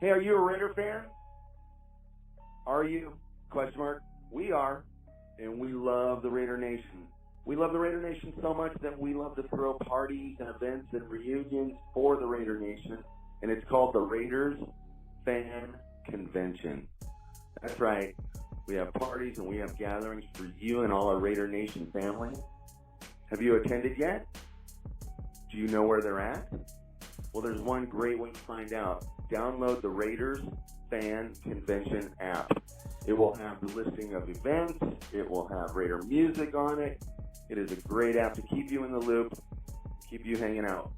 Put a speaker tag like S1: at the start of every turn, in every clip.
S1: Hey, are you a Raider fan? Are you? Question mark. We are, and we love the Raider Nation. We love the Raider Nation so much that we love to throw parties and events and reunions for the Raider Nation, and it's called the Raiders Fan Convention. That's right. We have parties and we have gatherings for you and all our Raider Nation family. Have you attended yet? Do you know where they're at? Well, there's one great way to find out. Download the Raiders Fan Convention app. It will have the listing of events. It will have Raider music on it. It is a great app to keep you in the loop, keep you hanging out.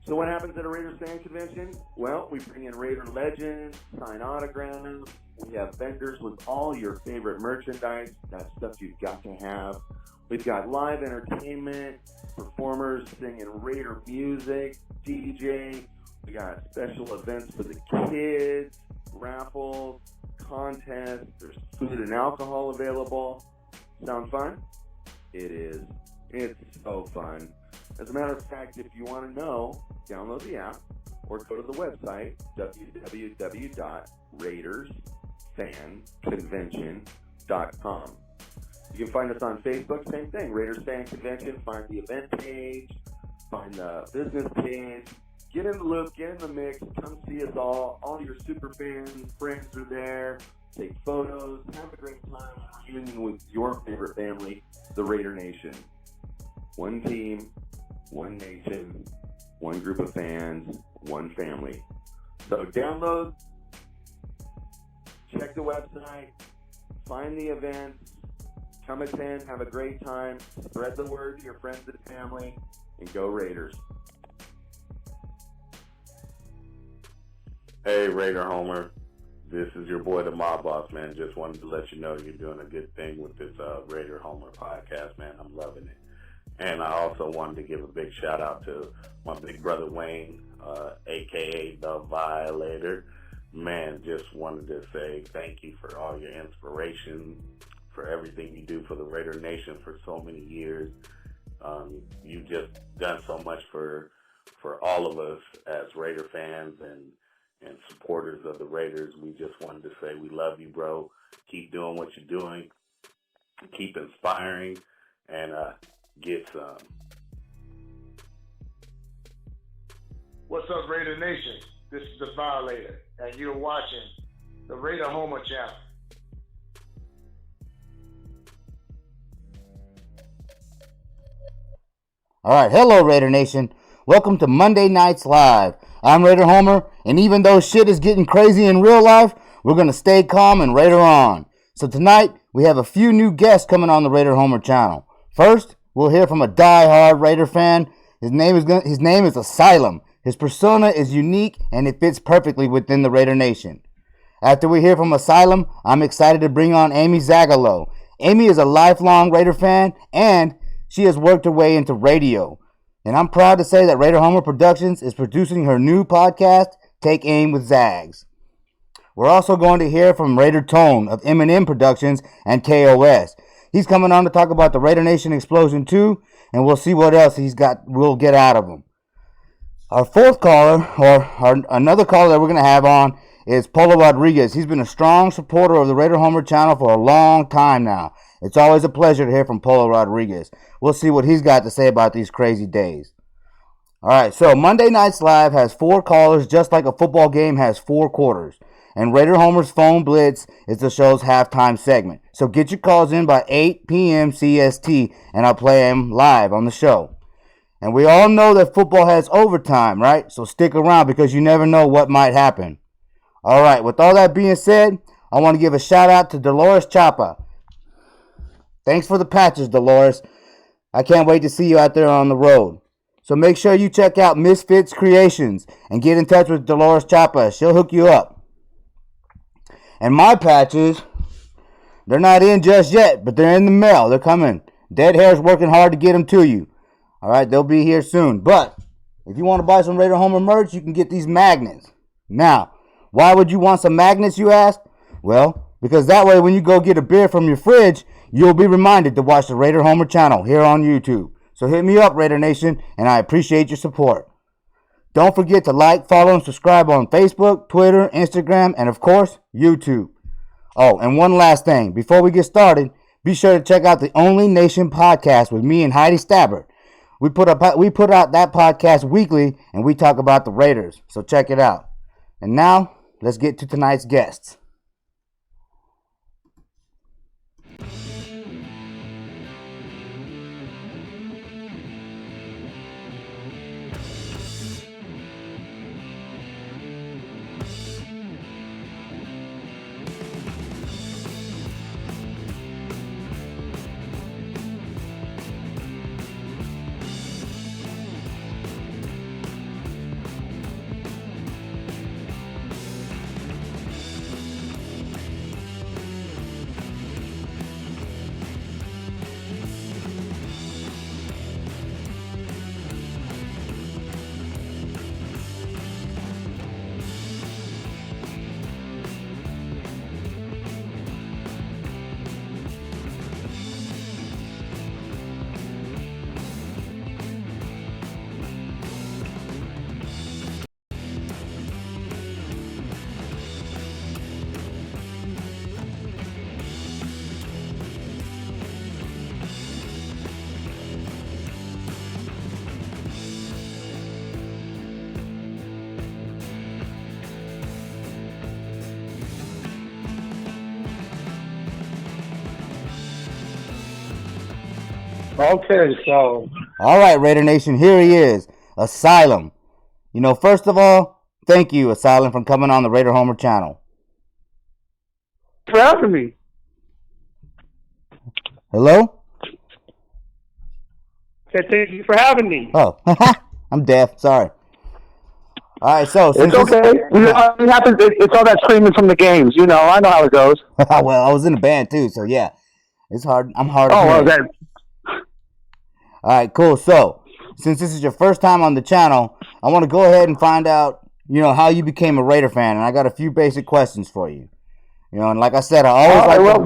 S1: So what happens at a Raiders Fan Convention? Well, we bring in Raider legends, sign autographs. We have vendors with all your favorite merchandise. That's stuff you've got to have. We've got live entertainment, performers singing Raider music, DJ. We got special events for the kids, raffles, contests. There's food and alcohol available. Sound fun? It is. It's so fun. As a matter of fact, if you want to know, download the app or go to the website, www.raidersfanconvention.com. You can find us on Facebook, same thing, Raiders Fan Convention. Find the event page, find the business page. Get in the loop, get in the mix, come see us all. All your super fans, friends are there. Take photos, have a great time reunion with your favorite family, the Raider Nation. One team, one nation, one group of fans, one family. So download, check the website, find the events, come attend, have a great time, spread the word to your friends and family, and go Raiders.
S2: Hey, Raider Homer. This is your boy, the Mob Boss, man. Just wanted to let you know you're doing a good thing with this Raider Homer podcast, man. I'm loving it. And I also wanted to give a big shout out to my big brother Wayne, a.k.a. The Violator. Man, just wanted to say thank you for all your inspiration, for everything you do for the Raider Nation for so many years. You've just done so much for all of us as Raider fans and supporters of the Raiders. We just wanted to say we love you, bro. Keep doing what you're doing. Keep inspiring and get some.
S3: What's up, Raider Nation? This is the Violator, and you're watching the Raider Homer channel.
S4: All right, hello Raider Nation. Welcome to Monday Nights Live. I'm Raider Homer, and even though shit is getting crazy in real life, we're going to stay calm and Raider on. So tonight, we have a few new guests coming on the Raider Homer channel. First, we'll hear from a die-hard Raider fan. His name is Asylum. His persona is unique, and it fits perfectly within the Raider Nation. After we hear from Asylum, I'm excited to bring on Aimee Zagelow. Aimee is a lifelong Raider fan, and she has worked her way into radio. And I'm proud to say that Raider Homer Productions is producing her new podcast, Take Aim with Zags. We're also going to hear from Raider Tone of M&M Productions and KOS. He's coming on to talk about the Raider Nation Explosion 2, and we'll see what else we'll get out of him. Our fourth caller, or another caller that we're going to have on, is Polo Rodriguez. He's been a strong supporter of the Raider Homer channel for a long time now. It's always a pleasure to hear from Polo Rodriguez. We'll see what he's got to say about these crazy days. All right, so Monday Nights Live has 4 callers, just like a football game has 4 quarters. And Raider Homer's Phone Blitz is the show's halftime segment. So get your calls in by 8 p.m. CST, and I'll play them live on the show. And we all know that football has overtime, right? So stick around because you never know what might happen. All right, with all that being said, I want to give a shout out to Dolores Chapa. Thanks for the patches, Dolores. I can't wait to see you out there on the road. So make sure you check out Misfits Creations and get in touch with Dolores Chapa. She'll hook you up. And my patches, they're not in just yet, but they're in the mail. They're coming. Dead Hair's working hard to get them to you. All right, they'll be here soon. But if you want to buy some Raider Homer merch, you can get these magnets. Now, why would you want some magnets, you ask? Well, because that way when you go get a beer from your fridge, you'll be reminded to watch the Raider Homer channel here on YouTube. So hit me up, Raider Nation, and I appreciate your support. Don't forget to like, follow, and subscribe on Facebook, Twitter, Instagram, and of course, YouTube. Oh, and one last thing. Before we get started, be sure to check out the Only Nation podcast with me and Heidi Stabbert. We put out that podcast weekly, and we talk about the Raiders. So check it out. And now, let's get to tonight's guests.
S3: Okay, so.
S4: All right, Raider Nation, here he is, Asylum. You know, first of all, thank you, Asylum, for coming on the Raider Homer channel.
S3: For having me.
S4: Hello?
S3: Thank you for having me.
S4: Oh, I'm deaf. Sorry. All right, so
S3: It's okay. It happens. It's all that screaming from the games. You know, I know how it goes.
S4: Well, I was in a band too, so yeah, it's hard. I'm hard.
S3: Oh, well, that.
S4: All right, cool. So, since this is your first time on the channel, I want to go ahead and find out, you know, how you became a Raider fan, and I got a few basic questions for you. You know, and like I said, I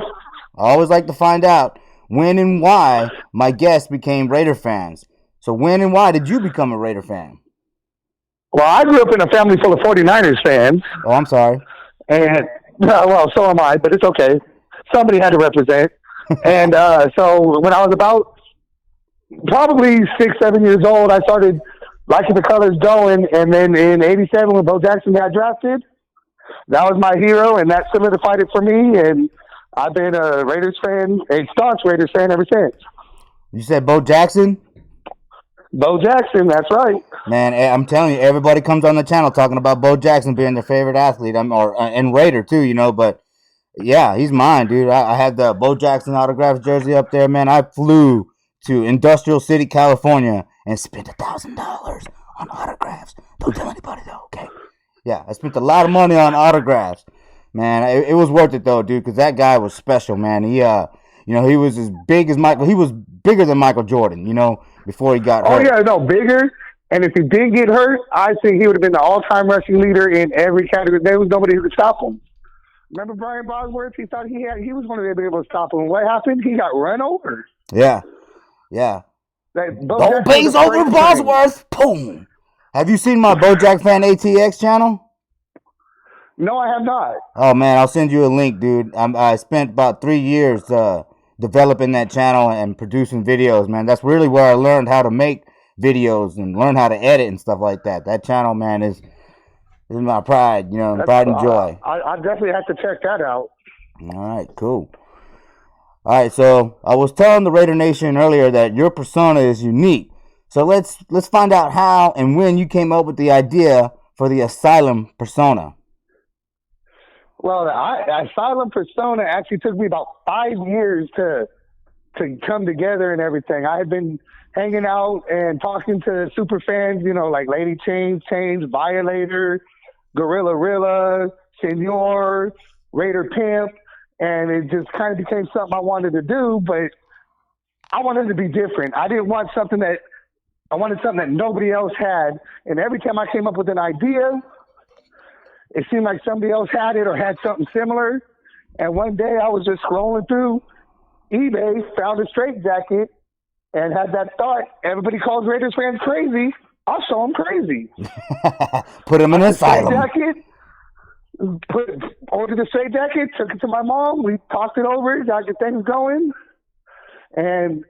S4: always like to find out when and why my guests became Raider fans. So, when and why did you become a Raider fan?
S3: Well, I grew up in a family full of 49ers fans.
S4: Oh, I'm sorry.
S3: And, well, so am I, but it's okay. Somebody had to represent. And so when I was about probably 6, 7 years old, I started liking the colors going. And then in 87, when Bo Jackson got drafted, that was my hero, and that solidified it for me. And I've been a Raiders fan, a staunch Raiders fan ever since.
S4: You said Bo Jackson?
S3: Bo Jackson, that's right.
S4: Man, I'm telling you, everybody comes on the channel talking about Bo Jackson being their favorite athlete, and Raider too, you know. But yeah, he's mine, dude. I had the Bo Jackson autographed jersey up there, man. I flew to Industrial City, California, and spent $1,000 on autographs. Don't tell anybody though, okay? Yeah, I spent a lot of money on autographs, man. It was worth it though, dude, because that guy was special, man. He, you know, he was as big as Michael. He was bigger than Michael Jordan, you know, before he got hurt.
S3: Oh yeah, no, bigger. And if he did get hurt, I think he would have been the all-time rushing leader in every category. There was nobody who could stop him. Remember Brian Bosworth? He thought he was going to be able to stop him. What happened? He got run over.
S4: Yeah, yeah.
S3: Don't
S4: blaze over Bosworth. Boom. Have you seen my BoJack Fan ATX channel?
S3: No, I have not.
S4: Oh man, I'll send you a link, dude. I spent about 3 years developing that channel and producing videos, man. That's really where I learned how to make videos and learn how to edit and stuff like that. That channel, man, is my pride, you know, pride and joy.
S3: I definitely have to check that out.
S4: All right, cool. All right, so I was telling the Raider Nation earlier that your persona is unique. So let's find out how and when you came up with the idea for the Asylum persona.
S3: Well, the Asylum persona actually took me about 5 years to come together and everything. I had been hanging out and talking to super fans, you know, like Lady Change, Violator, Gorilla Rilla, Senor, Raider Pimp, and it just kind of became something I wanted to do, but I wanted to be different. I wanted something that nobody else had, and every time I came up with an idea, it seemed like somebody else had it or had something similar. And one day I was just scrolling through eBay, found a straight jacket, and had that thought. Everybody calls Raiders fans crazy. I'll show him crazy.
S4: Put him in an asylum.
S3: Jacket, ordered the straight jacket, took it to my mom. We talked it over, got the things going. And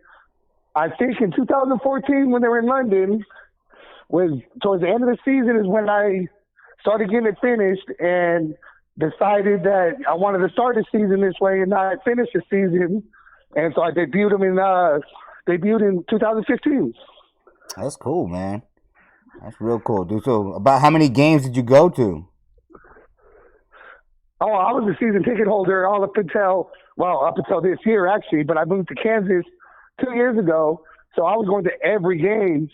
S3: I think in 2014, when they were in London, was towards the end of the season is when I started getting it finished and decided that I wanted to start the season this way and not finish the season. And so I debuted in 2015.
S4: That's cool, man. That's real cool, dude. So about how many games did you go to?
S3: Oh, I was a season ticket holder up until this year, actually. But I moved to Kansas 2 years ago, so I was going to every game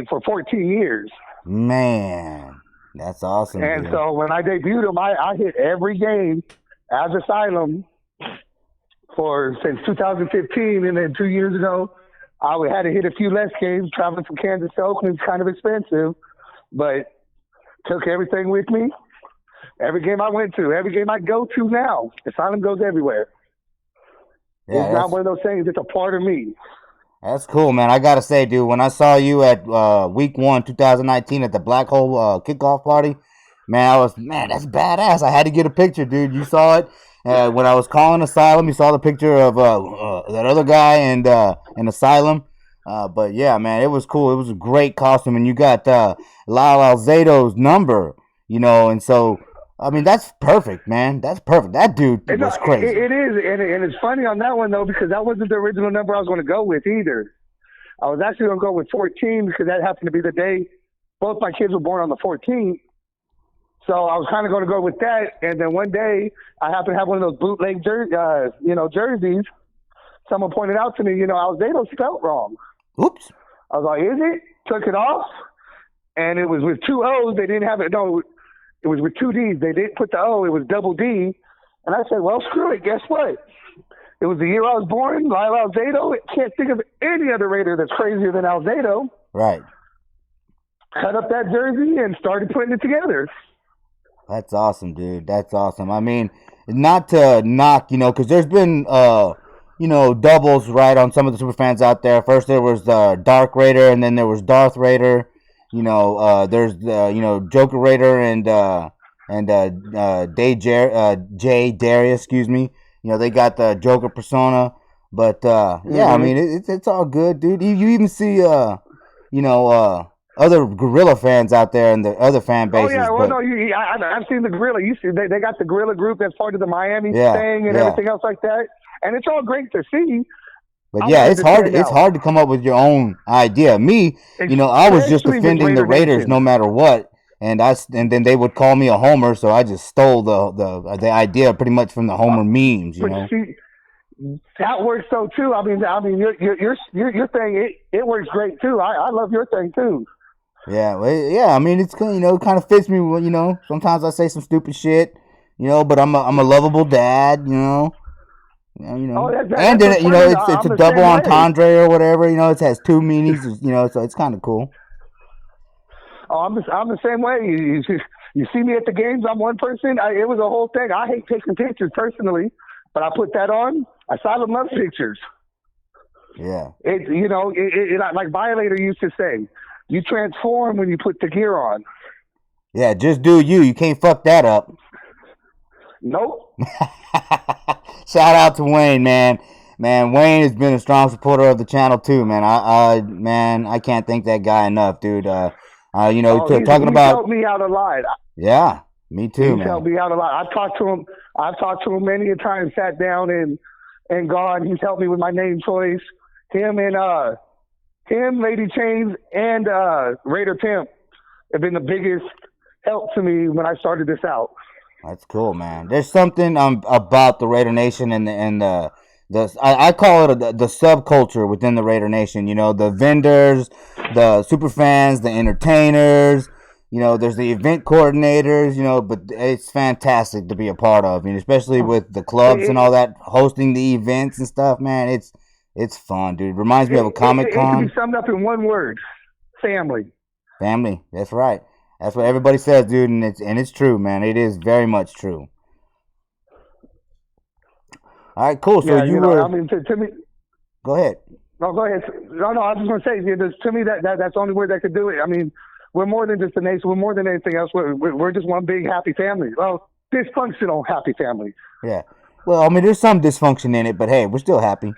S3: for 14 years. Man, that's awesome. And dude. So when I debuted him, I hit every game as Asylum since 2015, and then 2 years ago, I had to hit a few less games. Traveling from Kansas to Oakland is kind of expensive, but took everything with me. Every game I went to, every game I go to now, Asylum goes everywhere. Yeah, it's not one of those things. It's a part of me. That's cool, man. I gotta say, dude, when I saw you at week 1, 2019 at the Black Hole kickoff party, man, that's badass. I had to get a picture, dude. You saw it when I was calling Asylum. You saw the picture of that other guy and Asylum. But yeah, man, it was cool. It was a great costume, and you got Lyle Alzado's number, and so. I mean, that's perfect, man. That's perfect. That dude was crazy. It is, and it's funny on that one, though, because that wasn't the original number I was going to go with either. I was actually going to go with 14 because that happened to be the day both my kids were born on the 14th. So I was kind of going to go with that, and then one day I happened to have one of those bootleg jerseys. Someone pointed out to me, Alzado spelled wrong. Oops. I was like, is it? Took it off, and it was with 2 O's. They didn't have it. No. It was with 2 D's. They didn't put the O. It was double D. And I said, well, screw it. Guess what? It was the year I was born. Lyle Alzado. I can't think of any other Raider that's crazier than Alzado. Right. Cut up that jersey and started putting it together. That's awesome, dude. That's awesome. I mean, not to knock, because there's been, doubles, right, on some of the super fans out there. First there was Dark Raider, and then there was Darth Raider. There's Joker Raider and Jay Darius, excuse me. They got the Joker persona, but yeah, I mean it's all good, dude. You even see other Gorilla fans out there and the other fan bases. Oh yeah, well I've seen the Gorilla. You see, they got the Gorilla group that's part of the Miami thing and everything else like that, and it's all great to see. But yeah, it's hard. It's hard to come up with your own idea. Me, I was just defending the Raiders no matter what, and then they would call me a homer, so I just stole the idea pretty much from the homer memes. See, that works so too. I mean, your thing it works great too. I love your thing too. Yeah, well, yeah. I mean, it's kind of fits me. Sometimes I say some stupid shit, but I'm a lovable dad. And then it's a double entendre or whatever. It has 2 meanings. So it's kind of cool. Oh, I'm the same way. You see me at the games. I'm one person. It was a whole thing. I hate taking pictures personally, but I put that on. Asylum loves pictures. Yeah. Like Violator used to say, you transform when you put the gear on. Yeah, just do you. You can't fuck that up. Nope. Shout out to Wayne, man. Man, Wayne has been a strong supporter of the channel too, man. I can't thank that guy enough, dude. Talking about. He helped me out a lot. Yeah, me too, man. He helped me out a lot. I've talked to him many a time. Sat down and gone. He's helped me with my name choice. Him, Lady Chains, and Raider Pimp have been the biggest help to me when I started this out. That's cool, man. There's something about the Raider Nation and I call it the subculture within the Raider Nation. The vendors, the super fans, the entertainers. There's the event coordinators. But it's fantastic to be a part of. Especially with the clubs and all that, hosting the events and stuff. Man, it's fun, dude. It reminds me of a Comic-Con. It can be summed up in one word: family. Family. That's right. That's what everybody says, dude, and it's true, man. It is very much true. All right, cool. So to me, go ahead. No, go ahead. No, I was just going to say, to me, that's the only word that could do it. I mean, we're more than just a nation. We're more than anything else. We're just one big happy family. Well, dysfunctional happy family.
S4: Yeah. Well, I mean, there's some dysfunction in it, but hey, we're still happy.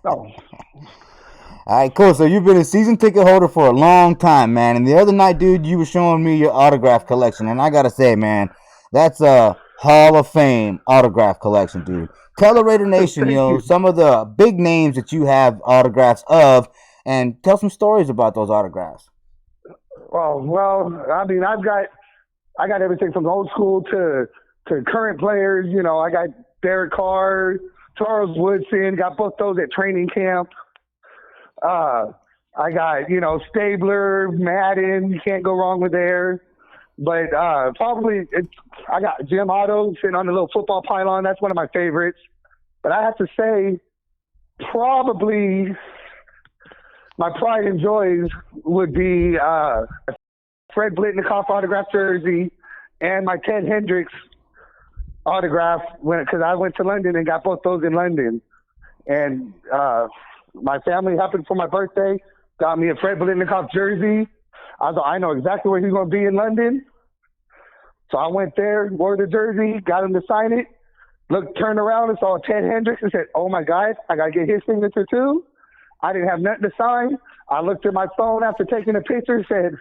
S3: Oh.
S4: All right, cool. So you've been a season ticket holder for a long time, man. And the other night, dude, you were showing me your autograph collection, and I gotta say, man, that's a Hall of Fame autograph collection, dude. Tell the Raider Nation, some of the big names that you have autographs of, and tell some stories about those autographs.
S3: Well, I mean, I got everything from old school to current players. I got Derek Carr, Charles Woodson, got both those at training camp. I got, Stabler, Madden, you can't go wrong with there. But probably I got Jim Otto sitting on the little football pylon. That's one of my favorites. But I have to say, probably my pride and joys would be Fred Blitnikoff autograph jersey and my Ted Hendricks autograph because I went to London and got both those in London. And my family happened for my birthday, got me a Fred Blitnikoff jersey. I know exactly where he's going to be in London. So I went there, wore the jersey, got him to sign it. Turned around and saw Ted Hendricks and said, oh, my God, I got to get his signature too. I didn't have nothing to sign. I looked at my phone after taking a picture, said,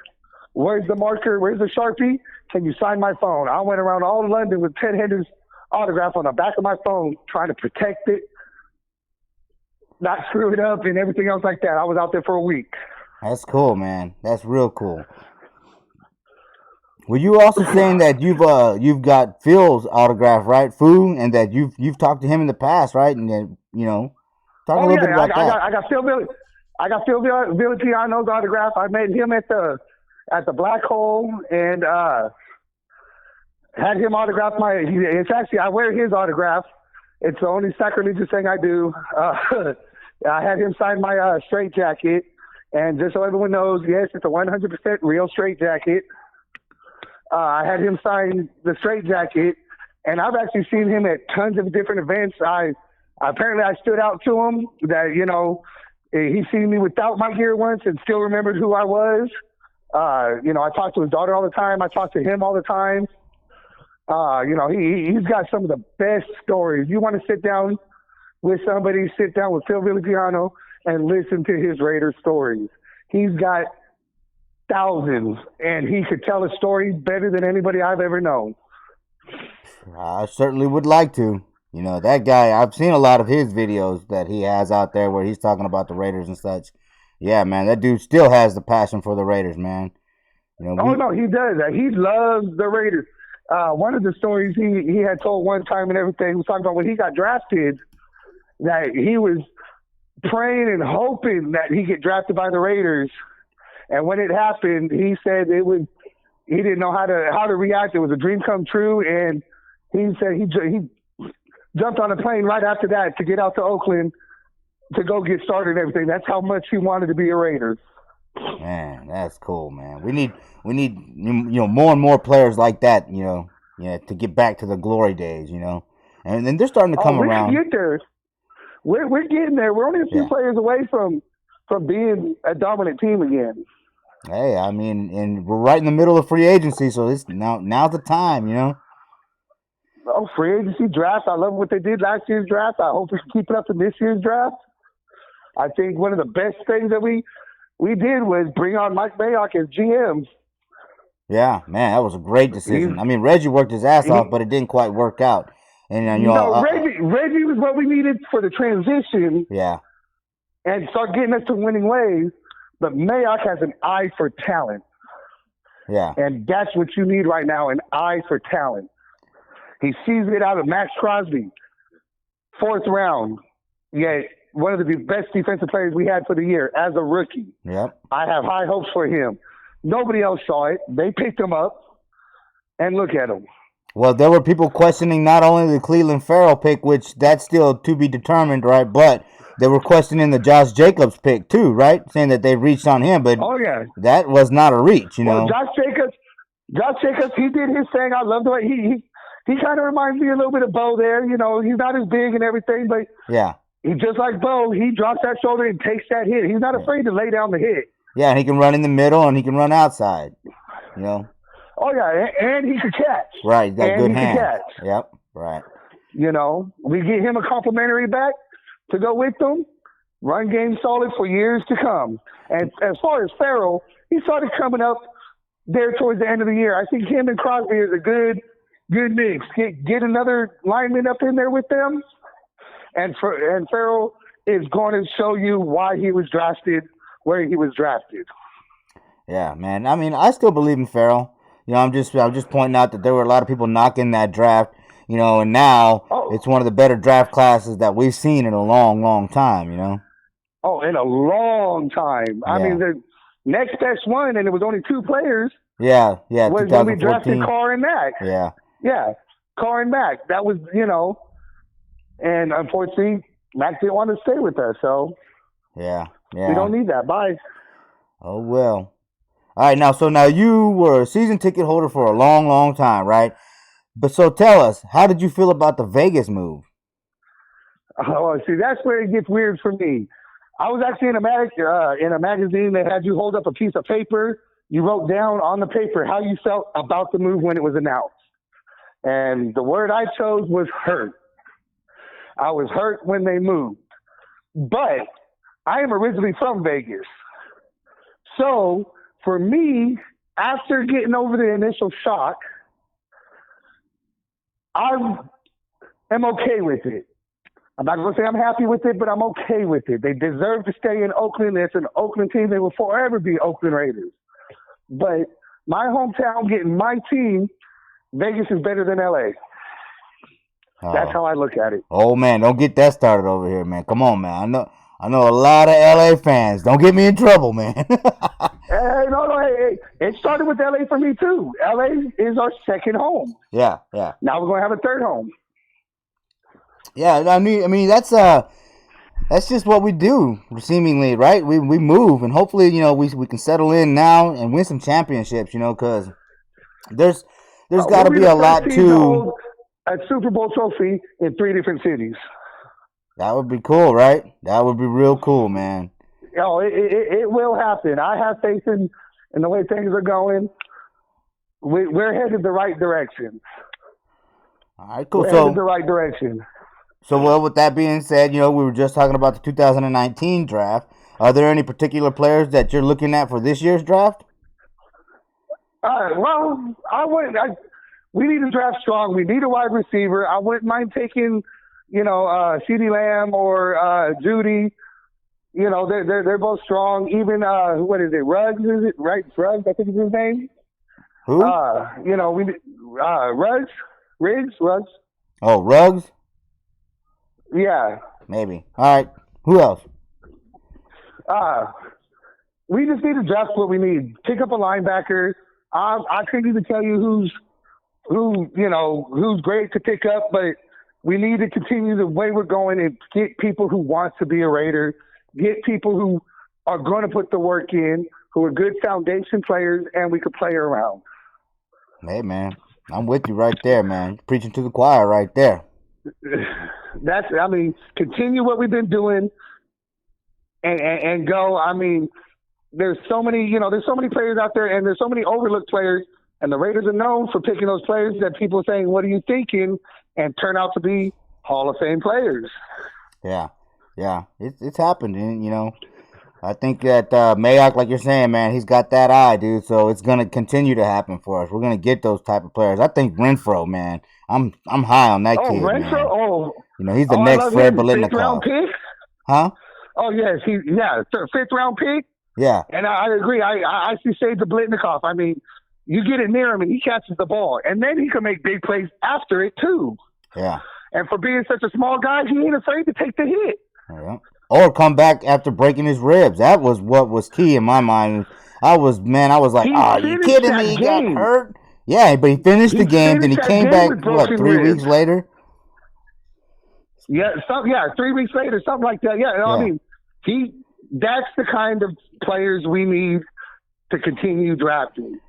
S3: where's the marker? Where's the Sharpie? Can you sign my phone? I went around all of London with Ted Hendricks' autograph on the back of my phone, trying to protect it, not screw it up, and everything else like that. I was out there for a week.
S4: That's cool, man. That's real cool. Were you also saying that you've got Phil's autograph, right, Fu, and that you've talked to him in the past, right? And then, talk a little bit about that.
S3: I got Phil Villapiano's autograph. I met him at the Black Hole and had him autograph it's actually, I wear his autograph. It's the only sacrilegious thing I do. I had him sign my straight jacket. And just so everyone knows, yes, it's a 100% real straight jacket. I had him sign the straight jacket. And I've actually seen him at tons of different events. Apparently I stood out to him that, he seen me without my gear once and still remembered who I was. I talk to his daughter all the time. I talk to him all the time. He's got some of the best stories. You want to sit down with somebody, sit down with Phil Villapiano and listen to his Raider stories. He's got thousands, and he could tell a story better than anybody I've ever known.
S4: I certainly would like to. That guy, I've seen a lot of his videos that he has out there where he's talking about the Raiders and such. Yeah, man, that dude still has the passion for the Raiders, man.
S3: No, he does. He loves the Raiders. One of the stories he had told one time and everything, he was talking about when he got drafted, that he was praying and hoping that he get drafted by the Raiders. And when it happened, he said he didn't know how to react. It was a dream come true. And he said he jumped on a plane right after that to get out to Oakland to go get started and everything. That's how much he wanted to be a Raider.
S4: Man, that's cool, man. We need more and more players like that, to get back to the glory days, And then they're starting to come around.
S3: Get there. We're getting there. We're only a few players away from being a dominant team again.
S4: Hey, I mean, and we're right in the middle of free agency, so now's the time,
S3: Oh, free agency draft. I love what they did last year's draft. I hope we can keep it up in this year's draft. I think one of the best things that we did was bring on Mike Mayock as GM.
S4: Yeah, man, that was a great decision. I mean, Reggie worked his ass off, but it didn't quite work out. And
S3: Reggie was what we needed for the transition.
S4: Yeah.
S3: And start getting us to winning ways. But Mayock has an eye for talent.
S4: Yeah.
S3: And that's what you need right now, an eye for talent. He sees it out of Max Crosby, 4th round. Yet one of the best defensive players we had for the year as a rookie.
S4: Yep.
S3: I have high hopes for him. Nobody else saw it. They picked him up, and look at him.
S4: Well, there were people questioning not only the Cleveland Farrell pick, which that's still to be determined, right? But they were questioning the Josh Jacobs pick too, right? Saying that they reached on him, but that was not a reach,
S3: Well, Josh Jacobs, he did his thing. I love the way he kind of reminds me a little bit of Bo there. He's not as big and everything, but He just like Bo, he drops that shoulder and takes that hit. He's not afraid to lay down the hit.
S4: Yeah, and he can run in the middle and he can run outside. You know.
S3: Oh yeah, and he can catch.
S4: Right, he's got
S3: and
S4: good
S3: he
S4: hands.
S3: Can catch.
S4: Yep, right.
S3: You know, we get him a complimentary back to go with them. Run game solid for years to come. And as far as Farrell, he started coming up there towards the end of the year. I think him and Crosby is a good mix. Get another lineman up in there with them, and Farrell is going to show you why he was drafted where he was drafted.
S4: Yeah, man. I mean, I still believe in Farrell. You know, I'm just pointing out that there were a lot of people knocking that draft. You know, and now it's one of the better draft classes that we've seen in a long, long time. You know.
S3: Oh, in a long time. Yeah. I mean, the next best one, and it was only 2 players.
S4: Yeah.
S3: Was when we drafted Carr and Mack.
S4: Yeah,
S3: Carr and Mack. That was, you know, and unfortunately, Mack didn't want to stay with us, so
S4: yeah.
S3: We don't need that. Bye.
S4: Oh well. All right, now you were a season ticket holder for a long, long time, right? But so tell us, how did you feel about the Vegas move?
S3: Oh, see, that's where it gets weird for me. I was actually in a magazine that had you hold up a piece of paper. You wrote down on the paper how you felt about the move when it was announced. And the word I chose was hurt. I was hurt when they moved. But I am originally from Vegas. So for me, after getting over the initial shock, I am okay with it. I'm not going to say I'm happy with it, but I'm okay with it. They deserve to stay in Oakland. It's an Oakland team. They will forever be Oakland Raiders. But my hometown getting my team, Vegas is better than L.A. That's how I look at it.
S4: Oh, man, don't get that started over here, man. Come on, man. I know a lot of L.A. fans. Don't get me in trouble, man.
S3: Hey, it started with L.A. for me, too. L.A. is our second home.
S4: Yeah.
S3: Now we're going to have a third home.
S4: Yeah, I mean that's just what we do, seemingly, right? We move, and hopefully, you know, we can settle in now and win some championships, you know, because there's got to be a lot to
S3: a Super Bowl trophy in 3 different cities.
S4: That would be cool, right? That would be real cool, man.
S3: Oh, it will happen. I have faith in the way things are going. We're headed the right direction.
S4: All right, cool.
S3: We're headed the right direction.
S4: So, well, with that being said, you know, we were just talking about the 2019 draft. Are there any particular players that you're looking at for this year's draft?
S3: Well, we need to draft strong. We need a wide receiver. I wouldn't mind taking, you know, CeeDee Lamb or Judy. You know, they're both strong. Even what is it? Ruggs, is it right? Ruggs, I think is his name.
S4: Who?
S3: You know, Ruggs.
S4: Oh, Ruggs.
S3: Yeah.
S4: Maybe. All right. Who else?
S3: We just need to draft what we need. Pick up a linebacker. I couldn't even tell you who's great to pick up, but we need to continue the way we're going and get people who want to be a Raider, get people who are going to put the work in, who are good foundation players, and we could play around.
S4: Hey, man. I'm with you right there, man. Preaching to the choir right there.
S3: Continue what we've been doing and go. I mean, there's so many players out there, and there's so many overlooked players, and the Raiders are known for picking those players that people are saying, what are you thinking? And turn out to be Hall of Fame players.
S4: Yeah. It's happened, and, you know, I think that Mayock, like you're saying, man, he's got that eye, dude, so it's going to continue to happen for us. We're going to get those type of players. I think Renfro, man, I'm high on that kid,
S3: Renfro?
S4: man.
S3: Oh,
S4: you know, he's the next Fred Biletnikoff.
S3: 5th round pick?
S4: Huh?
S3: Oh, yes, 5th round pick.
S4: Yeah.
S3: And I agree. I actually say to Biletnikoff, I mean, you get it near him and he catches the ball, and then he can make big plays after it too.
S4: Yeah.
S3: And for being such a small guy, he ain't afraid to take the hit.
S4: Yeah. Or come back after breaking his ribs. That was what was key in my mind. I was like, are you kidding me? He got hurt? Yeah, but he finished the game, then he came back, 3 weeks later?
S3: Yeah, 3 weeks later, something like that. Yeah, I mean, that's the kind of players we need to continue drafting.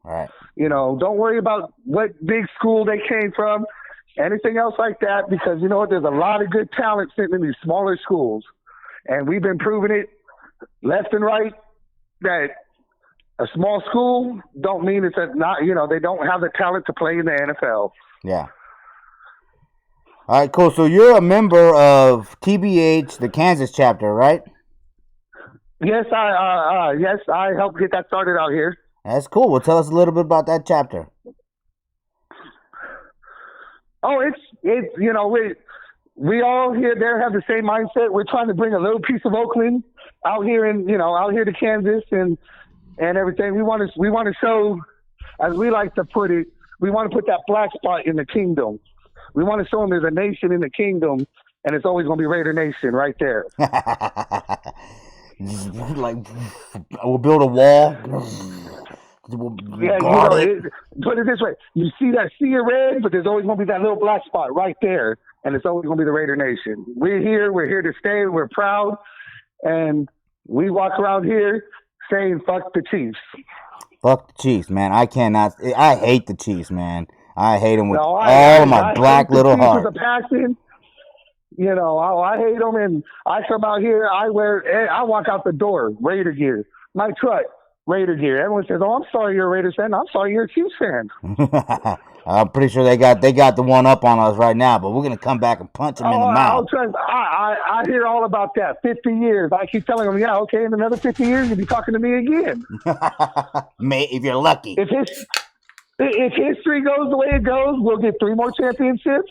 S4: All right.
S3: You know, don't worry about what big school they came from. anything else like that, because you know what? There's a lot of good talent sitting in these smaller schools, and we've been proving it left and right that a small school don't mean it's not. You know, they don't have the talent to play in the NFL.
S4: Yeah. All right, cool. So you're a member of TBH, the Kansas chapter, right?
S3: Yes, I helped get that started out here.
S4: That's cool. Well, tell us a little bit about that chapter.
S3: Oh, it's you know, we all here there have the same mindset. We're trying to bring a little piece of Oakland out here to Kansas and everything. We want to show, as we like to put it, we want to put that black spot in the kingdom. We want to show them there's a nation in the kingdom, and it's always going to be Raider Nation right there.
S4: Like, we'll build a wall.
S3: Yeah, put it this way: you see that sea of red, but there's always going to be that little black spot right there, and it's always going to be the Raider Nation. We're here to stay. We're proud, and we walk around here saying "fuck the Chiefs."
S4: Fuck the Chiefs, man. I hate the Chiefs, man. I hate them with all of my black little heart.
S3: With a passion. You know, I hate them, and I come out here. I walk out the door Raider gear. My truck Raider gear. Everyone says, "Oh, I'm sorry you're a Raiders fan. I'm sorry you're a Chiefs fan."
S4: I'm pretty sure they got the one up on us right now, but we're gonna come back and punch them in the mouth.
S3: I hear all about that. 50 years. I keep telling them, yeah, okay, in another 50 years you'll be talking to me again.
S4: Mate, if you're lucky.
S3: If history goes the way it goes, we'll get 3 more championships.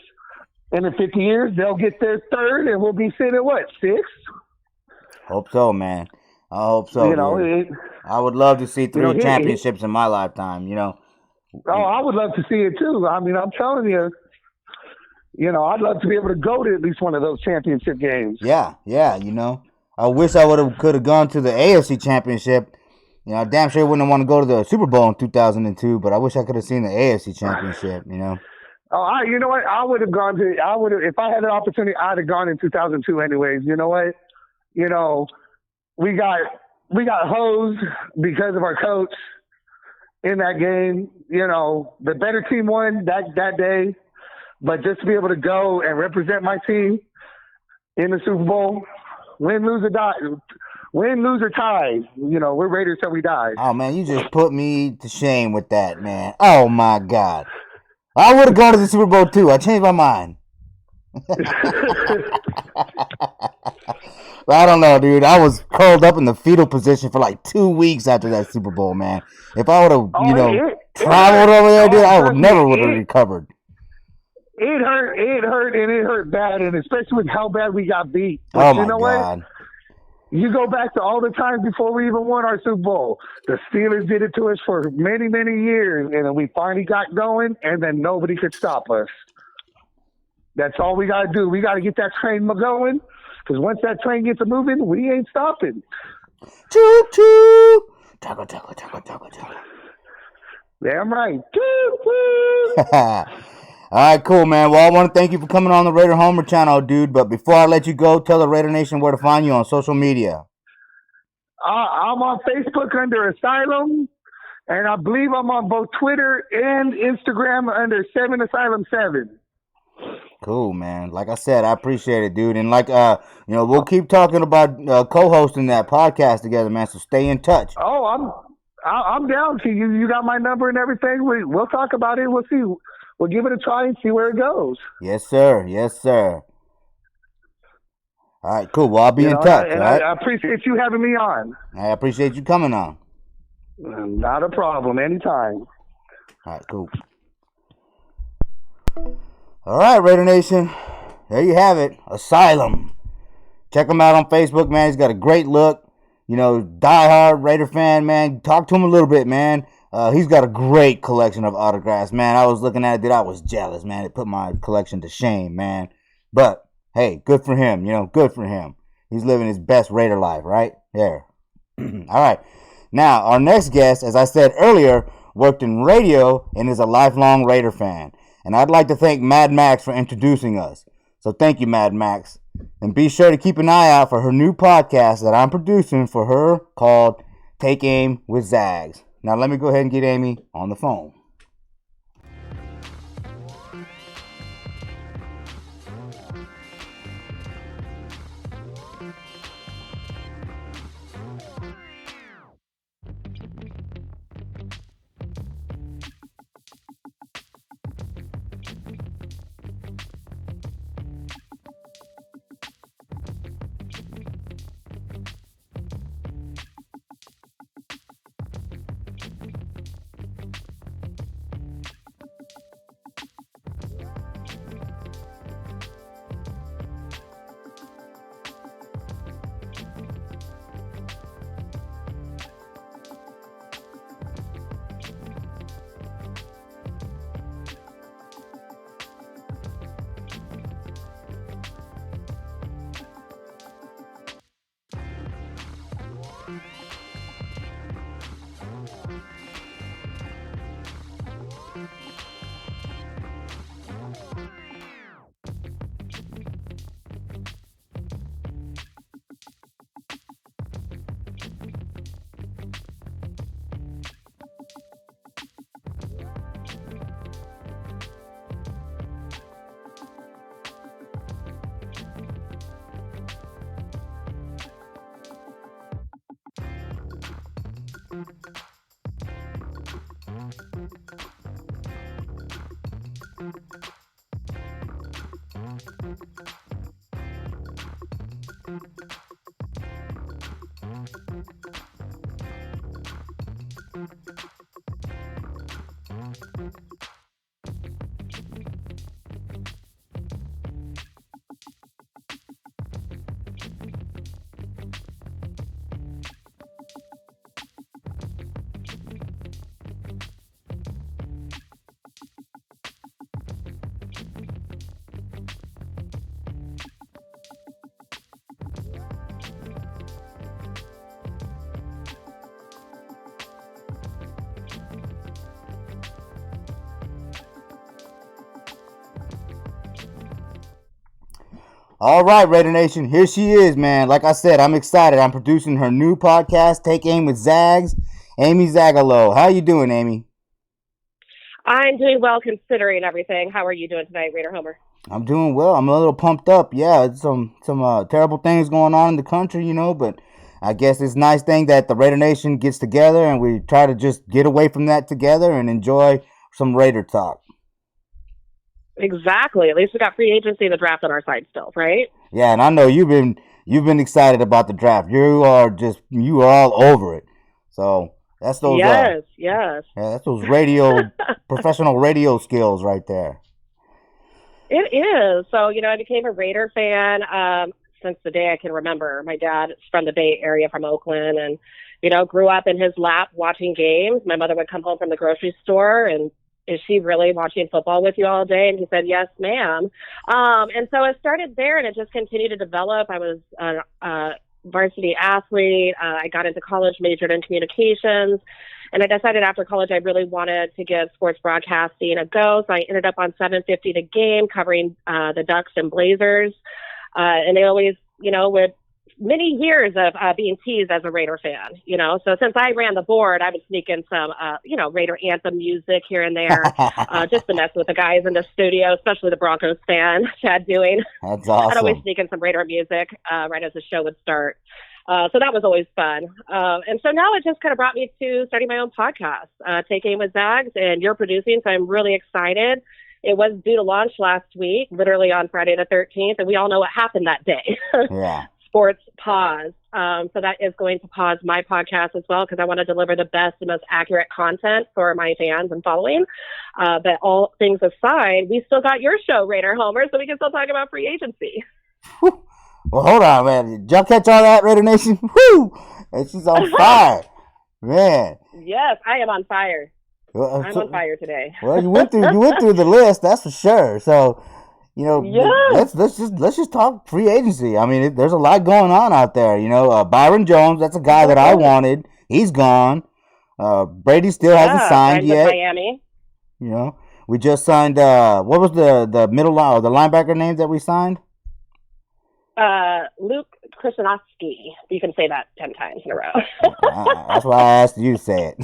S3: And in 50 years, they'll get their 3rd, and we'll be sitting at what, 6th?
S4: Hope so, man. I hope so.
S3: You know,
S4: I would love to see 3 championships in my lifetime. You know.
S3: Oh, I would love to see it too. I mean, I'm telling you. You know, I'd love to be able to go to at least one of those championship games.
S4: Yeah. You know, I wish I could have gone to the AFC Championship. You know, I damn sure wouldn't want to go to the Super Bowl in 2002, but I wish I could have seen the AFC Championship. You know.
S3: Oh, you know what? If I had an opportunity, I'd have gone in 2002 anyways. You know what? You know, we got hosed because of our coach in that game. You know, the better team won that day, but just to be able to go and represent my team in the Super Bowl, win, lose, or tie, you know, we're Raiders till we die.
S4: Oh, man, you just put me to shame with that, man. Oh, my God. I would have gone to the Super Bowl, too. I changed my mind. I don't know, dude. I was curled up in the fetal position for like 2 weeks after that Super Bowl, man. If I would have, traveled over there, dude, I would have recovered.
S3: It hurt, and it hurt bad, and especially with how bad we got beat. But
S4: oh, my God.
S3: What? You go back to all the times before we even won our Super Bowl. The Steelers did it to us for many, many years, and then we finally got going, and then nobody could stop us. That's all we got to do. We got to get that train going, because once that train gets moving, we ain't stopping.
S4: Choo-choo! Taco, taco, taco, taco, taco.
S3: Damn right. Choo-choo!
S4: All right, cool, man. Well, I want to thank you for coming on the Raider Homer channel, dude. But before I let you go, tell the Raider Nation where to find you on social media.
S3: I'm on Facebook under Asylum, and I believe I'm on both Twitter and Instagram under Asylum 7.
S4: Cool, man. Like I said, I appreciate it, dude. And we'll keep talking about co-hosting that podcast together, man. So stay in touch.
S3: Oh, I'm down to you. You got my number and everything. We'll talk about it. We'll see. We'll give it a try and see where it goes.
S4: Yes, sir. Yes, sir. All right, cool. Well, I'll be in touch.
S3: And
S4: right?
S3: I appreciate you having me on.
S4: I appreciate you coming on.
S3: Not a problem. Anytime.
S4: All right, cool. All right, Raider Nation. There you have it. Asylum. Check him out on Facebook, man. He's got a great look. You know, diehard Raider fan, man. Talk to him a little bit, man. He's got a great collection of autographs, man. I was looking at it, dude. I was jealous, man. It put my collection to shame, man. But, hey, good for him, good for him. He's living his best Raider life, right? There. All right. Now, our next guest, as I said earlier, worked in radio and is a lifelong Raider fan. And I'd like to thank Mad Max for introducing us. So thank you, Mad Max. And be sure to keep an eye out for her new podcast that I'm producing for her called Take Aim with Zags. Now let me go ahead and get Aimee on the phone. All right, Raider Nation, here she is, man. Like I said, I'm excited. I'm producing her new podcast, Take Aim with Zags, Aimee Zagelow. How you doing, Aimee?
S5: I'm doing well considering everything. How are you doing tonight, Raider Homer?
S4: I'm doing well. I'm a little pumped up. Yeah, it's some terrible things going on in the country, but I guess it's a nice thing that the Raider Nation gets together and we try to just get away from that together and enjoy some Raider talk.
S5: Exactly. At least we got free agency and the draft on our side still, right?
S4: Yeah, and I know you've been excited about the draft. You are all over it. So that's those
S5: yes.
S4: Yeah, that's those professional radio skills right there.
S5: It is. So, I became a Raider fan since the day I can remember. My dad is from the Bay Area, from Oakland, and, grew up in his lap watching games. My mother would come home from the grocery store and, is she really watching football with you all day? And he said, yes, ma'am. And so it started there, and it just continued to develop. I was a varsity athlete. I got into college, majored in communications. And I decided after college I really wanted to give sports broadcasting a go. So I ended up on 750 The Game covering the Ducks and Blazers. And they always, would many years of being teased as a Raider fan, So since I ran the board, I would sneak in some, Raider anthem music here and there, just to mess with the guys in the studio, especially the Broncos fan, Chad Dewing.
S4: That's awesome.
S5: I'd always sneak in some Raider music right as the show would start. So that was always fun. And so now it just kind of brought me to starting my own podcast, Take Aim with Zags, and you're producing, so I'm really excited. It was due to launch last week, literally on Friday the 13th, and we all know what happened that day.
S4: Yeah.
S5: Sports paused. So that is going to pause my podcast as well because I want to deliver the best and most accurate content for my fans and following. But all things aside, we still got your show, Raider Homer, so we can still talk about free agency.
S4: Well, hold on, man. Did y'all catch all that, Raider Nation? Woo! And she's on fire. Man.
S5: Yes, I am on fire. Well, I'm on fire today.
S4: Well, you went through the list, that's for sure. So, let's just talk free agency. I mean, there's a lot going on out there. Byron Jones, that's a guy that I wanted. He's gone. Brady still hasn't signed yet.
S5: Miami.
S4: We just signed. What was the middle line or the linebacker name that we signed?
S5: Luke Krasnowski. You can say that 10 times in a row.
S4: That's why I asked you to say it.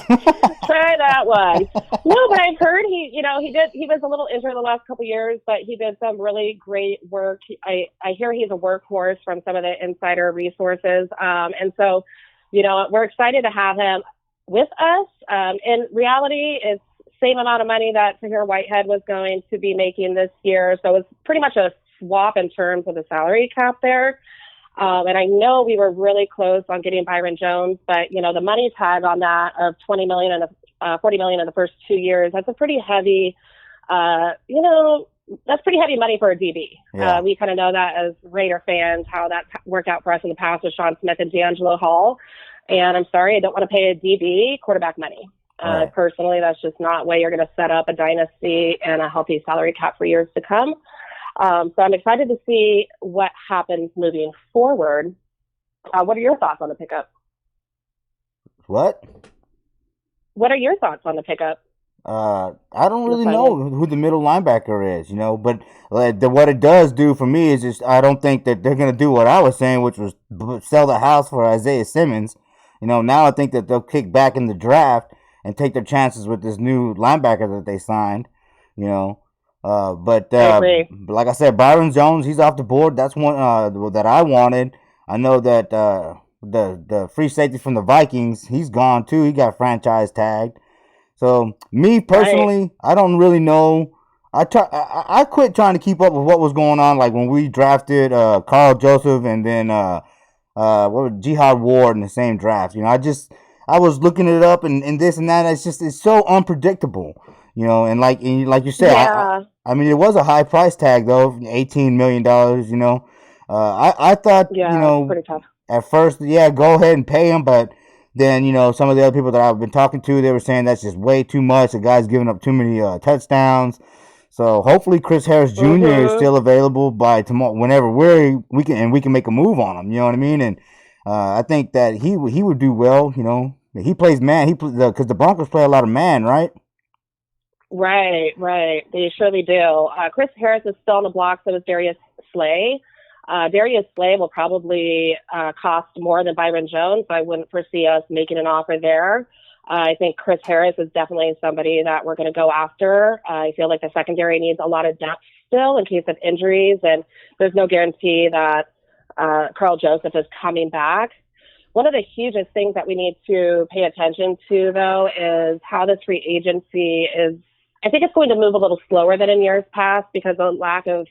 S5: Try that one. No, but I've heard he was a little injured the last couple of years, but he did some really great work. I hear he's a workhorse from some of the insider resources. And so, we're excited to have him with us. In reality, it's same amount of money that Tahir Whitehead was going to be making this year. So it's pretty much a swap in terms of the salary cap there. And I know we were really close on getting Byron Jones, but, the money tag on that of $20 million and $40 million in the first 2 years, that's a pretty heavy, that's pretty heavy money for a DB.
S4: Yeah.
S5: We kind of know that as Raider fans, how that worked out for us in the past with Sean Smith and D'Angelo Hall. And I'm sorry, I don't want to pay a DB quarterback money.
S4: Right.
S5: Personally, that's just not a way you're going to set up a dynasty and a healthy salary cap for years to come. So I'm excited to see what happens moving forward. What are your thoughts on the pickup?
S4: What?
S5: What are your thoughts on the pickup?
S4: I don't really know who the middle linebacker is, but what it does do for me is just I don't think that they're going to do what I was saying, which was sell the house for Isaiah Simmons. Now I think that they'll kick back in the draft and take their chances with this new linebacker that they signed, But like I said, Byron Jones, he's off the board. That's one that I wanted. I know that the free safety from the Vikings, he's gone too. He got franchise tagged. So me personally, I don't really know. I quit trying to keep up with what was going on. Like when we drafted Carl Joseph and then what was Jihad Ward in the same draft. I was looking it up and this and that. It's so unpredictable. And like you said,
S5: Yeah,
S4: I mean it was a high price tag though, $18 million. I thought
S5: yeah, it's pretty tough.
S4: at first, yeah, go ahead and pay him, but then some of the other people that I've been talking to, they were saying that's just way too much. The guy's giving up too many touchdowns. So hopefully Chris Harris Jr. is
S5: Mhm.
S4: still available by tomorrow, whenever we can make a move on him. You know what I mean? And I think that he would do well. He plays man. Because the Broncos play a lot of man, right?
S5: Right, right. They surely do. Chris Harris is still on the block, so is Darius Slay. Darius Slay will probably cost more than Byron Jones. So I wouldn't foresee us making an offer there. I think Chris Harris is definitely somebody that we're going to go after. I feel like the secondary needs a lot of depth still in case of injuries, and there's no guarantee that Carl Joseph is coming back. One of the hugest things that we need to pay attention to, though, is how this free agency is. I think it's going to move a little slower than in years past because of lack of,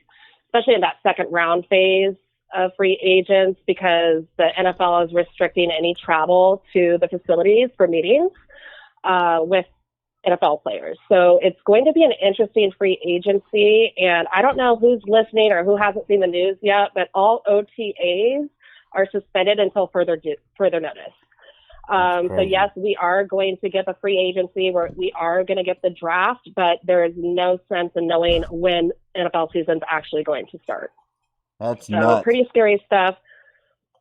S5: especially in that second round phase of free agents, because the NFL is restricting any travel to the facilities for meetings with NFL players. So it's going to be an interesting free agency. And I don't know who's listening or who hasn't seen the news yet, but all OTAs are suspended until further notice. So yes, we are going to get the free agency where we are going to get the draft, but there is no sense in knowing when NFL season's actually going to start.
S4: That's
S5: So
S4: nuts.
S5: pretty scary stuff.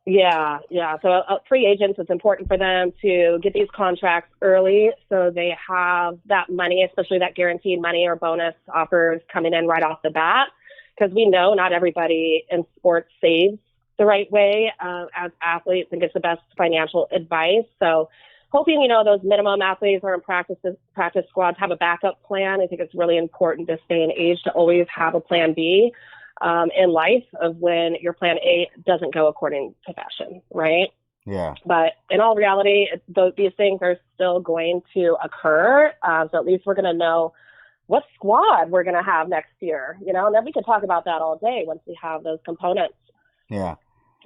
S5: Yeah. So free agents, it's important for them to get these contracts early so they have that money, especially that guaranteed money or bonus offers coming in right off the bat, because we know not everybody in sports saves the right way as athletes and gets the best financial advice. So hoping, those minimum athletes or in practice squads have a backup plan. I think it's really important this day and age to always have a plan B in life of when your plan A doesn't go according to fashion, right?
S4: Yeah.
S5: But in all reality, these things are still going to occur. So at least we're going to know what squad we're going to have next year, and then we can talk about that all day once we have those components.
S4: Yeah.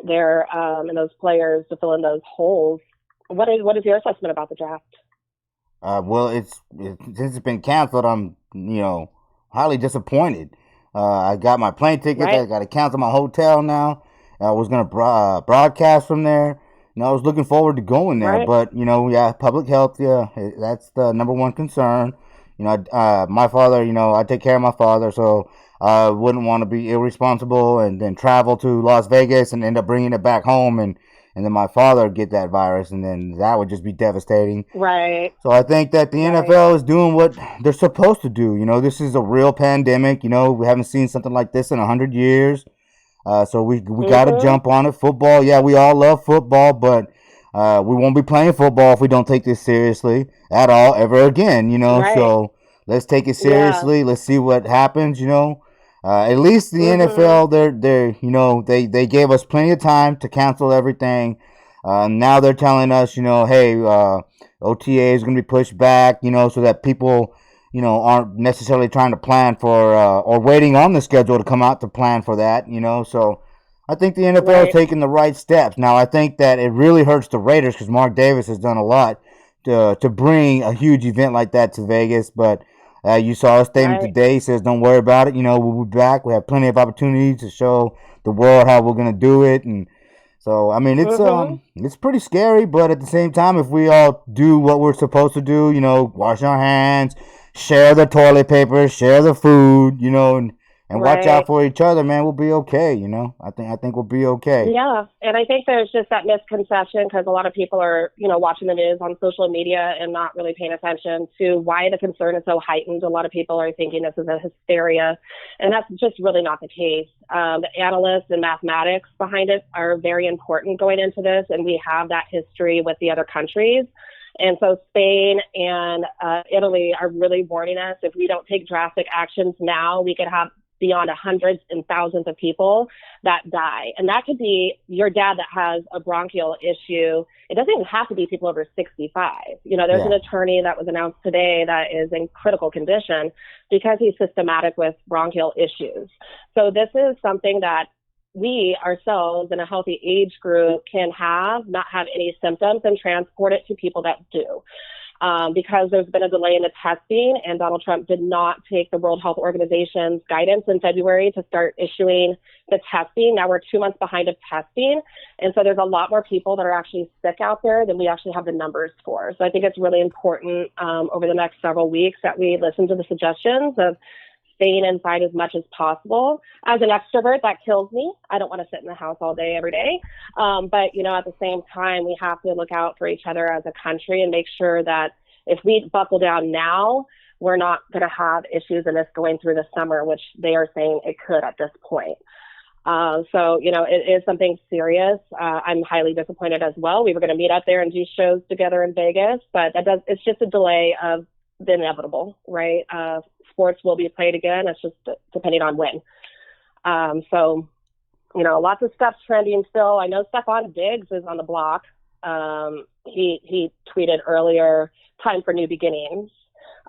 S5: There and those players to fill in those holes. What is your assessment about the draft?
S4: Well, since it's been canceled, I'm highly disappointed. I got my plane tickets.
S5: Right.
S4: I got to cancel my hotel now. I was gonna broadcast from there. I was looking forward to going there,
S5: Right.
S4: but public health. Yeah, that's the number one concern. My father. I take care of my father, so I wouldn't want to be irresponsible and then travel to Las Vegas and end up bringing it back home and then my father get that virus, and then that would just be devastating.
S5: Right.
S4: So I think that the NFL is doing what they're supposed to do. This is a real pandemic. We haven't seen something like this in 100 years. So we got to jump on it. Football, yeah, we all love football, but we won't be playing football if we don't take this seriously at all ever again.
S5: Right.
S4: So let's take it seriously. Yeah. Let's see what happens. At least the NFL, they gave us plenty of time to cancel everything. Now they're telling us, hey, OTA is going to be pushed back, so that people, aren't necessarily trying to plan for or waiting on the schedule to come out to plan for that, So I think the NFL is taking the right steps. Now, I think that it really hurts the Raiders because Mark Davis has done a lot to bring a huge event like that to Vegas, but you saw a statement today. He says, don't worry about it. We'll be back. We have plenty of opportunities to show the world how we're going to do it. And so, I mean, it's pretty scary. But at the same time, if we all do what we're supposed to do, wash our hands, share the toilet paper, share the food, and watch out for each other, man, we'll be okay. I think we'll be okay.
S5: Yeah, and I think there's just that misconception because a lot of people are, watching the news on social media and not really paying attention to why the concern is so heightened. A lot of people are thinking this is a hysteria, and that's just really not the case. The analysts and mathematics behind it are very important going into this, and we have that history with the other countries. And so Spain and Italy are really warning us if we don't take drastic actions now, we could have beyond hundreds and thousands of people that die. And that could be your dad that has a bronchial issue. It doesn't even have to be people over 65. There's an attorney that was announced today that is in critical condition because he's systematic with bronchial issues. So this is something that we ourselves in a healthy age group can not have any symptoms, and transport it to people that do. Because there's been a delay in the testing, and Donald Trump did not take the World Health Organization's guidance in February to start issuing the testing. Now we're 2 months behind of testing. And so there's a lot more people that are actually sick out there than we actually have the numbers for. So I think it's really important over the next several weeks that we listen to the suggestions of staying inside as much as possible. As an extrovert, that kills me. I don't want to sit in the house all day, every day. But, at the same time, we have to look out for each other as a country and make sure that if we buckle down now, we're not going to have issues in this going through the summer, which they are saying it could at this point. So, it is something serious. I'm highly disappointed as well. We were going to meet up there and do shows together in Vegas, but it's just a delay of the inevitable, right? Sports will be played again. It's just depending on when. So, lots of stuff trending still. I know Stephon Diggs is on the block. He tweeted earlier, time for new beginnings.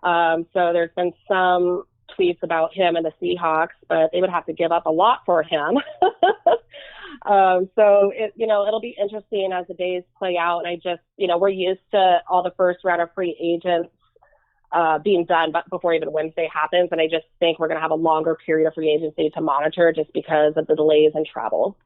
S5: So there's been some tweets about him and the Seahawks, but they would have to give up a lot for him. So it'll be interesting as the days play out. And I just, we're used to all the first round of free agents being done but before even Wednesday happens. And I just think we're going to have a longer period of free agency to monitor just because of the delays in travel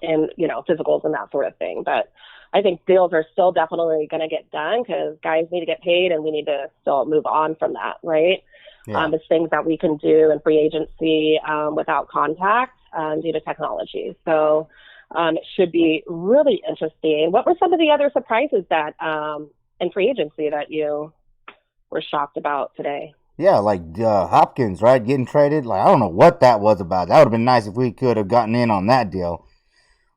S5: and, physicals and that sort of thing. But I think deals are still definitely going to get done because guys need to get paid and we need to still move on from that, right? Yeah. It's things that we can do in free agency without contact due to technology. So it should be really interesting. What were some of the other surprises that in free agency that you were shocked about today?
S4: Yeah, like Hopkins, right? Getting traded. Like, I don't know what that was about. That would have been nice if we could have gotten in on that deal.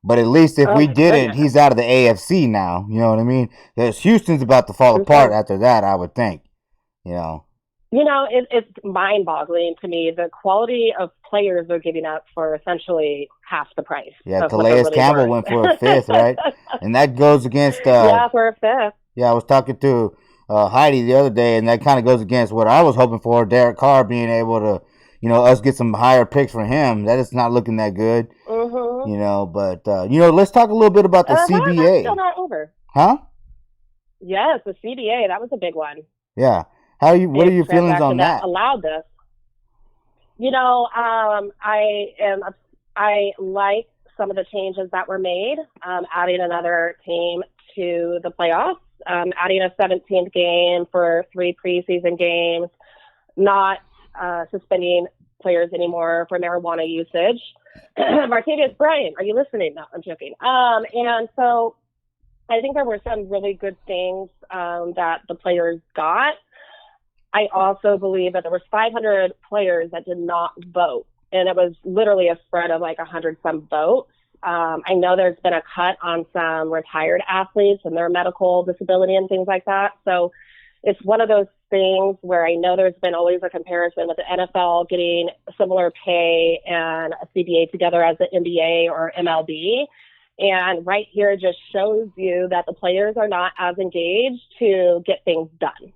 S4: But at least if we didn't, he's out of the AFC now. You know what I mean? Houston's about to fall apart after that, I would think.
S5: It's mind-boggling to me the quality of players they're giving up for essentially half the price.
S4: Yeah, Calais Campbell went for a fifth, right? And that goes against...
S5: for a fifth.
S4: Yeah, I was talking to Heidi the other day, and that kind of goes against what I was hoping for, Derek Carr being able to, us get some higher picks for him. That is not looking that good.
S5: Mm-hmm.
S4: But let's talk a little bit about the CBA.
S5: That's still not over.
S4: Huh?
S5: Yes, the CBA, that was a big one.
S4: Yeah. What are your feelings on that?
S5: Allowed this. I like some of the changes that were made, adding another team to the playoffs, adding a 17th game for 3 preseason games, not suspending players anymore for marijuana usage. Martavius Bryant, are you listening? No, I'm joking. And so I think there were some really good things that the players got. I also believe that there was 500 players that did not vote, and it was literally a spread of like 100 some votes. I know there's been a cut on some retired athletes and their medical disability and things like that. So it's one of those things where I know there's been always a comparison with the NFL getting similar pay and a CBA together as the NBA or MLB. And right here it just shows you that the players are not as engaged to get things done.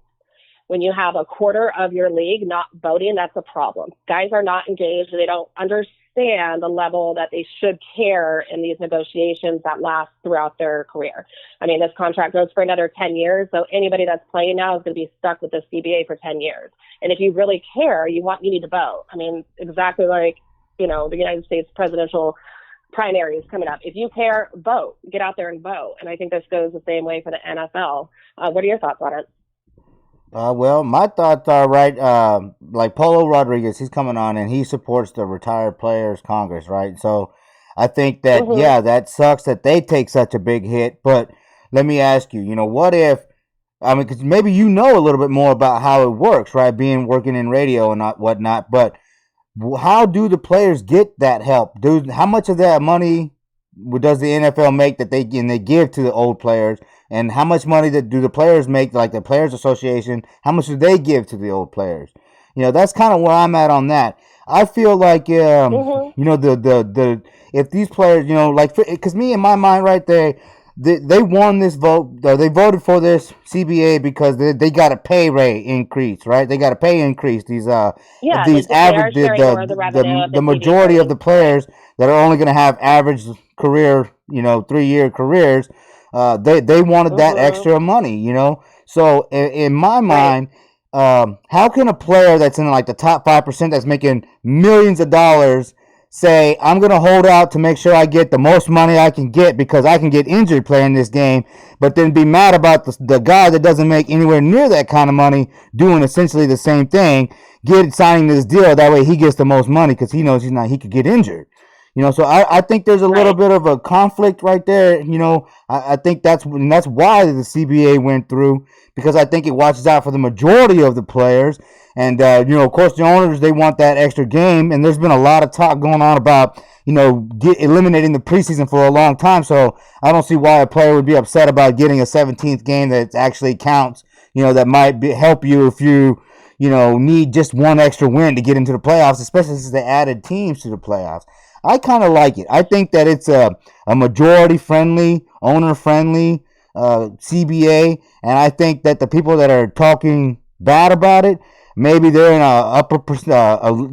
S5: When you have a quarter of your league not voting, that's a problem. Guys are not engaged. They don't understand the level that they should care in these negotiations that last throughout their career. I mean, this contract goes for another 10 years, so anybody that's playing now is going to be stuck with this CBA for 10 years. And if you really care, you need to vote. I mean, exactly like, the United States presidential primaries coming up. If you care, vote. Get out there and vote. And I think this goes the same way for the NFL. What are your thoughts on it?
S4: Well, my thoughts are right. Like Polo Rodriguez, he's coming on and he supports the Retired Players Congress, right? So I think that, that sucks that they take such a big hit. But let me ask you, what if, because maybe a little bit more about how it works, right? Working in radio and whatnot. But how do the players get that help? How much of that money does the NFL make that they give to the old players? And how much money do the players make, like the Players Association, how much do they give to the old players? That's kind of where I'm at on that. I feel like you know the if these players, you know, like because me in my mind right there, they won this vote. They voted for this CBA because they got a pay rate increase, right? They got a pay increase. These
S5: Yeah,
S4: these
S5: they are
S4: average
S5: sharing more of the revenue of
S4: the
S5: the
S4: majority of
S5: CBA.
S4: the players that are only going to have average career, you know, 3-year careers. They wanted that extra money, you know. So in my mind, how can a player that's in like the top 5% that's making millions of dollars say, I'm going to hold out to make sure I get the most money I can get because I can get injured playing this game, but then be mad about the guy that doesn't make anywhere near that kind of money doing essentially the same thing, signing this deal, that way he gets the most money because he knows he could get injured. You know, so I think there's a little bit of a conflict right there. You know, I think that's why the CBA went through, because I think it watches out for the majority of the players. And, you know, of course, the owners, they want that extra game. And there's been a lot of talk going on about, you know, eliminating the preseason for a long time. So I don't see why a player would be upset about getting a 17th game that actually counts, you know, that might help you if you know, need just one extra win to get into the playoffs, especially since they added teams to the playoffs. I kind of like it. I think that it's a majority-friendly, owner-friendly CBA, and I think that the people that are talking bad about it, maybe they're in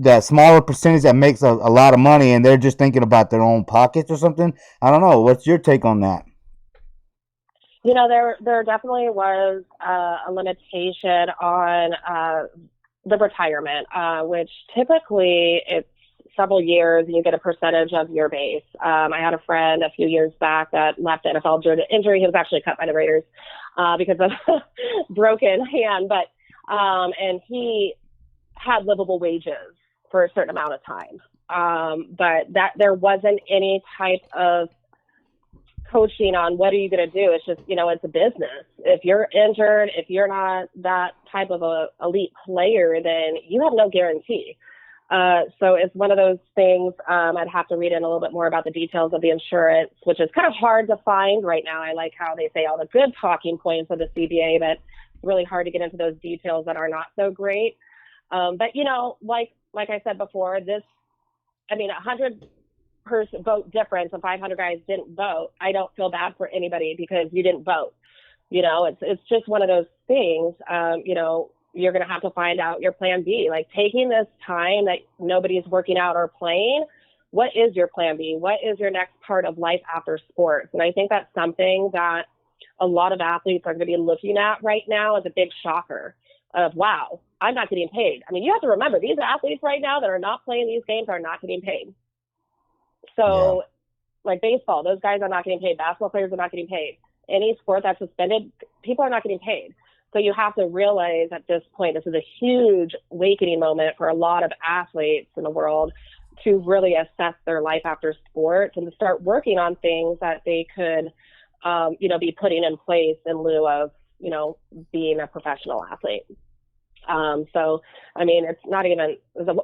S4: that smaller percentage that makes a lot of money, and they're just thinking about their own pockets or something. I don't know. What's your take on that?
S5: You know, there definitely was a limitation on the retirement, which typically it's several years and you get a percentage of your base. I had a friend a few years back that left the NFL due to injury. He was actually cut by the Raiders because of a broken hand, but and he had livable wages for a certain amount of time. But that there wasn't any type of coaching on what are you going to do. It's just, you know, it's a business. If you're injured, if you're not that type of a elite player, then you have no guarantee. So it's one of those things. I'd have to read in a little bit more about the details of the insurance, which is kind of hard to find right now. I like how they say all the good talking points of the CBA, but it's really hard to get into those details that are not so great. But you know, like I said before, 100-person vote difference and 500 guys didn't vote. I don't feel bad for anybody because you didn't vote. You know, it's just one of those things. You know, you're going to have to find out your plan B. Like taking this time that nobody's working out or playing, what is your plan B? What is your next part of life after sports? And I think that's something that a lot of athletes are going to be looking at right now as a big shocker of, wow, I'm not getting paid. I mean, you have to remember, these athletes right now that are not playing these games are not getting paid. So like baseball, those guys are not getting paid. Basketball players are not getting paid. Any sport that's suspended, people are not getting paid. So you have to realize at this point, this is a huge awakening moment for a lot of athletes in the world to really assess their life after sports and to start working on things that they could, you know, be putting in place in lieu of, you know, being a professional athlete. So, I mean, it's not even, it was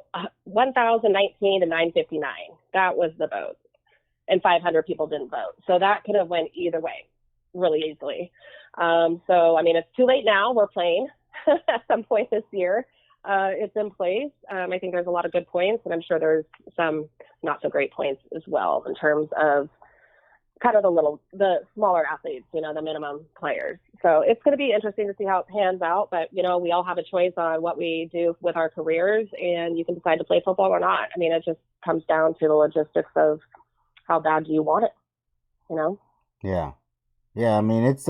S5: 1,019 to 959. That was the vote. And 500 people didn't vote. So that could have went either way really easily. So, I mean, it's too late now. We're playing at some point this year. It's in place. I think there's a lot of good points, and I'm sure there's some not so great points as well in terms of kind of the smaller athletes, you know, the minimum players. So it's going to be interesting to see how it pans out. But, you know, we all have a choice on what we do with our careers, and you can decide to play football or not. I mean, it just comes down to the logistics of how bad do you want it, you know?
S4: Yeah. Yeah, I mean, it's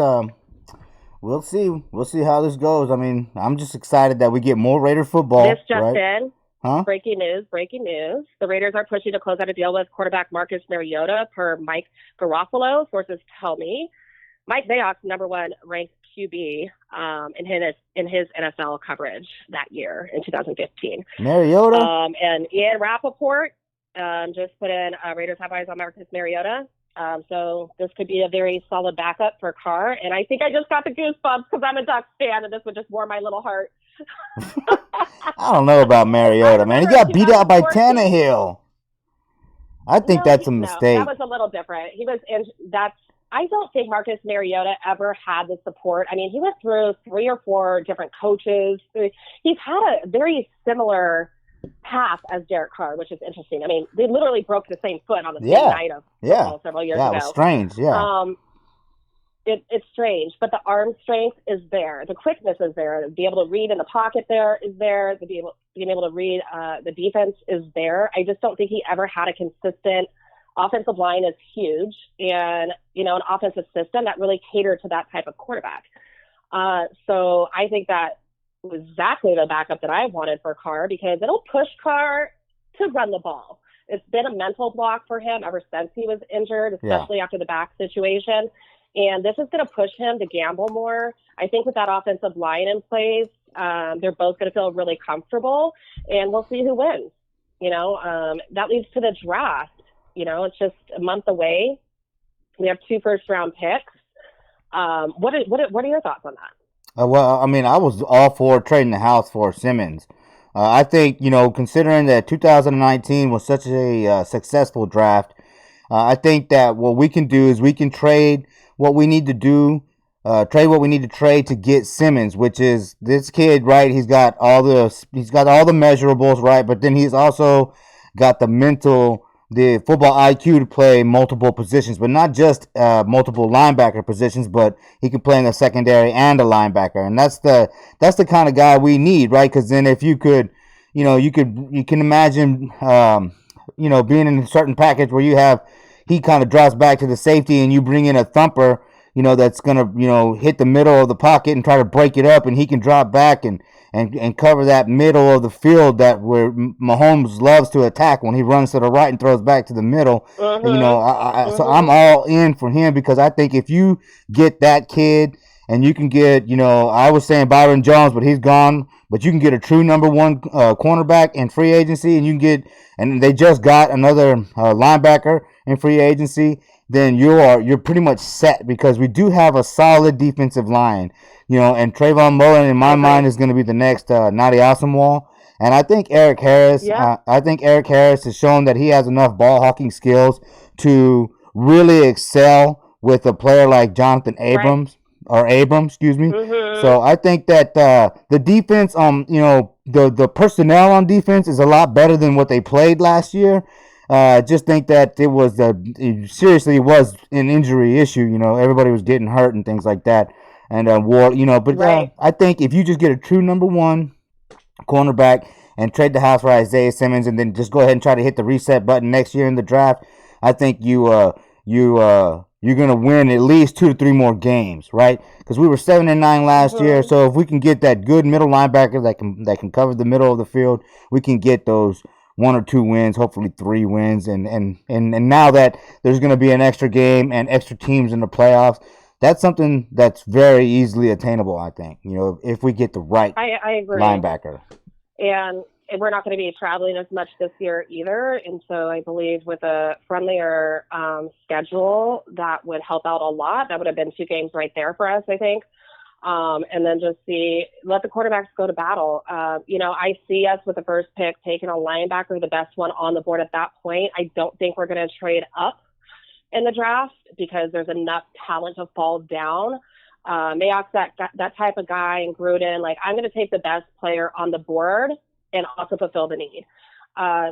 S4: we'll see. We'll see how this goes. I mean, I'm just excited that we get more Raider football.
S5: This just in.
S4: Huh?
S5: Breaking news. The Raiders are pushing to close out a deal with quarterback Marcus Mariota per Mike Garofalo. Sources tell me Mike Mayock's number one ranked QB in his NFL coverage that year in 2015.
S4: Mariota?
S5: And Ian Rappaport just put in Raiders have eyes on Marcus Mariota. So this could be a very solid backup for Carr. And I think I just got the goosebumps because I'm a Ducks fan, and this would just warm my little heart.
S4: I don't know about Mariota, man. He got beat out by Tannehill. I think that's a mistake.
S5: That was a little different. I don't think Marcus Mariota ever had the support. I mean, he went through 3 or 4 different coaches. He's had a very similar path as Derek Carr, which is interesting. I mean, they literally broke the same foot on the same night of football several years ago.
S4: Yeah, it was strange. Yeah.
S5: It's strange, but the arm strength is there. The quickness is there. To be able to read in the pocket is there. To being able to read the defense is there. I just don't think he ever had a consistent offensive line is huge and, an offensive system that really catered to that type of quarterback. So I think that was exactly the backup that I wanted for Carr because it'll push Carr to run the ball. It's been a mental block for him ever since he was injured, especially after the back situation. And this is going to push him to gamble more. I think with that offensive line in place, they're both going to feel really comfortable, and we'll see who wins. That leads to the draft. It's just a month away. We have 2 first-round picks. What are your thoughts on that?
S4: Well, I mean, I was all for trading the house for Simmons. I think, considering that 2019 was such a successful draft, I think that what we can do is we can trade what we need to do, trade what we need to trade to get Simmons, which is this kid, right? He's got all the measurables, right? But then he's also got the football IQ to play multiple positions, but not just multiple linebacker positions, but he can play in the secondary and a linebacker, and that's the kind of guy we need, right? Because then if you could, you can imagine, being in a certain package where he kind of drops back to the safety, and you bring in a thumper, that's gonna hit the middle of the pocket and try to break it up, and he can drop back and cover that middle of the field that where Mahomes loves to attack when he runs to the right and throws back to the middle. So I'm all in for him because I think if you get that kid and you can get, I was saying Byron Jones, but he's gone, but you can get a true number 1 cornerback in free agency, and they just got another linebacker in free agency, then you're pretty much set because we do have a solid defensive line. And Trayvon Mullen, in my mind, is going to be the next Nadi Asamoah. And I think Eric Harris, has shown that he has enough ball hawking skills to really excel with a player like Jonathan Abrams, So I think that the defense, the personnel on defense is a lot better than what they played last year. Just think that it was an injury issue. Everybody was getting hurt and things like that. And I think if you just get a true number 1 cornerback and trade the house for Isaiah Simmons, and then just go ahead and try to hit the reset button next year in the draft, I think you're gonna win at least 2 to 3 more games, right? Because we were 7-9 last year, so if we can get that good middle linebacker that can cover the middle of the field, we can get those 1 or 2 wins, hopefully 3 wins, and now that there's going to be an extra game and extra teams in the playoffs, that's something that's very easily attainable, I think, if we get the right
S5: I agree.
S4: linebacker.
S5: And we're not going to be traveling as much this year either, and so I believe with a friendlier schedule, that would help out a lot. That would have been 2 games right there for us, I think. And then just let the quarterbacks go to battle. I see us with the first pick taking a linebacker, the best one on the board at that point. I don't think we're going to trade up in the draft because there's enough talent to fall down. Mayock's that type of guy, and Gruden, I'm going to take the best player on the board and also fulfill the need.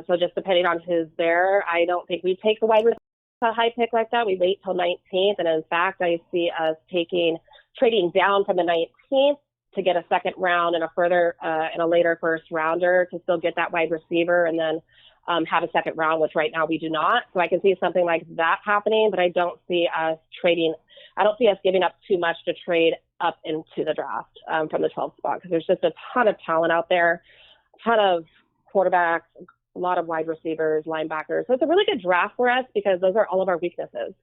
S5: So just depending on who's there, I don't think we take the wide receiver high pick like that. We wait till 19th, and in fact, I see us trading down from the 19th to get a second round and a later first rounder to still get that wide receiver, and then have a second round, which right now we do not. So I can see something like that happening, but I don't see us trading. I don't see us giving up too much to trade up into the draft from the 12th spot because there's just a ton of talent out there, a ton of quarterbacks, a lot of wide receivers, linebackers. So it's a really good draft for us because those are all of our weaknesses.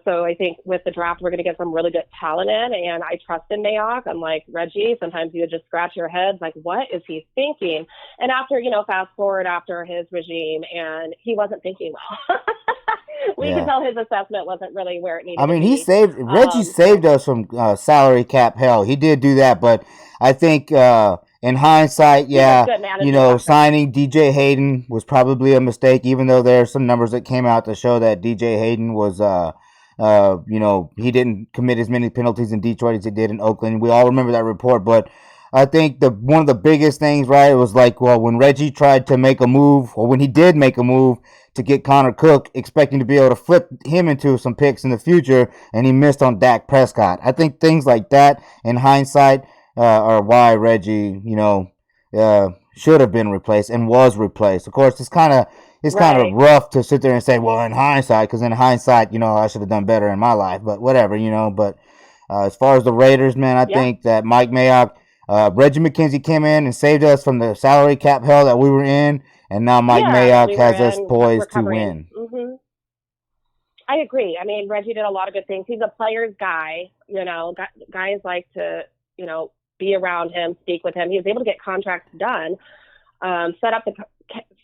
S5: So I think with the draft, we're going to get some really good talent in, and I trust in Mayock. I'm like, Reggie, sometimes you would just scratch your head, like, what is he thinking? And after, fast forward after his regime, and he wasn't thinking well. We can tell his assessment wasn't really where it needed to be.
S4: Reggie saved us from salary cap hell. He did do that, but I think in hindsight, signing DJ Hayden was probably a mistake, even though there are some numbers that came out to show that DJ Hayden was he didn't commit as many penalties in Detroit as he did in Oakland. We all remember that report, but I think one of the biggest things, right, was like, well, when Reggie tried to make a move, or when he did make a move to get Connor Cook, expecting to be able to flip him into some picks in the future, and he missed on Dak Prescott. I think things like that, in hindsight, are why Reggie, should have been replaced and was replaced. Of course, it's kind of rough to sit there and say, well, in hindsight, because in hindsight, I should have done better in my life, but whatever, But as far as the Raiders, man, I think that Mike Mayock, Reggie McKenzie came in and saved us from the salary cap hell that we were in, and now Mike Mayock has us poised to win.
S5: Mm-hmm. I agree. I mean, Reggie did a lot of good things. He's a player's guy. Guys like to, be around him, speak with him. He was able to get contracts done, set up the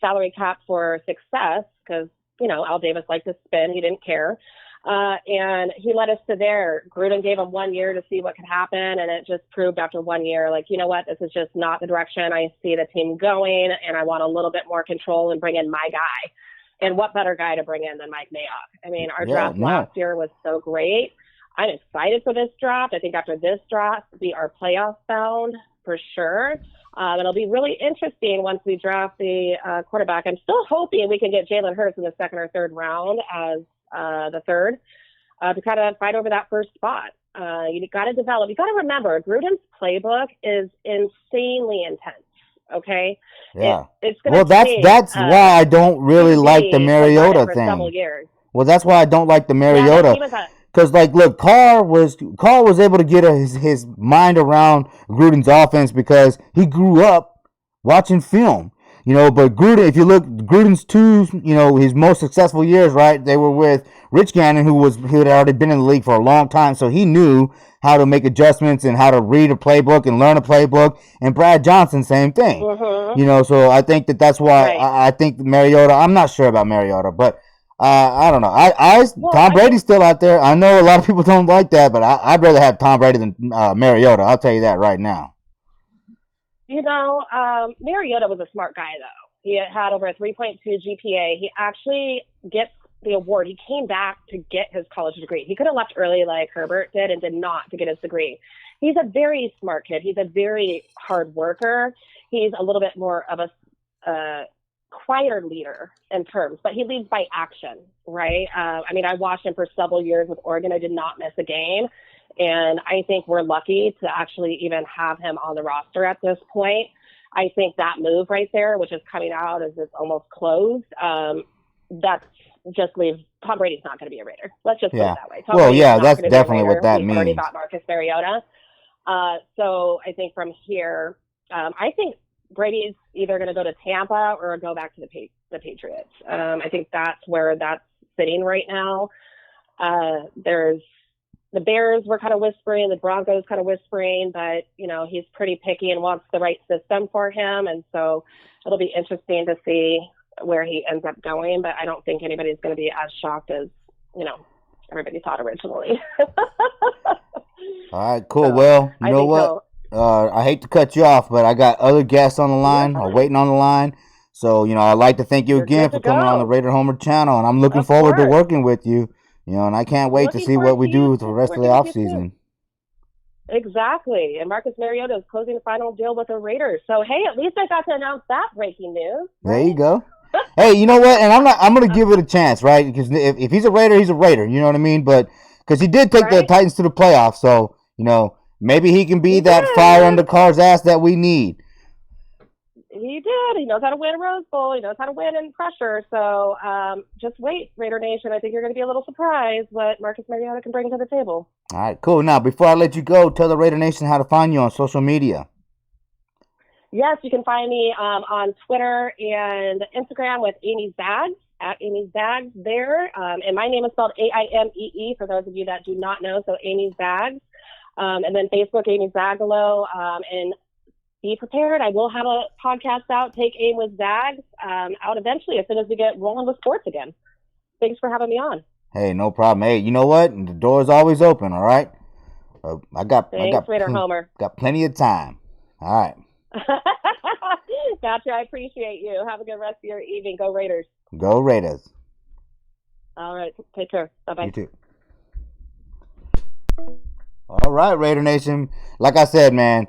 S5: salary cap for success because, Al Davis liked to spin. He didn't care. And he led us to there. Gruden gave him 1 year to see what could happen, and it just proved after 1 year, like, you know what, this is just not the direction I see the team going, and I want a little bit more control and bring in my guy. And what better guy to bring in than Mike Mayock? I mean, our draft last year was so great. I'm excited for this draft. I think after this draft, we are playoff bound for sure. It'll be really interesting once we draft the quarterback. I'm still hoping we can get Jalen Hurts in the second or third round as the third to kind of fight over that first spot. You got to develop. You got to remember, Gruden's playbook is insanely intense. Okay.
S4: Yeah.
S5: It's gonna
S4: that's why I don't really like the Mariota thing. Well, that's why I don't like the Mariota. Because, look, Carr was able to get his mind around Gruden's offense because he grew up watching film. But Gruden, if you look, Gruden's his most successful years, right, they were with Rich Gannon, who had already been in the league for a long time, so he knew how to make adjustments and how to read a playbook and learn a playbook. And Brad Johnson, same thing. Mm-hmm. So I think that's why I think Mariota. I'm not sure about Mariota, but I don't know. Tom Brady's still out there. I know a lot of people don't like that, but I'd rather have Tom Brady than Mariota. I'll tell you that right now.
S5: Mariota was a smart guy, though. He had over a 3.2 GPA. He actually gets the award. He came back to get his college degree. He could have left early like Herbert did and did not to get his degree. He's a very smart kid. He's a very hard worker. He's a little bit more of a quieter leader in terms, but he leads by action, right? I watched him for several years with Oregon. I did not miss a game. And I think we're lucky to actually even have him on the roster at this point. I think that move right there, which is coming out as it's almost closed, that's just leaves Tom Brady's not going to be a Raider. Let's just put it that way.
S4: That's definitely what that means.
S5: Already got Marcus Mariota. So I think from here, I think Brady's either going to go to Tampa or go back to the Patriots. I think that's where that's sitting right now. There's the Bears were kind of whispering, the Broncos kind of whispering, but, he's pretty picky and wants the right system for him. And so it'll be interesting to see where he ends up going. But I don't think anybody's going to be as shocked as, everybody thought originally.
S4: All right, cool. So, well, you know what? I hate to cut you off, but I got other guests on the line or waiting on the line. So, I'd like to thank you again for coming on the Raider Homer channel. And I'm looking forward to working with you. And I can't wait to see what we do with the rest of the offseason.
S5: Exactly. And Marcus Mariota is closing the final deal with the Raiders. So, hey, at least I got to announce that breaking news. Right?
S4: There you go. Hey, you know what? And I'm going to give it a chance, right? Because if he's a Raider, he's a Raider. You know what I mean? But because he did take the Titans to the playoffs. So, maybe he can be that fire under Carr's ass that we need.
S5: He did. He knows how to win a Rose Bowl. He knows how to win in pressure. So just wait, Raider Nation. I think you're going to be a little surprised what Marcus Mariota can bring to the table.
S4: All right, cool. Now, before I let you go, tell the Raider Nation how to find you on social media.
S5: Yes, you can find me on Twitter and Instagram with Aimee Zags, at Aimee Zags there. And my name is spelled Aimee, for those of you that do not know. So Aimee Zags. And then Facebook, Aimee Zagelow. And be prepared. I will have a podcast out, Take Aim with Zags, out eventually as soon as we get rolling with sports again. Thanks for having me on.
S4: Hey, no problem. Hey, you know what? The door is always open, all right?
S5: Thanks, Raider Homer.
S4: Got plenty of time. All right.
S5: Gotcha. I appreciate you. Have a good rest of your evening. Go Raiders.
S4: Go Raiders.
S5: All right. Take care. Bye-bye.
S4: You too. All right, Raider Nation. Like I said, man,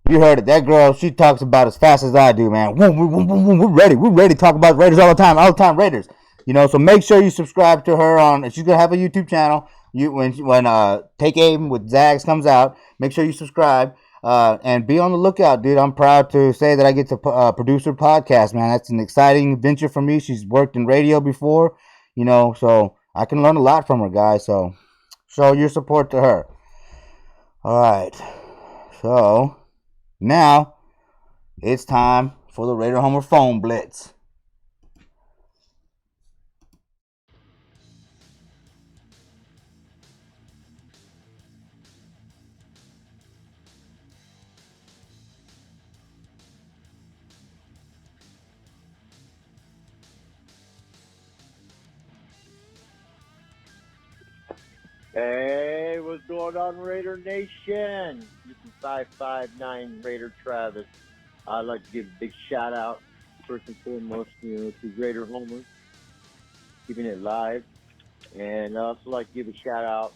S4: You heard it. That girl, she talks about as fast as I do, man. We're ready. We're ready to talk about Raiders all the time, Raiders. So make sure you subscribe to her on. She's gonna have a YouTube channel. When Take Aim with Zags comes out, make sure you subscribe and be on the lookout, dude. I'm proud to say that I get to produce her podcast, man. That's an exciting venture for me. She's worked in radio before, so I can learn a lot from her, guys. So show your support to her. All right, so. Now, it's time for the Raider Homer phone blitz.
S6: Hey, what's going on, Raider Nation? This is 559 Raider Travis. I'd like to give a big shout out, first and foremost, to Raider Homer, keeping it live. And I'd also like to give a shout out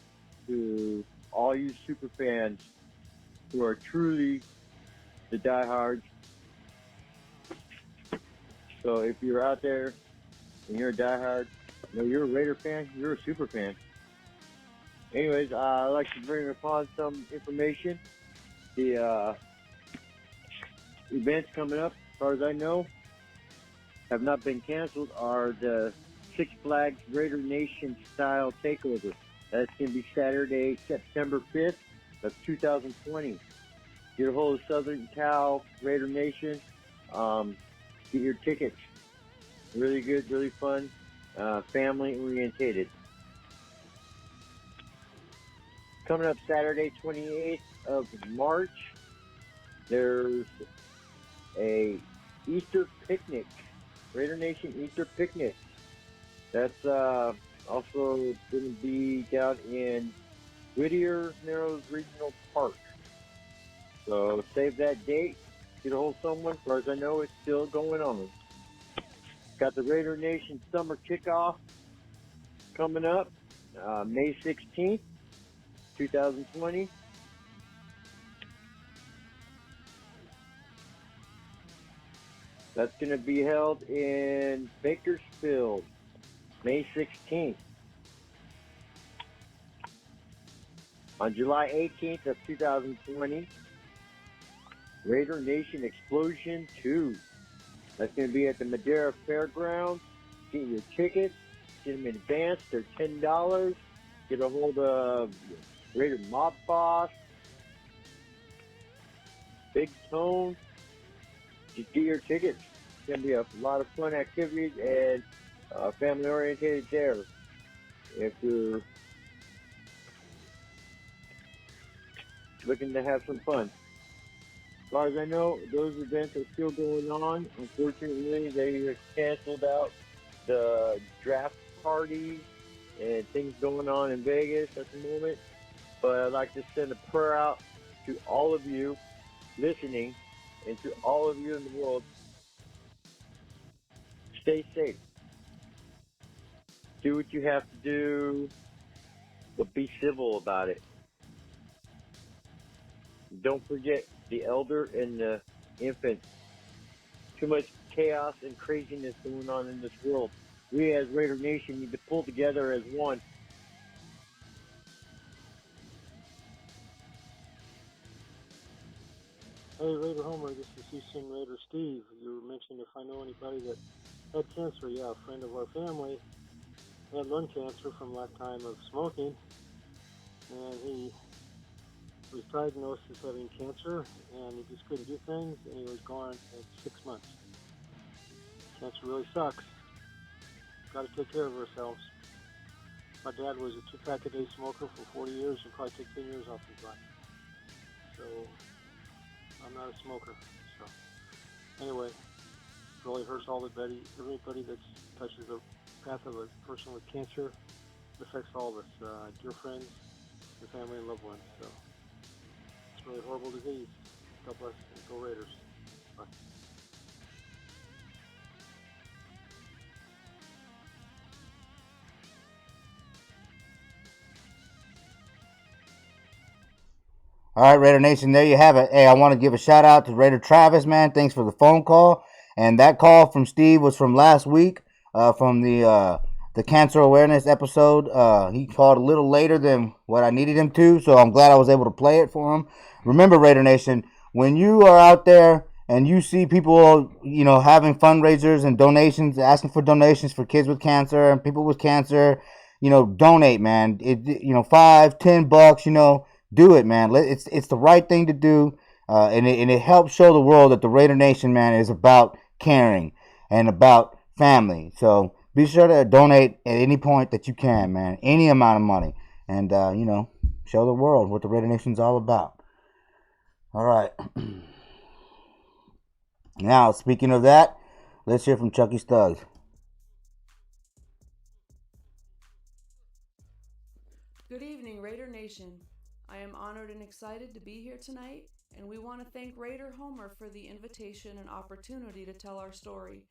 S6: to all you super fans who are truly the diehards. So if you're out there and you're a diehard, you're a Raider fan, you're a super fan. Anyways, I'd like to bring upon some information. The events coming up, as far as I know, have not been canceled, are the Six Flags Raider Nation style takeover. That's going to be Saturday, September 5th of 2020. Get a hold of Southern Cal Raider Nation. Get your tickets. Really good, really fun, family orientated. Coming up Saturday, 28th of March, there's a Easter picnic, Raider Nation Easter picnic. That's also going to be down in Whittier Narrows Regional Park. So save that date, get a hold of someone. As far as I know, it's still going on. Got the Raider Nation Summer Kickoff coming up May 16th. 2020. That's going to be held in Bakersfield, May 16th. On July 18th of 2020, Raider Nation Explosion 2. That's going to be at the Madeira Fairgrounds. Get your tickets. Get them in advance. They're $10. Get a hold of Raider Mob Boss, Big Tone. Just get your tickets. It's going to be a lot of fun activities and family oriented there. If you're looking to have some fun. As far as I know, those events are still going on. Unfortunately, they have canceled out the draft parties and things going on in Vegas at the moment. But I'd like to send a prayer out to all of you listening and to all of you in the world. Stay safe. Do what you have to do, but be civil about it. Don't forget the elder and the infant. Too much chaos and craziness going on in this world. We as Raider Nation need to pull together as one.
S7: Hey, Raider Homer, this is Houston Raider Steve. You mentioned if I know anybody that had cancer. Yeah, a friend of our family had lung cancer from lifetime of smoking, and he was diagnosed as having cancer, and he just couldn't do things, and he was gone in 6 months. Cancer really sucks. Got to take care of ourselves. My dad was a 2-pack-a-day smoker for 40 years and probably took 10 years off his life. So I'm not a smoker. So anyway, really hurts everybody that touches the path of a person with cancer. It affects all of us, dear friends, your family, and loved ones. So it's a really horrible disease. God bless and go Raiders. Bye.
S4: All right, Raider Nation, there you have it. Hey, I want to give a shout out to Raider Travis, man. Thanks for the phone call. And that call from Steve was from last week, from the cancer awareness episode. He called a little later than what I needed him to, so I'm glad I was able to play it for him. Remember, Raider Nation, when you are out there and you see people, having fundraisers and donations, asking for donations for kids with cancer and people with cancer, donate, man. $5-10, do it, man. It's the right thing to do, and it helps show the world that the Raider Nation, man, is about caring and about family. So be sure to donate at any point that you can, man. Any amount of money, and show the world what the Raider Nation's all about. All right. Now, speaking of that, let's hear from Chucky Stuggs.
S8: Good evening, Raider Nation. I am honored and excited to be here tonight, and we want to thank Raider Homer for the invitation and opportunity to tell our story.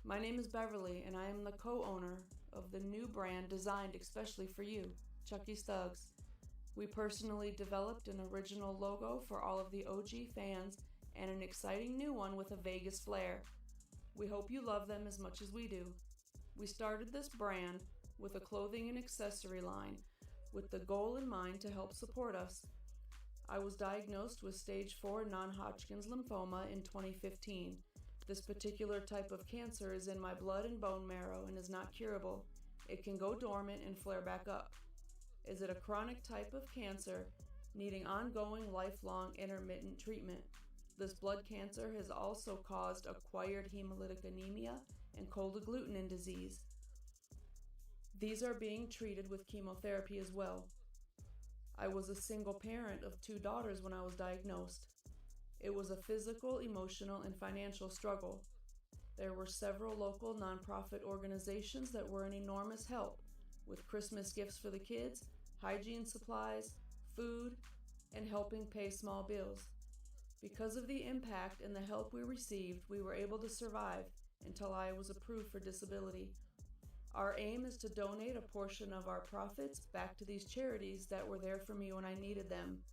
S8: My name is Beverly, and I am the co-owner of the new brand designed especially for you, Chucky Stuggs. We personally developed an original logo for all of the OG fans and an exciting new one with a Vegas flair. We hope you love them as much as we do. We started this brand with a clothing and accessory line with the goal in mind to help support us. I was diagnosed with stage 4 non-Hodgkin's lymphoma in 2015. This particular type of cancer is in my blood and bone marrow and is not curable. It can go dormant and flare back up. Is it a chronic type of cancer needing ongoing, lifelong, intermittent treatment? This blood cancer has also caused acquired hemolytic anemia and cold agglutinin disease. These are being treated with chemotherapy as well. I was a single parent of 2 daughters when I was diagnosed. It was a physical, emotional, and financial struggle. There were several local nonprofit organizations that were an enormous help with Christmas gifts for the kids, hygiene supplies, food, and helping pay small bills. Because of the impact and the help we received, we were able to survive until I was approved for disability. Our aim is to donate a portion of our profits back to these charities that were there for me when I needed them.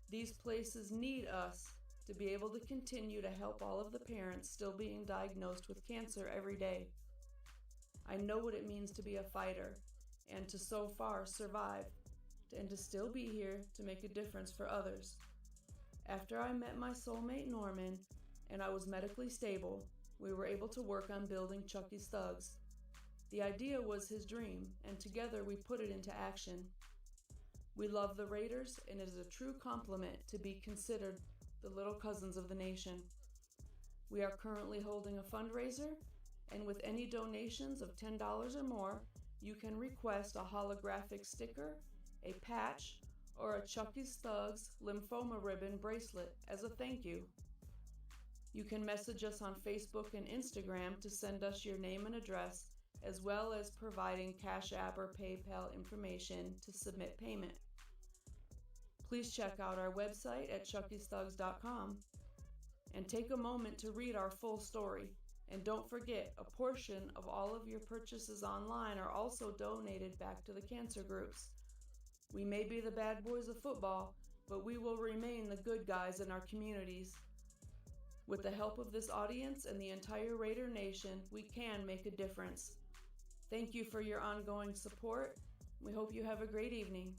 S8: These places need us to be able to continue to help all of the parents still being diagnosed with cancer every day. I know what it means to be a fighter and to so far survive and to still be here to make a difference for others. After I met my soulmate Norman and I was medically stable, we were able to work on building Chucky Stuggs. The idea was his dream, and together we put it into action. We love the Raiders, and it is a true compliment to be considered the little cousins of the nation. We are currently holding a fundraiser, and with any donations of $10 or more, you can request a holographic sticker, a patch, or a Chucky Stuggs lymphoma ribbon bracelet as a thank you. You can message us on Facebook and Instagram to send us your name and address, as well as providing Cash App or PayPal information to submit payment. Please check out our website at chuckystuggs.com and take a moment to read our full story. And don't forget, a portion of all of your purchases online are also donated back to the cancer groups. We may be the bad boys of football, but we will remain the good guys in our communities. With the help of this audience and the entire Raider Nation, we can make a difference. Thank you for your ongoing support. We hope you have a great evening.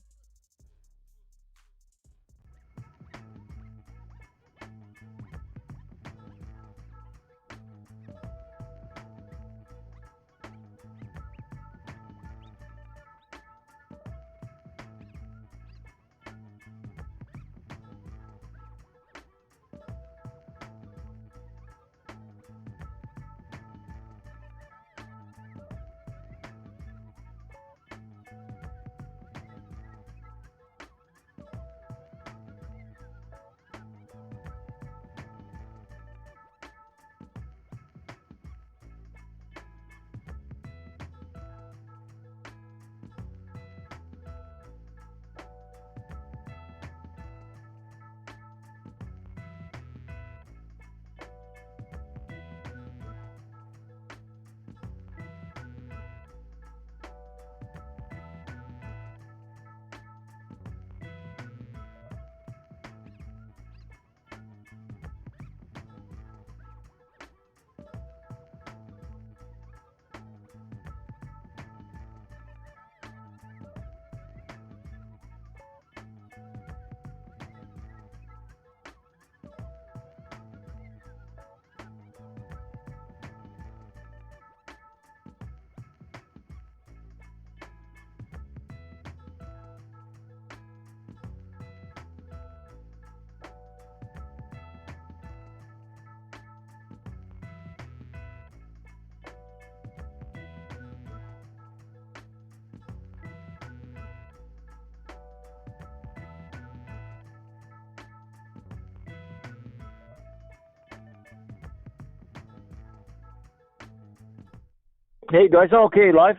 S6: Hey, guys, okay, live?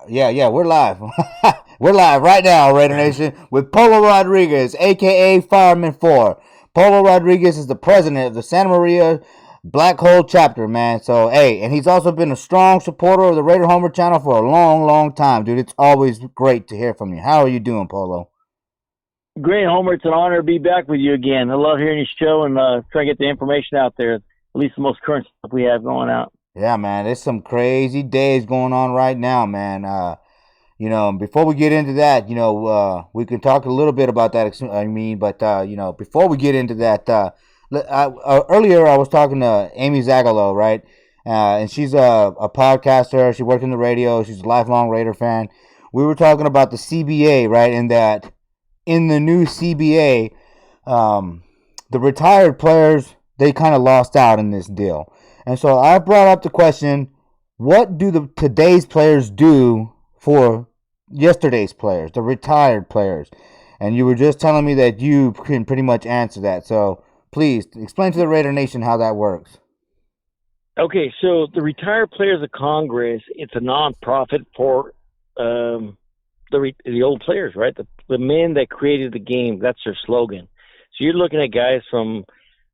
S4: Yeah, we're live. We're live right now, Raider Nation, with Polo Rodriguez, a.k.a. Fireman 4. Polo Rodriguez is the president of the Santa Maria Black Hole chapter, man. So, hey, and he's also been a strong supporter of the Raider Homer channel for a long, long time, dude. It's always great to hear from you. How are you doing, Polo?
S6: Great, Homer. It's an honor to be back with you again. I love hearing your show and try to get the information out there, at least the most current stuff we have going out.
S4: Yeah, man, there's some crazy days going on right now, man. Before we get into that, we can talk a little bit about that. But before we get into that, earlier I was talking to Aimee Zagelow, right? And she's a podcaster. She worked in the radio. She's a lifelong Raider fan. We were talking about the CBA, right? And that in the new CBA, the retired players, they kind of lost out in this deal. And so I brought up the question, what do today's players do for yesterday's players, the retired players? And you were just telling me that you can pretty much answer that. So please explain to the Raider Nation how that works.
S6: Okay, so the Retired Players of Congress, it's a non-profit for the old players, right? The men that created the game, that's their slogan. So you're looking at guys from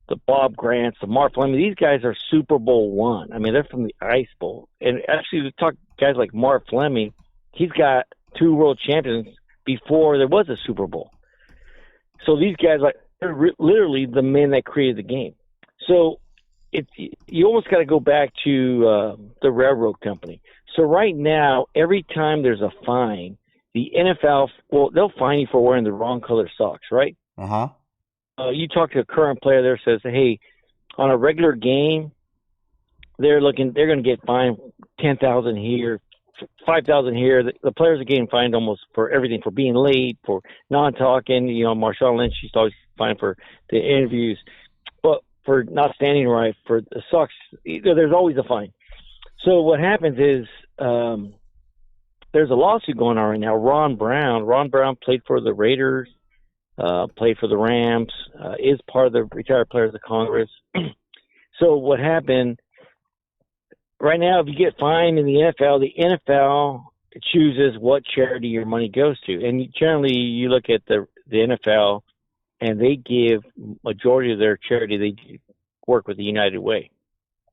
S6: the Bob Grants, the Mark Fleming. These guys are Super Bowl one. I mean, they're from the Ice Bowl. And actually, we talk guys like Mark Fleming. He's got 2 world champions before there was a Super Bowl. So these guys, they're literally the men that created the game. So you almost got to go back to the railroad company. So right now, every time there's a fine, the NFL, they'll fine you for wearing the wrong color socks, right?
S4: Uh-huh.
S6: You talk to a current player there, says, hey, on a regular game, they're going to get fined $10,000 here, $5,000 here. The players are getting fined almost for everything, for being late, for non-talking. Marshawn Lynch used to always fined for the interviews, but for not standing right, for the socks, there's always a fine. So what happens is there's a lawsuit going on right now. Ron Brown played for the Raiders, played for the Rams, is part of the Retired Players of Congress. So what happened right now, if you get fined in the NFL chooses what charity your money goes to. And generally you look at the NFL and they give majority of their charity, they work with the United Way.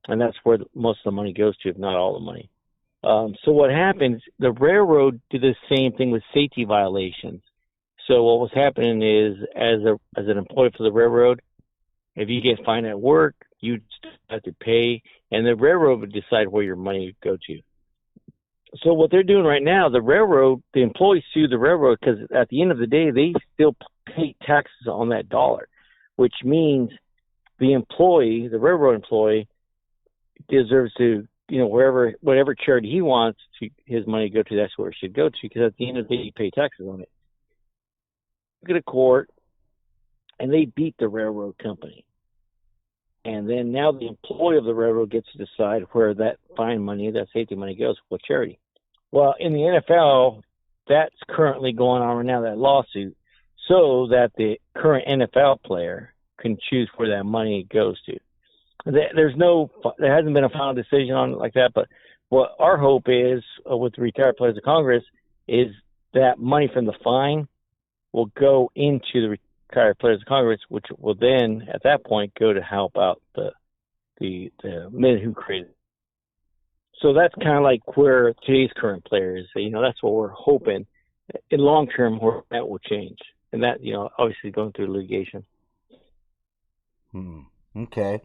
S6: And that's where most of the money goes to, if not all the money. So what happens, the railroad did the same thing with safety violations. So what was happening is, as an employee for the railroad, if you get fined at work, you have to pay, and the railroad would decide where your money would go to. So what they're doing right now, the employees sue the railroad because at the end of the day, they still pay taxes on that dollar, which means the railroad employee, deserves to, whatever charity he wants his money to go to, that's where it should go to, because at the end of the day, you pay taxes on it. Go to court, and they beat the railroad company. And then now the employee of the railroad gets to decide where that fine money, that safety money goes, what charity. Well, in the NFL, that's currently going on right now, that lawsuit, so that the current NFL player can choose where that money goes to. There hasn't been a final decision on it like that, but what our hope is with the Retired Players of Congress is that money from the fine will go into the Retired Players of Congress, which will then, at that point, go to help out the men who created it. So that's kind of like where today's current player is. That's what we're hoping in long term where that will change. And that, obviously going through litigation.
S4: Okay.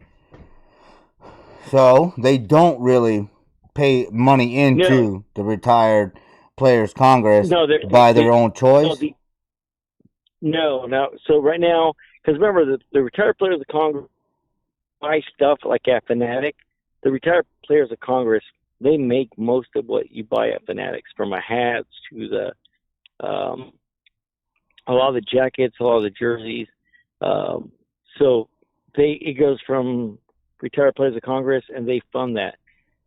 S4: So they don't really pay money into the Retired Players Congress by their own choice?
S6: No. So right now, because remember, the Retired Players of Congress buy stuff like at Fanatic. The Retired Players of Congress, they make most of what you buy at Fanatics, from a hats to the a lot of the jackets, a lot of the jerseys. So it goes from Retired Players of Congress, and they fund that.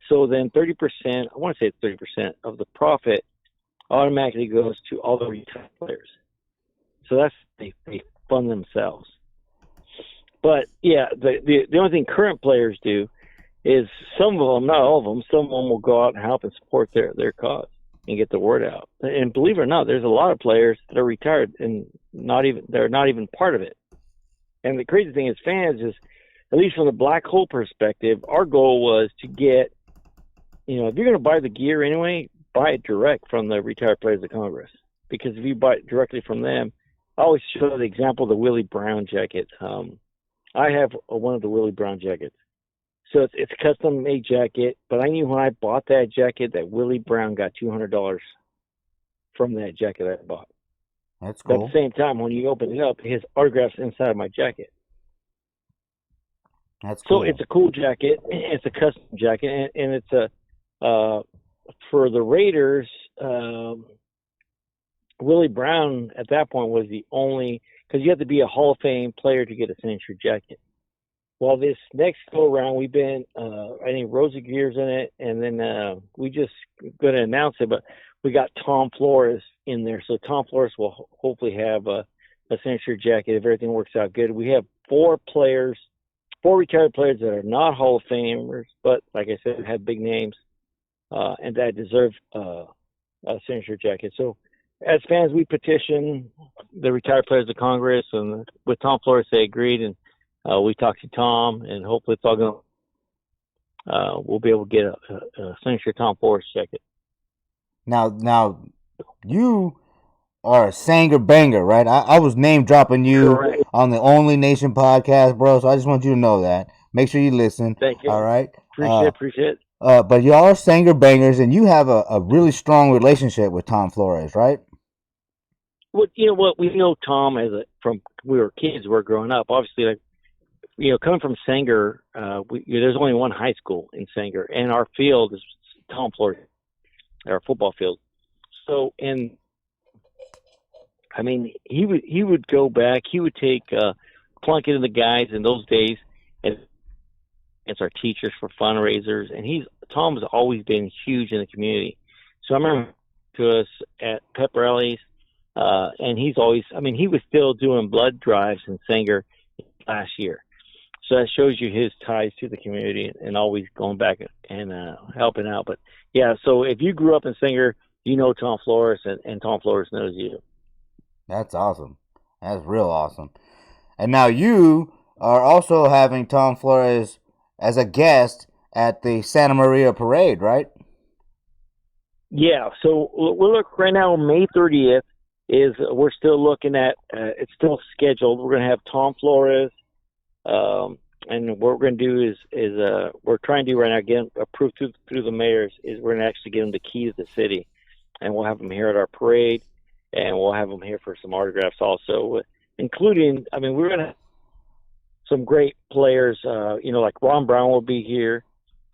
S6: So then 30%, I want to say it's 30% of the profit automatically goes to all the retired players. So that's, they fund themselves. But yeah, the only thing current players do is some of them, not all of them, some of them will go out and help and support their cause and get the word out. And believe it or not, there's a lot of players that are retired and they're not even part of it. And the crazy thing as fans is, at least from the black hole perspective, our goal was to get, if you're going to buy the gear anyway, buy it direct from the retired players of Congress. Because if you buy it directly from them, I always show the example of the Willie Brown jacket. I have one of the Willie Brown jackets. So it's a custom-made jacket, but I knew when I bought that jacket that Willie Brown got $200 from that jacket I bought.
S4: That's cool.
S6: But at the same time, when you open it up, his autograph's inside my jacket.
S4: That's cool.
S6: So it's a cool jacket. It's a custom jacket, and it's for the Raiders, Willie Brown at that point was the only, because you have to be a Hall of Fame player to get a signature jacket. Well, this next go around, we've been, I think Rosa Gear's in it, and then we just going to announce it, but we got Tom Flores in there. So Tom Flores will hopefully have a signature jacket if everything works out good. We have four retired players that are not Hall of Famers, but like I said, have big names and that deserve a signature jacket. So as fans, we petition the retired players of Congress, and with Tom Flores, they agreed, and we talked to Tom, and hopefully it's all going. We'll be able to get a signature Tom Flores jacket.
S4: Now, you are a Sanger banger, right? I was name dropping you
S6: Correct.
S4: on the Only Nation podcast, bro. So I just want you to know that. Make sure you listen.
S6: Thank you.
S4: All right.
S6: Appreciate it.
S4: But y'all are Sanger bangers, and you have a really strong relationship with Tom Flores, right?
S6: Well, you know what? We know Tom from we were kids. We were growing up. Obviously, like coming from Sanger, there's only one high school in Sanger, and our field is Tom Flores, our football field. So, and I mean, he would go back. He would take Plunkett and the guys in those days, and it's our teachers for fundraisers. And Tom's always been huge in the community. So I remember to us at pep rallies, and he's always. I mean, he was still doing blood drives in Sanger last year. So that shows you his ties to the community and always going back and helping out. But yeah, so if you grew up in Sanger, you know Tom Flores, and Tom Flores knows you.
S4: That's awesome. That's real awesome. And now you are also having Tom Flores as a guest at the Santa Maria Parade, right?
S6: Yeah. So we'll look right now. May 30th we're still looking at. It's still scheduled. We're going to have Tom Flores. And what we're going to do is we're trying to do right now, again, approved through the mayors, is we're going to actually give them the key to the city, and we'll have them here at our parade, and we'll have them here for some autographs also, including, I mean, we're going to have some great players, like Ron Brown will be here,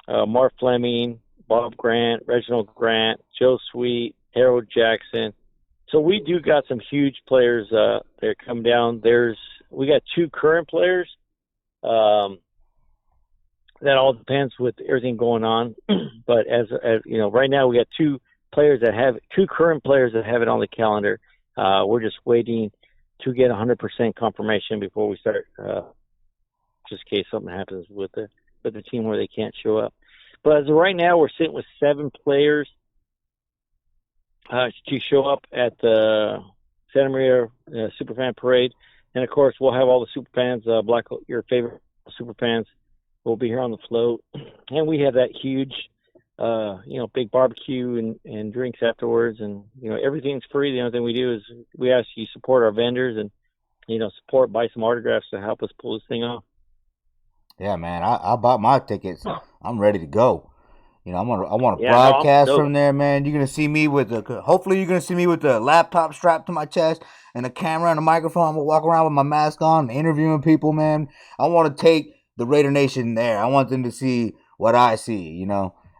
S6: Mark Fleming, Bob Grant, Reginald Grant, Joe Sweet, Harold Jackson. So we do got some huge players that come down. We got two current players. That all depends with everything going on. But as right now we got two current players that have it on the calendar. We're just waiting to get 100% confirmation before we start, just in case something happens with the team where they can't show up. But as of right now, we're sitting with 7 players to show up at the Santa Maria Superfan Parade. And, of course, we'll have all the super fans, your favorite super fans, will be here on the float. And we have that huge, big barbecue and drinks afterwards. And, everything's free. The only thing we do is we ask you support our vendors and, buy some autographs to help us pull this thing off.
S4: Yeah, man, I bought my tickets. I'm ready to go. I want to broadcast from there, man. Hopefully you're gonna see me with the laptop strapped to my chest and a camera and a microphone. I'm gonna walk around with my mask on, interviewing people, man. I want to take the Raider Nation there. I want them to see what I see,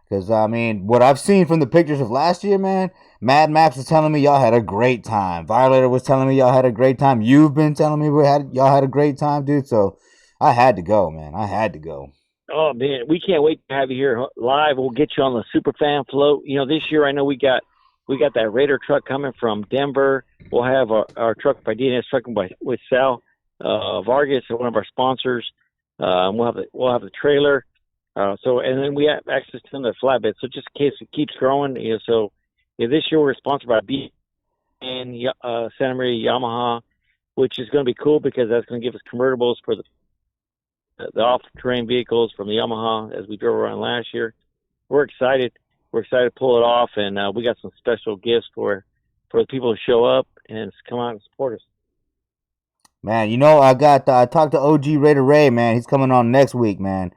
S4: because I mean, what I've seen from the pictures of last year, man. Mad Max was telling me y'all had a great time. Violator was telling me y'all had a great time. You've been telling me y'all had a great time, dude. So I had to go, man. I had to go.
S6: Oh, man, we can't wait to have you here live. We'll get you on the Superfan float. This year I know we got that Raider truck coming from Denver. We'll have our truck by DNS Trucking with Sal Vargas, one of our sponsors. We'll have the trailer.
S9: And then we have access to the flatbed. So just in case it keeps growing, so this year we're sponsored by B and Santa Maria Yamaha, which is going to be cool because that's going to give us convertibles for the off-terrain vehicles from the Yamaha as we drove around last year. We're excited. We're excited to pull it off, and we got some special gifts for the people who show up and come out and support us.
S4: Man, I talked to OG Raider Ray, man. He's coming on next week, man.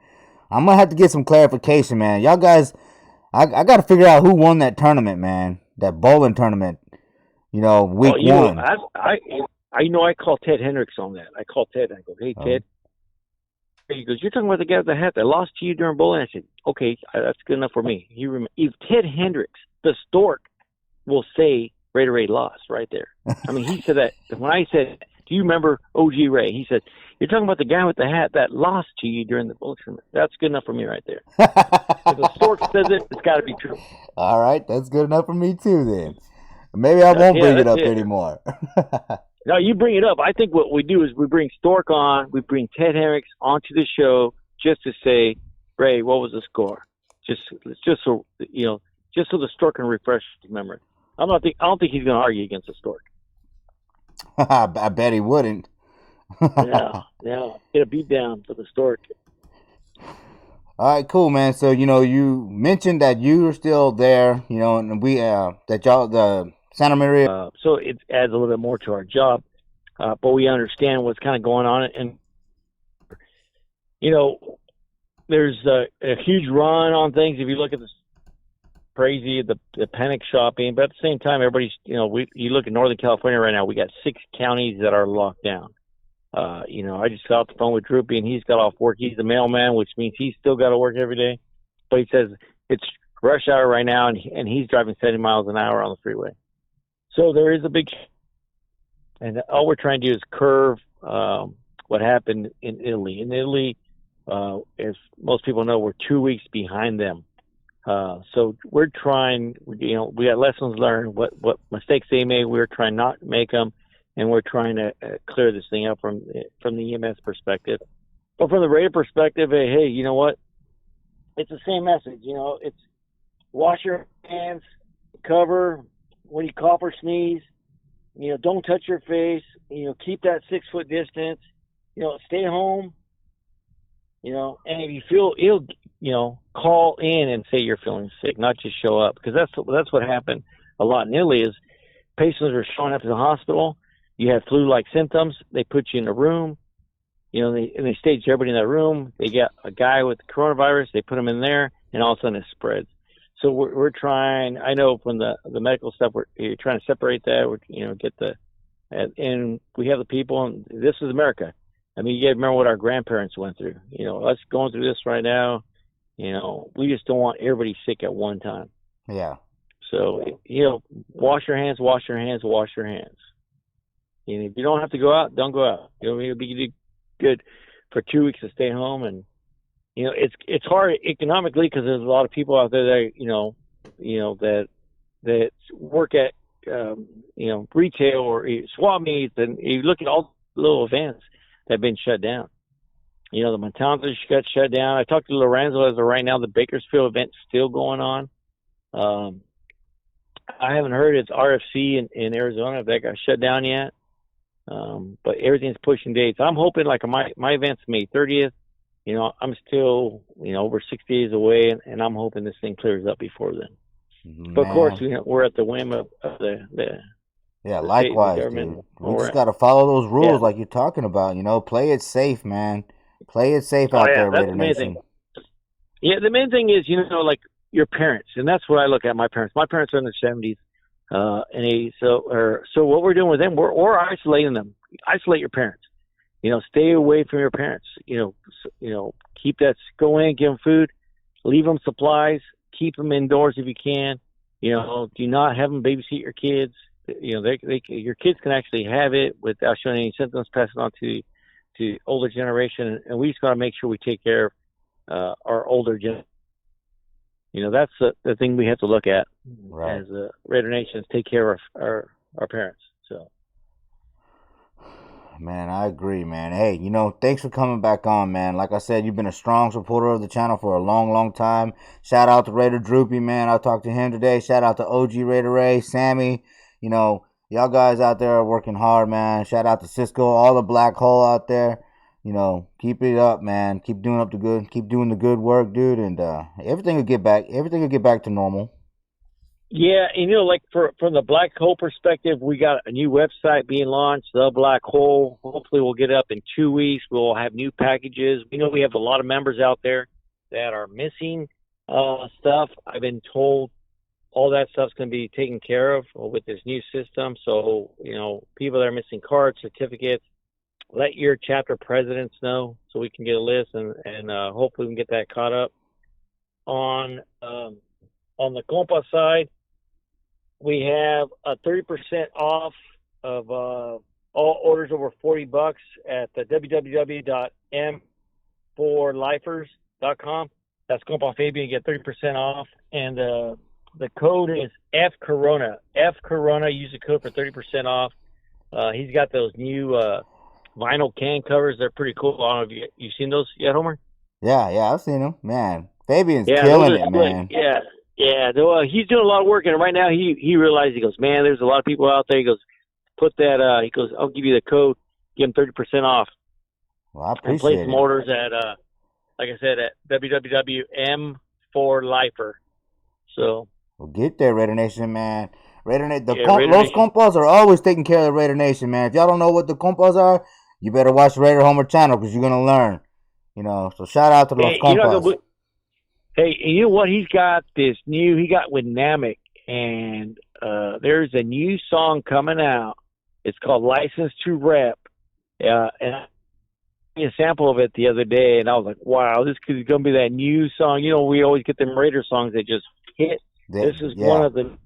S4: I'm going to have to get some clarification, man. Y'all guys, I got to figure out who won that tournament, man. That bowling tournament, week one.
S9: I call Ted Hendricks on that. I call Ted and I go, hey, Ted. He goes, you're talking about the guy with the hat that lost to you during bowling? I said, okay, that's good enough for me. If Ted Hendricks, the stork, will say Raider Ray lost right there. I mean, he said that. When I said, do you remember OG Ray? He said, you're talking about the guy with the hat that lost to you during the bowling tournament. That's good enough for me right there. If the stork says it, it's got to be true.
S4: All right, that's good enough for me too then. Maybe I won't bring it up anymore.
S9: No, you bring it up. I think what we do is we bring Stork on, we bring Ted Hendricks onto the show just to say, Ray, what was the score? Just so the Stork can refresh his memory. I don't think he's going to argue against the Stork.
S4: I bet he wouldn't.
S9: yeah, get a beat down for the Stork.
S4: All right, cool, man. So you mentioned that you were still there, and we that y'all the Santa Maria.
S9: So it adds a little bit more to our job, but we understand what's kind of going on. And, there's a huge run on things. If you look at the panic shopping, but at the same time, everybody's, you look at Northern California right now, we got 6 counties that are locked down. I just got off the phone with Droopy and he's got off work. He's the mailman, which means he's still got to work every day. But he says it's rush hour right now and he's driving 70 miles an hour on the freeway. So there is a big, and all we're trying to do is curve what happened in Italy. In Italy, as most people know, we're 2 weeks behind them. So we're trying, we got lessons learned, what mistakes they made, we're trying not to make them, and we're trying to clear this thing up from the EMS perspective. But from the Raider perspective, hey, you know what? It's the same message. It's wash your hands, cover when you cough or sneeze. Don't touch your face. Keep that 6-foot distance. Stay home. And if you feel ill, call in and say you're feeling sick, not just show up, because that's what happened a lot in Italy. Is patients are showing up to the hospital. You have flu-like symptoms. They put you in a room. They stage everybody in that room. They get a guy with coronavirus. They put him in there, and all of a sudden it spreads. So we're trying. I know from the medical stuff, we're trying to separate that. And we have the people. And this is America. I mean, you got to remember what our grandparents went through. Us going through this right now. We just don't want everybody sick at one time.
S4: Yeah.
S9: So wash your hands, wash your hands, wash your hands. And if you don't have to go out, don't go out. It'll be good for 2 weeks to stay home. And it's hard economically because there's a lot of people out there that that work at retail or swap meets, and you look at all the little events that have been shut down. The Matanzas got shut down. I talked to Lorenzo as of right now. The Bakersfield event's still going on. I haven't heard it's RFC in Arizona if that got shut down yet. But everything's pushing dates. I'm hoping like my event's May 30th. I'm still over 60 days away, and I'm hoping this thing clears up before then.
S4: Man.
S9: But of course, we're at the whim of the
S4: yeah, likewise, dude. We just got to follow those rules like you're talking about. Play it safe, man. Play it safe out there, Raider Nation.
S9: Yeah, the main thing is, like your parents, and that's what I look at. My parents are in their 70s, and so what we're doing with them, we're isolating them. Isolate your parents. Stay away from your parents. Keep that. Go in, give them food, leave them supplies, keep them indoors if you can. Do not have them babysit your kids. Your kids can actually have it without showing any symptoms, pass it on to older generation, and we just got to make sure we take care of our older generation. That's the thing we have to look at as Raider Nation, is take care of our parents. So,
S4: Man, I agree, man. Hey, thanks for coming back on, man. Like I said, you've been a strong supporter of the channel for a long, long time. Shout out to Raider Droopy, man. I talked to him today. Shout out to OG Raider Ray, Sammy. Y'all guys out there are working hard, man. Shout out to Cisco, all the Black Hole out there. Keep it up, man. Keep doing the good work, dude, and everything will get back to normal.
S9: Yeah, and like from the Black Hole perspective, we got a new website being launched, The Black Hole. Hopefully we'll get it up in 2 weeks. We'll have new packages. We know we have a lot of members out there that are missing stuff. I've been told all that stuff's going to be taken care of with this new system. So, people that are missing cards, certificates, let your chapter presidents know so we can get a list and hopefully we can get that caught up. On the compa side, we have a 30% off of all orders over $40 at the www.m4lifers.com. That's Compa Fabian. You get 30% off, and the code is F Corona. F Corona. Use the code for 30% off. He's got those new vinyl can covers. They're pretty cool. I don't know if you've seen those yet, Homer?
S4: Yeah, I've seen them. Man, Fabian's killing it, man.
S9: Yeah. He's doing a lot of work, and right now he realized, he goes, man, there's a lot of people out there. He goes, put that. He goes, I'll give you the code. Give him 30% off.
S4: Well, I appreciate
S9: and place some
S4: it.
S9: orders at, like I said, at www.m4lifer. So.
S4: Well, get there, Raider Nation, man. Raider Nation.
S9: Raider
S4: Los
S9: Nation.
S4: Compas are always taking care of the Raider Nation, man. If y'all don't know what the Compas are, you better watch the Raider Homer channel because you're gonna learn. So shout out to Los Compas.
S9: Hey, you know what? He got with Namek, and there's a new song coming out. It's called License to Rep. And I got a sample of it the other day, and I was like, wow, this is going to be that new song. We always get them Raider songs that just hit. This is one of them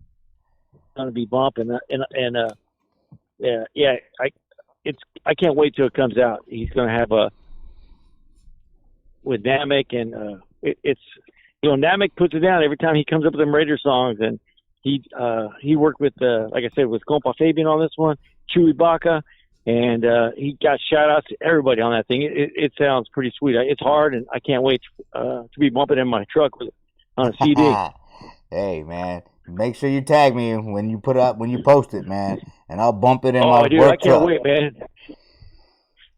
S9: going to be bumping. I can't wait till it comes out. He's going to have with Namek, and it's Namek puts it down every time he comes up with them Raider songs, and he worked with like I said, with Compa Fabian on this one, Chewy Baca, and he got shout outs to everybody on that thing. It sounds pretty sweet. It's hard, and I can't wait to be bumping in my truck on a CD.
S4: Hey, man, make sure you tag me when you post it, man, and I'll bump it in my
S9: dude,
S4: work
S9: I can't
S4: truck.
S9: wait, man.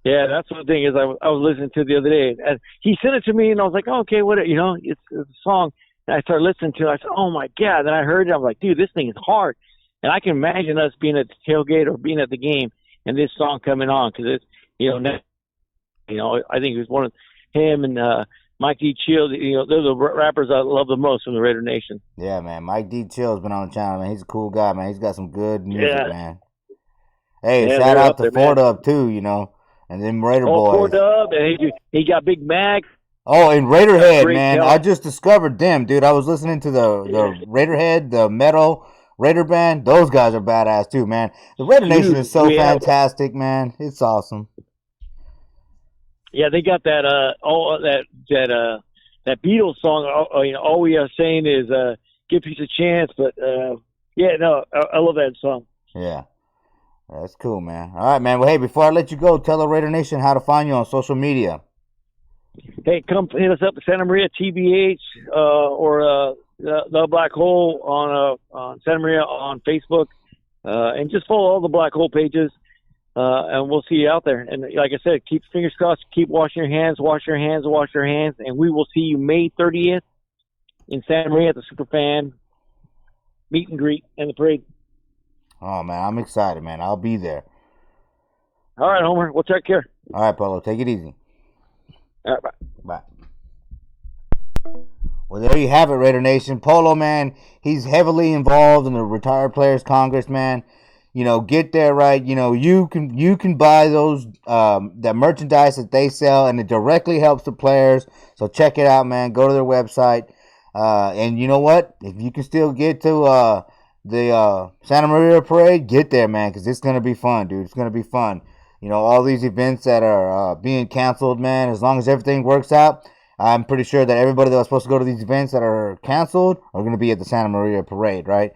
S9: Yeah, that's the thing is I was listening to the other day, and he sent it to me, and I was like, oh, okay, what? It's a song. And I started listening to it. I said, oh my God! Then I heard it. I'm like, dude, this thing is hard. And I can imagine us being at the tailgate or being at the game, and this song coming on because it's I think it was one of him and Mike D. Chill. They're the rappers I love the most from the Raider Nation.
S4: Yeah, man. Mike D. Chill's been on the channel, man. He's a cool guy, man. He's got some good music, man. Hey, shout out to Ford Up too, and then Raider Boys.
S9: Ford Up, and he got Big Mac.
S4: Oh, and Raiderhead, man. I just discovered them, dude. I was listening to the Raiderhead, the metal Raider band. Those guys are badass too, man. The Raider Nation is so fantastic, man. It's awesome.
S9: Yeah, they got that that Beatles song. All we are saying is give peace a chance. But I love that song.
S4: Yeah, that's cool, man. All right, man. Well, hey, before I let you go, tell the Raider Nation how to find you on social media.
S9: Hey, come hit us up at Santa Maria TBH or the Black Hole on Santa Maria on Facebook, and just follow all the Black Hole pages, and we'll see you out there. And like I said, keep fingers crossed, keep washing your hands, and we will see you May 30th in Santa Maria at the Superfan meet and greet and the parade.
S4: Oh man, I'm excited, man. I'll be there.
S9: All right, Homer. We'll take care.
S4: All right, Polo. Take it easy.
S9: All right,
S4: bye. Well, there you have it, Raider Nation. Polo, man, he's heavily involved in the Retired Players Congress, man. Get there, right? You can buy those that merchandise that they sell, and it directly helps the players. So check it out, man. Go to their website, and you know what? If you can still get to the Santa Maria Parade, get there, man, because it's gonna be fun, dude. It's gonna be fun. All these events that are being canceled, man, as long as everything works out, I'm pretty sure that everybody that was supposed to go to these events that are canceled are going to be at the Santa Maria Parade, right?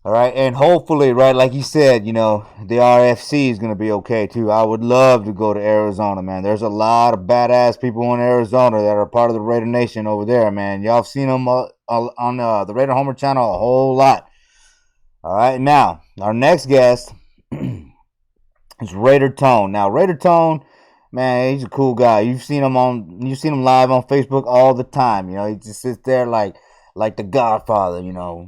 S4: All right, and hopefully, right, like you said, the RFC is going to be okay too. I would love to go to Arizona, man. There's a lot of badass people in Arizona that are part of the Raider Nation over there, man. Y'all have seen them on the Raider Homer channel a whole lot. All right, now, our next guest is Raider Tone. Now, Raider Tone, man, he's a cool guy. You've seen him live on Facebook all the time. He just sits there like the Godfather,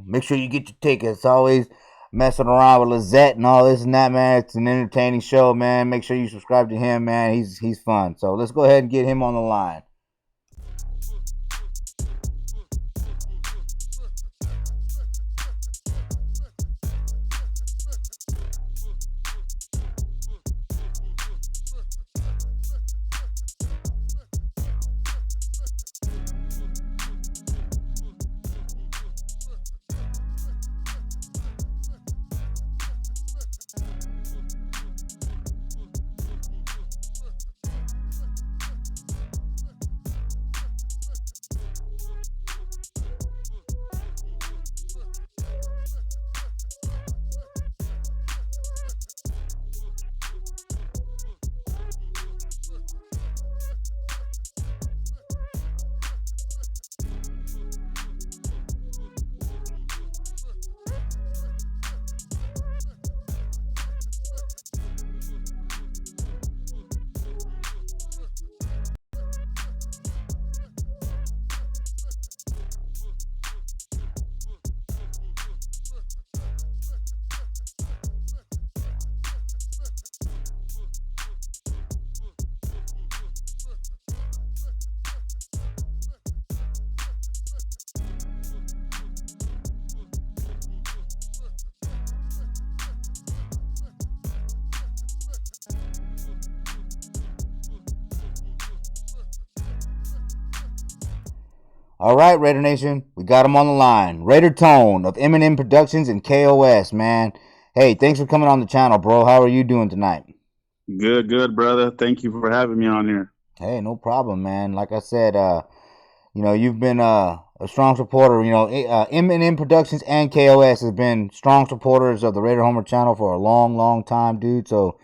S4: Make sure you get your tickets. Always messing around with Lizette and all this and that, man. It's an entertaining show, man. Make sure you subscribe to him, man. He's fun. So let's go ahead and get him on the line. All right, Raider Nation, we got him on the line. Raider Tone of M&M Productions and KOS, man. Hey, thanks for coming on the channel, bro. How are you doing tonight?
S10: Good, brother. Thank you for having me on here.
S4: Hey, no problem, man. Like I said, you've been a strong supporter. M&M Productions and KOS has been strong supporters of the Raider Homer channel for a long, long time, dude. So,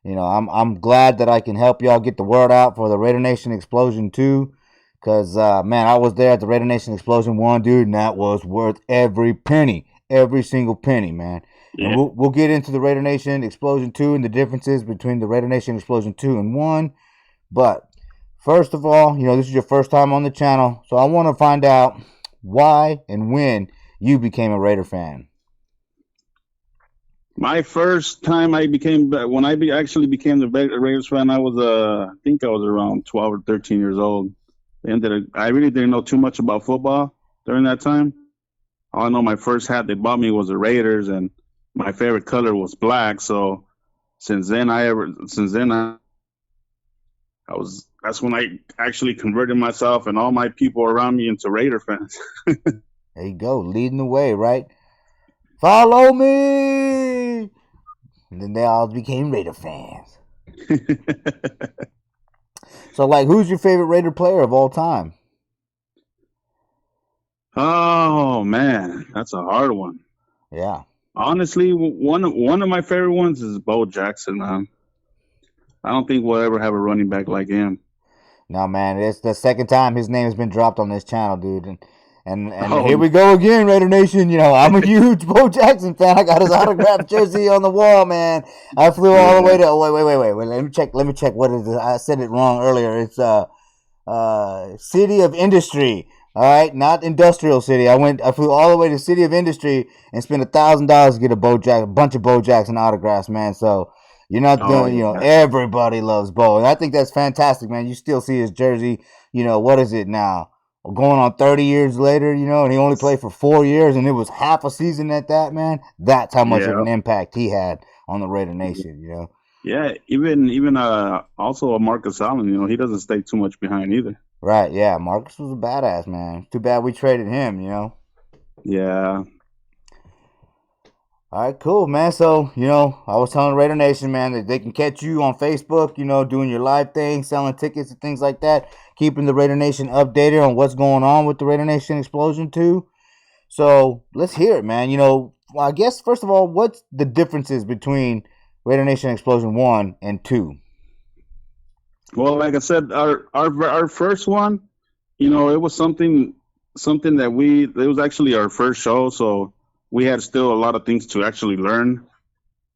S4: I'm glad that I can help y'all get the word out for the Raider Nation Explosion 2. Because, man, I was there at the Raider Nation Explosion 1, dude, and that was worth every penny. Every single penny, man. Yeah. And we'll get into the Raider Nation Explosion 2 and the differences between the Raider Nation Explosion 2 and 1. But, first of all, this is your first time on the channel. So I want to find out why and when you became a Raider fan.
S10: My first time when I actually became the Raiders fan, I think I was around 12 or 13 years old. I really didn't know too much about football during that time. All I know, my first hat they bought me was the Raiders, and my favorite color was black. So that's when I actually converted myself and all my people around me into Raider fans.
S4: There you go, leading the way, right? Follow me, and then they all became Raider fans. So, who's your favorite Raider player of all time?
S10: Oh, man, that's a hard one.
S4: Yeah.
S10: Honestly, one of my favorite ones is Bo Jackson, man. I don't think we'll ever have a running back like him.
S4: No, man, it's the second time his name has been dropped on this channel, dude. And here we go again, Raider Nation. I'm a huge Bo Jackson fan. I got his autographed jersey on the wall, man. I flew all the way to. Wait. Let me check. What is it? I said it wrong earlier. It's City of Industry. All right, not Industrial City. I flew all the way to City of Industry and spent $1,000 to get a bunch of Bo Jackson autographs, man. So you're not doing. Everybody loves Bo, and I think that's fantastic, man. You still see his jersey. What is it now? Going on 30 years later, and he only played for 4 years, and it was half a season at that, man. That's how much of an impact he had on the Raider Nation,
S10: Yeah, even also Marcus Allen, he doesn't stay too much behind either.
S4: Right, yeah. Marcus was a badass, man. Too bad we traded him,
S10: Yeah.
S4: All right, cool, man. So, I was telling Raider Nation, man, that they can catch you on Facebook, doing your live thing, selling tickets and things like that, keeping the Raider Nation updated on what's going on with the Raider Nation Explosion 2. So, let's hear it, man. I guess first of all, what's the differences between Raider Nation Explosion 1 and 2?
S10: Well, like I said, our first one, it was something that it was actually our first show, so we had still a lot of things to actually learn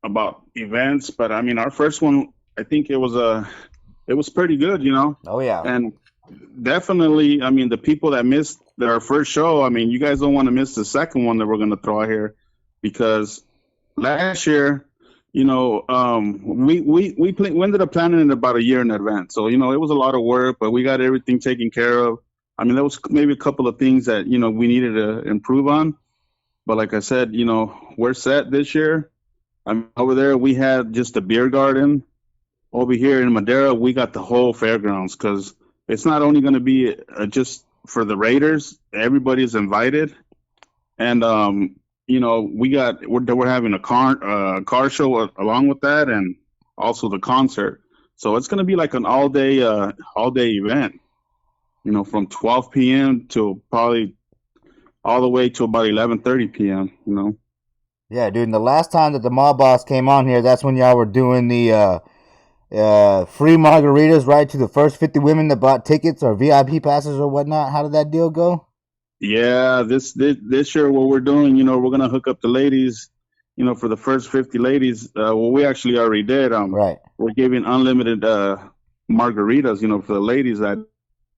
S10: about events. But I mean, our first one, I think it was pretty good,
S4: Oh yeah.
S10: And definitely, I mean, the people that missed our first show, I mean, you guys don't want to miss the second one that we're going to throw out here, because last year, we ended up planning it about a year in advance. So, it was a lot of work, but we got everything taken care of. I mean, there was maybe a couple of things that, we needed to improve on. But like I said, we're set this year. I mean, over there, we had just a beer garden. Over here in Madera, we got the whole fairgrounds, because it's not only going to be just for the Raiders. Everybody's invited. And, we're having a car show along with that, and also the concert. So it's going to be like an all day event, from 12 p.m. to probably all the way to about 11:30 p.m.
S4: Yeah, dude. And the last time that the Mob Boss came on here, that's when y'all were doing the free margaritas, right, to the first 50 women that bought tickets or VIP passes or whatnot. How did that deal go?
S10: Yeah, this year what we're doing, we're gonna hook up the ladies, for the first 50 ladies. We actually already did.
S4: Right.
S10: We're giving unlimited margaritas, for the ladies.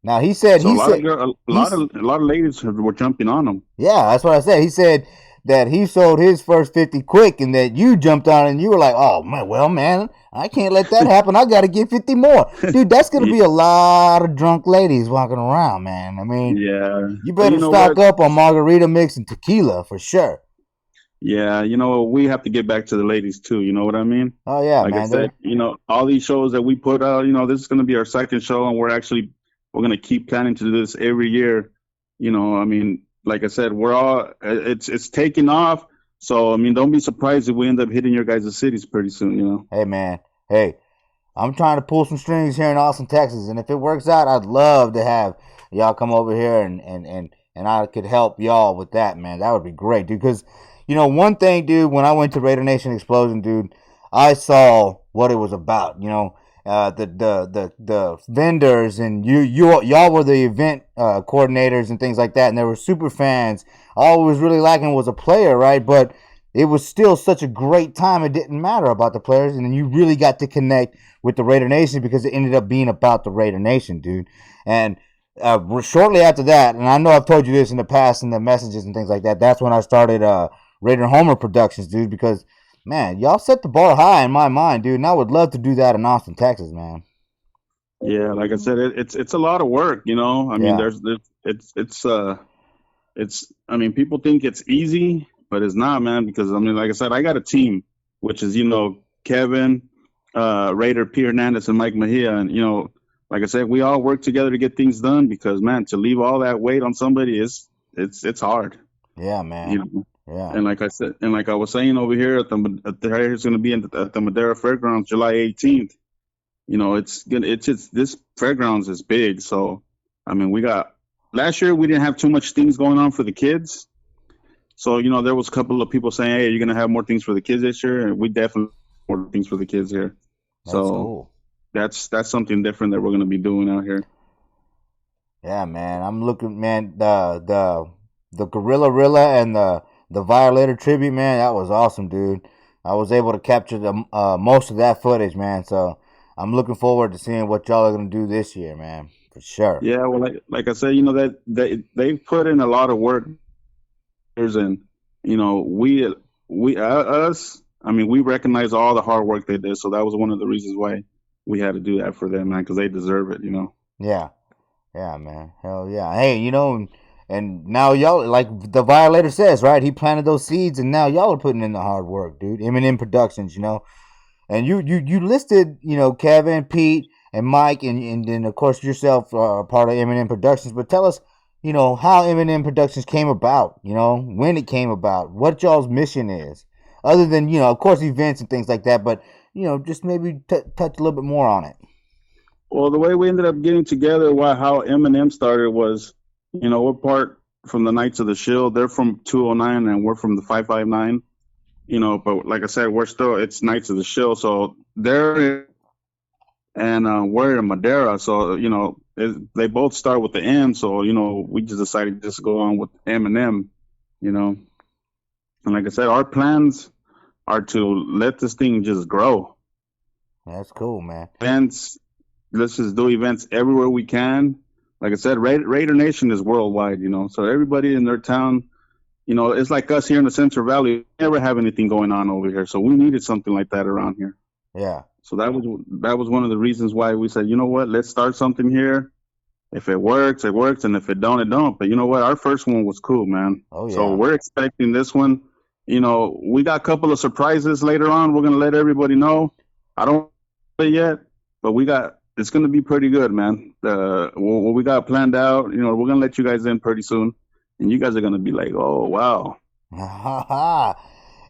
S4: Now he said
S10: a lot of ladies were jumping on them.
S4: Yeah, that's what I said. He said that he sold his first 50 quick, and that you jumped on it and you were like, oh man, I can't let that happen. I got to get 50 more. Dude, that's going to be a lot of drunk ladies walking around, man. I mean,
S10: yeah,
S4: you better stock up on margarita mix and tequila for sure.
S10: Yeah, we have to get back to the ladies too, you know what I mean?
S4: Oh yeah,
S10: like
S4: man.
S10: I said, all these shows that we put out, this is going to be our second show, and we're going to keep planning to do this every year. I mean, like I said, it's taking off. So, I mean, don't be surprised if we end up hitting your guys' cities pretty soon,
S4: Hey, man. Hey, I'm trying to pull some strings here in Austin, Texas. And if it works out, I'd love to have y'all come over here and I could help y'all with that, man. That would be great, dude. Because, one thing, dude, when I went to Raider Nation Explosion, dude, I saw what it was about, the vendors, and y'all were the event coordinators and things like that, and there were super fans. All I was really lacking was a player, right? But it was still such a great time. It didn't matter about the players, and then you really got to connect with the Raider Nation because it ended up being about the Raider Nation, dude. And shortly after that, and I know I've told you this in the past in the messages and things like that, that's when I started Raider Homer Productions, dude, because man, y'all set the bar high in my mind, dude, and I would love to do that in Austin, Texas, man.
S10: Yeah, like I said, it's a lot of work, I mean, I mean, people think it's easy, but it's not, man, because I mean, like I said, I got a team, which is, Kevin, Raider, P. Hernandez, and Mike Mejia, and like I said, we all work together to get things done, because man, to leave all that weight on somebody it's hard.
S4: Yeah, man. Yeah.
S10: And like I said, and like I was saying over here it's going to be at the Madera Fairgrounds July 18th. This fairgrounds is big. So, I mean, last year we didn't have too much things going on for the kids. So, there was a couple of people saying, hey, you're going to have more things for the kids this year. And we definitely have more things for the kids here.
S4: That's cool.
S10: That's something different that we're going to be doing out here.
S4: Yeah, man. I'm looking, man, the Gorilla Rilla and the Violator tribute, man, that was awesome, dude. I was able to capture most of that footage, man. So I'm looking forward to seeing what y'all are gonna do this year, man, for sure.
S10: Yeah, well, like I said, that they put in a lot of work, and I mean, we recognize all the hard work they did. So that was one of the reasons why we had to do that for them, man, because they deserve it,
S4: Yeah, man, hell yeah. Hey, and now y'all, like the Violator says, right? He planted those seeds, and now y'all are putting in the hard work, dude. M&M Productions, and you listed, Kevin, Pete, and Mike, and then of course yourself are part of M&M Productions. But tell us, how M&M Productions came about. When it came about, what y'all's mission is, other than of course events and things like that. But just maybe touch a little bit more on it.
S10: Well, the way we ended up getting together, how M&M started was. We're part from the Knights of the Shield. They're from 209, and we're from the 559. But like I said, it's Knights of the Shield, so they're and we're in Madeira, so they both start with the M, so we just decided to just go on with M and M, and like I said, our plans are to let this thing just grow.
S4: That's cool, man.
S10: Events, let's just do events everywhere we can. Like I said, Raider Nation is worldwide, so everybody in their town, it's like us here in the Central Valley. We never have anything going on over here, so we needed something like that around here.
S4: Yeah.
S10: So that was one of the reasons why we said, you know what, let's start something here. If it works, it works, and if it don't, it don't. But you know what, our first one was cool, man.
S4: Oh yeah.
S10: So we're expecting this one. We got a couple of surprises later on. We're gonna let everybody know. I don't know it yet, but it's gonna be pretty good, man. What we got planned out, we're gonna let you guys in pretty soon, and you guys are gonna be like, oh wow.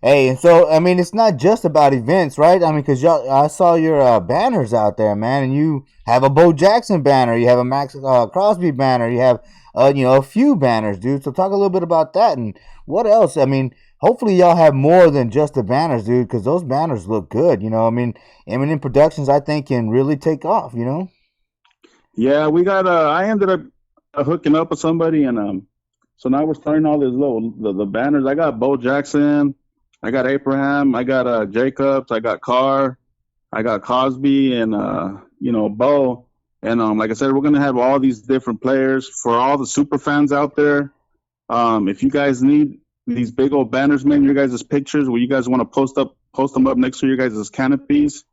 S4: Hey, and so I mean, it's not just about events, right? I mean, because I saw your banners out there, man, and you have a Bo Jackson banner, you have a Max Crosby banner, you have a few banners, dude. So talk a little bit about that and what else. I mean, hopefully y'all have more than just the banners, dude, because those banners look good. I mean, Eminem Productions, I think, can really take off.
S10: Yeah, we got. I ended up hooking up with somebody, and so now we're starting all these the banners. I got Bo Jackson. I got Abraham, I got Jacobs, I got Carr, I got Cosby, and Bo. And like I said, we're gonna have all these different players for all the super fans out there. If you guys need these big old banners, man, your guys' pictures, where you guys want to post them up next to your guys' canopies,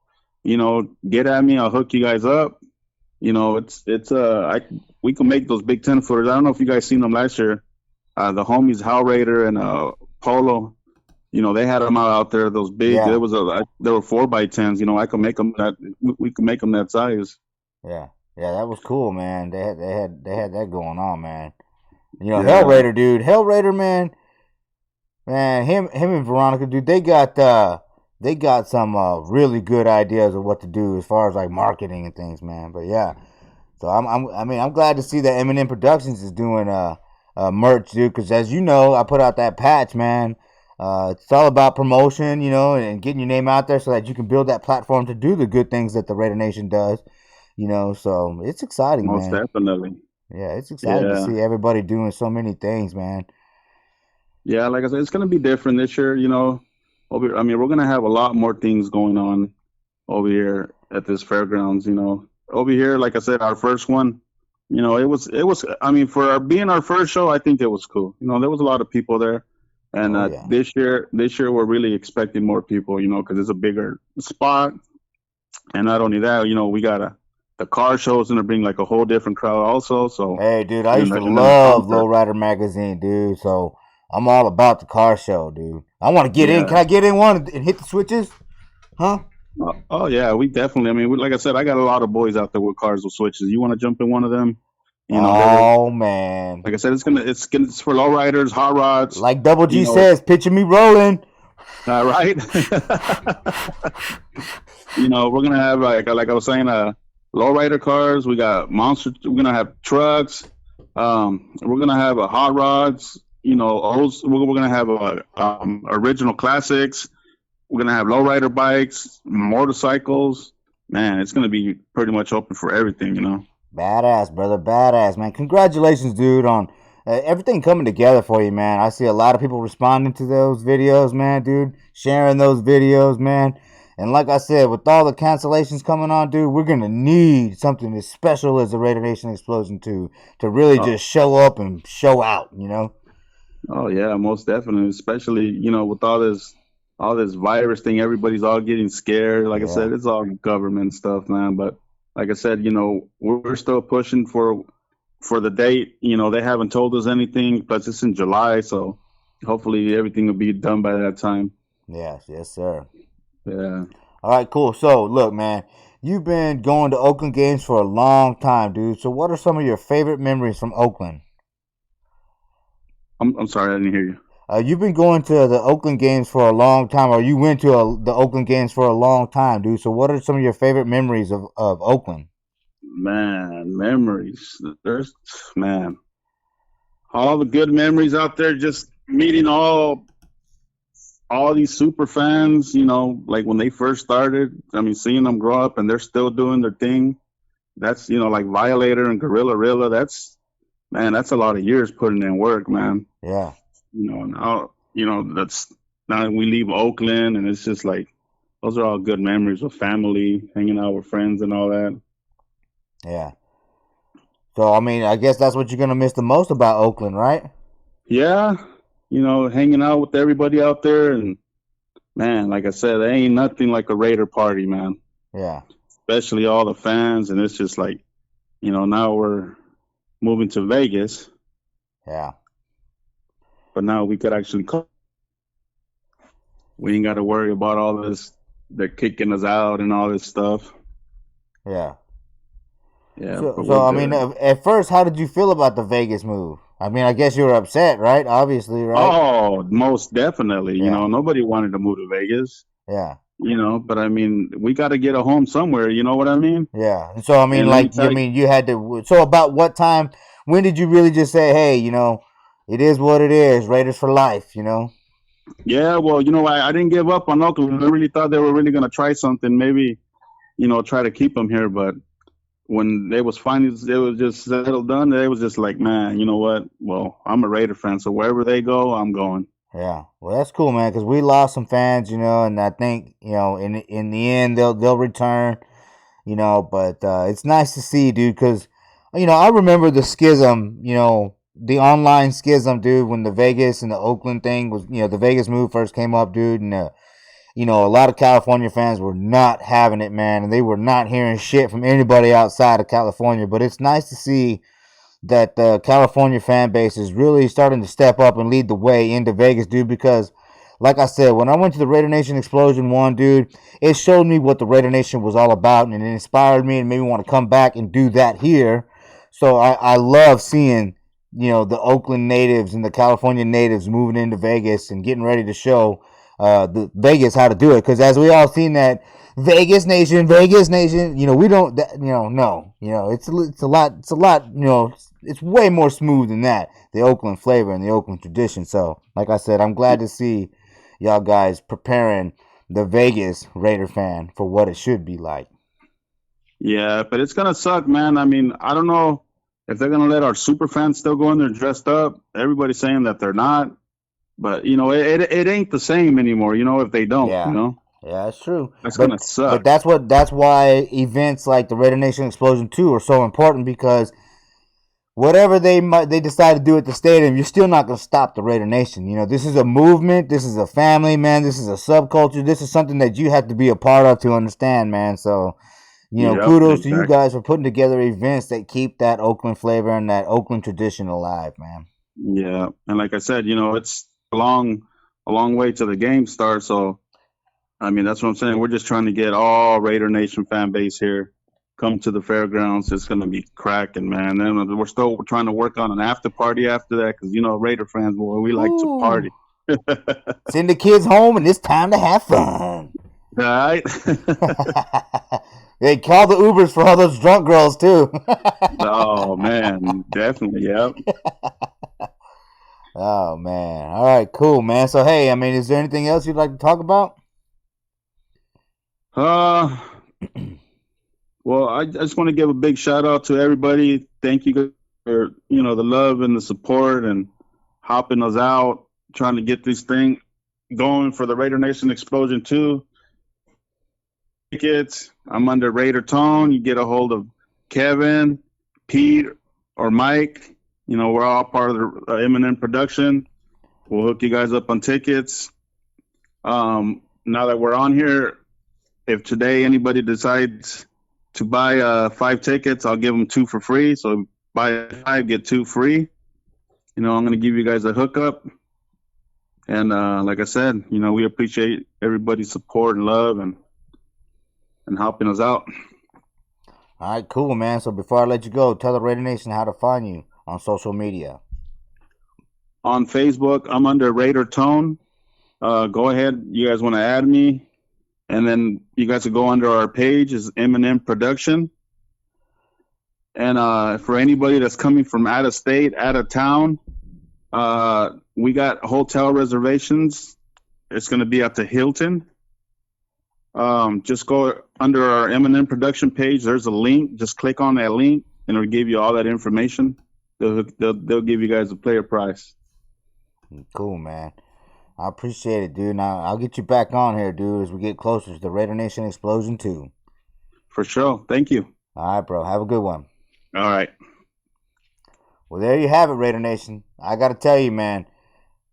S10: get at me. I'll hook you guys up. We can make those big 10-footers. I don't know if you guys seen them last year. The homies Hal Raider and Polo. They had them out there. Those big. Yeah. There were 4x10s. I can make them that. We can make them that size.
S4: Yeah, that was cool, man. They had that going on, man. Hell Raider, dude. Hell Raider, man. Him and Veronica, dude. They got some really good ideas of what to do as far as like marketing and things, man. But yeah, so I'm glad to see that Eminem Productions is doing merch, dude. Because as you know, I put out that patch, man. It's all about promotion, and getting your name out there so that you can build that platform to do the good things that the Raider Nation does, so it's exciting,
S10: man. Most definitely.
S4: Yeah, it's exciting to see everybody doing so many things, man.
S10: Yeah, like I said, it's going to be different this year, we're going to have a lot more things going on over here at this fairgrounds, Over here, like I said, our first one, it was, for being our first show, I think it was cool. There was a lot of people there. And this year we're really expecting more people, because it's a bigger spot. And not only that, we got the car show's gonna bring like a whole different crowd also. So
S4: hey, dude, I used to love Lowrider magazine, dude. So I'm all about the car show, dude. I want to get in. Can I get in one and hit the switches? Huh?
S10: Oh yeah, we definitely. Like I said, I got a lot of boys out there with cars with switches. You want to jump in one of them?
S4: Man.
S10: Like I said, it's for lowriders, hot rods.
S4: Like Double G says, picture me rolling.
S10: All right. We're gonna have like I was saying, lowrider cars. We got monster. We're gonna have trucks. We're gonna have hot rods. We're gonna have original classics. We're gonna have lowrider bikes, motorcycles. Man, it's gonna be pretty much open for everything.
S4: Badass, brother. Badass, man. Congratulations, dude, on everything coming together for you, man. I see a lot of people responding to those videos, man, dude. Sharing those videos, man. And like I said, with all the cancellations coming on, dude, we're going to need something as special as the Raider Nation Explosion 2 to really just show up and show out,
S10: Oh, yeah, most definitely. Especially, with all this virus thing, everybody's all getting scared. Like I said, it's all government stuff, man. But like I said, we're still pushing for the date. They haven't told us anything, plus it's in July, so hopefully everything will be done by that time.
S4: Yes, sir.
S10: Yeah.
S4: All right, cool. So, look, man, you've been going to Oakland games for a long time, dude. So what are some of your favorite memories from Oakland?
S10: I'm sorry, I didn't hear you.
S4: You've been going to the Oakland games for a long time, or you went to the Oakland games for a long time, dude. So what are some of your favorite memories of Oakland?
S10: Man, memories. all the good memories out there. Just meeting all these super fans. You know, like when they first started. I mean, seeing them grow up and they're still doing their thing. That's like Violator and Gorilla Rilla. That's a lot of years putting in work, man.
S4: Yeah.
S10: Now that's now we leave Oakland and it's just like those are all good memories with family, hanging out with friends and all that.
S4: Yeah. So, I mean, I guess that's what you're going to miss the most about Oakland, right?
S10: Yeah. Hanging out with everybody out there. And, man, like I said, there ain't nothing like a Raider party, man.
S4: Yeah.
S10: Especially all the fans. And it's just like, now we're moving to Vegas.
S4: Yeah.
S10: But now we could actually we ain't got to worry about all this. They're kicking us out and all this stuff.
S4: Yeah.
S10: Yeah.
S4: So I mean, at first, how did you feel about the Vegas move? I mean, I guess you were upset, right? Obviously, right?
S10: Oh, most definitely.
S4: Yeah.
S10: Nobody wanted to move to Vegas.
S4: Yeah.
S10: But I mean, we got to get a home somewhere. You know what I mean?
S4: Yeah. So I mean, you had to. So about what time? When did you really just say, "Hey, it is what it is. Raiders for life."
S10: Yeah. Well, I didn't give up on Oakland. I really thought they were really gonna try something. Maybe, try to keep them here. But when they was just settled down, they was just like, man, you know what? Well, I'm a Raider fan, so wherever they go, I'm going.
S4: Yeah, well, that's cool, man. Because we lost some fans, and I think in the end they'll return, But it's nice to see, dude. Because I remember the schism, the online schism, dude, when the Vegas and the Oakland thing was, the Vegas move first came up, dude, and a lot of California fans were not having it, man, and they were not hearing shit from anybody outside of California. But it's nice to see that the California fan base is really starting to step up and lead the way into Vegas, dude, because like I said, when I went to the Raider Nation Explosion 1, dude, it showed me what the Raider Nation was all about, and it inspired me and made me want to come back and do that here. So I love seeing, the Oakland natives and the California natives moving into Vegas and getting ready to show the Vegas how to do it. Because as we all seen that Vegas Nation, we don't, no, it's a lot, it's way more smooth than that, the Oakland flavor and the Oakland tradition. So, like I said, I'm glad to see y'all guys preparing the Vegas Raider fan for what it should be like.
S10: Yeah, but it's going to suck, man. I mean, I don't know if they're going to let our super fans still go in there dressed up. Everybody's saying that they're not. But, it ain't the same anymore, if they don't,
S4: Yeah, that's true.
S10: That's going to suck.
S4: But that's why events like the Raider Nation Explosion 2 are so important, because whatever they decide to do at the stadium, you're still not going to stop the Raider Nation. This is a movement. This is a family, man. This is a subculture. This is something that you have to be a part of to understand, man. So, kudos to you guys for putting together events that keep that Oakland flavor and that Oakland tradition alive, man.
S10: Yeah, and like I said, it's a long way to the game start. So, I mean, that's what I'm saying. We're just trying to get all Raider Nation fan base here. Come to the fairgrounds. It's going to be cracking, man. Then we're still trying to work on an after party after that because, Raider fans, boy, we like to party.
S4: Send the kids home, and it's time to have fun.
S10: Right?
S4: They call the Ubers for all those drunk girls, too.
S10: Oh, man. Definitely, yep.
S4: Oh, man. All right, cool, man. So, hey, I mean, is there anything else you'd like to talk about?
S10: Well, I just want to give a big shout out to everybody. Thank you for, the love and the support and helping us out, trying to get this thing going for the Raider Nation Explosion 2. Tickets, I'm under Raider Tone. You get a hold of Kevin, Pete, or Mike. We're all part of the M&M production. We'll hook you guys up on tickets. Now that we're on here, if today anybody decides to buy 5 tickets, I'll give them 2 for free. So buy 5, get 2 free. I'm going to give you guys a hookup. And like I said, we appreciate everybody's support and love and helping us out.
S4: All right, cool, man. So before I let you go, tell the Raider Nation how to find you on social media.
S10: On Facebook, I'm under Raider Tone. Go ahead. You guys want to add me? And then you guys will go under our page is M&M Production. And for anybody that's coming from out of state, out of town, We got hotel reservations. It's going to be at the Hilton. Just go under our M&M production page. There's a link. Just click on that link, and it'll give you all that information. They'll give you guys a player price.
S4: Cool, man. I appreciate it, dude. Now I'll get you back on here, dude, as we get closer to the Raider Nation Explosion 2.
S10: For sure. Thank you.
S4: All right, bro. Have a good one.
S10: All right.
S4: Well, there you have it, Raider Nation. I got to tell you, man,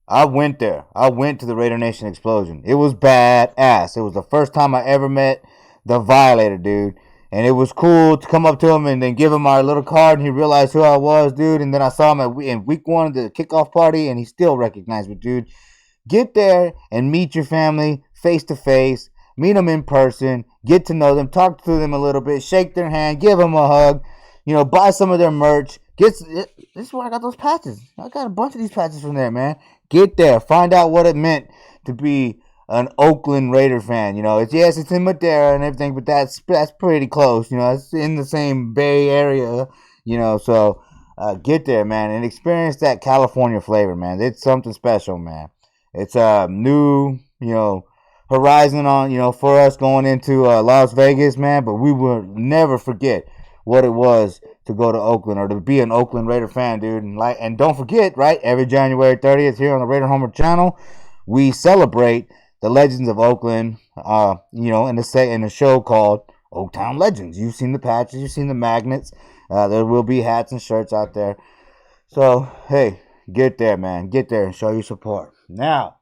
S4: I went there. I went to the Raider Nation Explosion. It was badass. It was the first time I ever met the Violator, dude. And it was cool to come up to him and then give him our little card, and he realized who I was, dude. And then I saw him in week 1 of the kickoff party, and he still recognized me, dude. Get there and meet your family face to face. Meet them in person. Get to know them. Talk to them a little bit. Shake their hand. Give them a hug. Buy some of their merch. This is where I got those patches. I got a bunch of these patches from there, man. Get there. Find out what it meant to be an Oakland Raider fan. It's in Madera and everything, but that's pretty close. It's in the same Bay Area. So get there, man, and experience that California flavor, man. It's something special, man. It's a new, horizon on, for us going into Las Vegas, man. But we will never forget what it was to go to Oakland or to be an Oakland Raider fan, dude. And don't forget, right? Every January 30th here on the Raider Homer channel, we celebrate the legends of Oakland. In a show called Oaktown Legends. You've seen the patches, you've seen the magnets. There will be hats and shirts out there. So hey, get there, man. Get there and show your support. Now,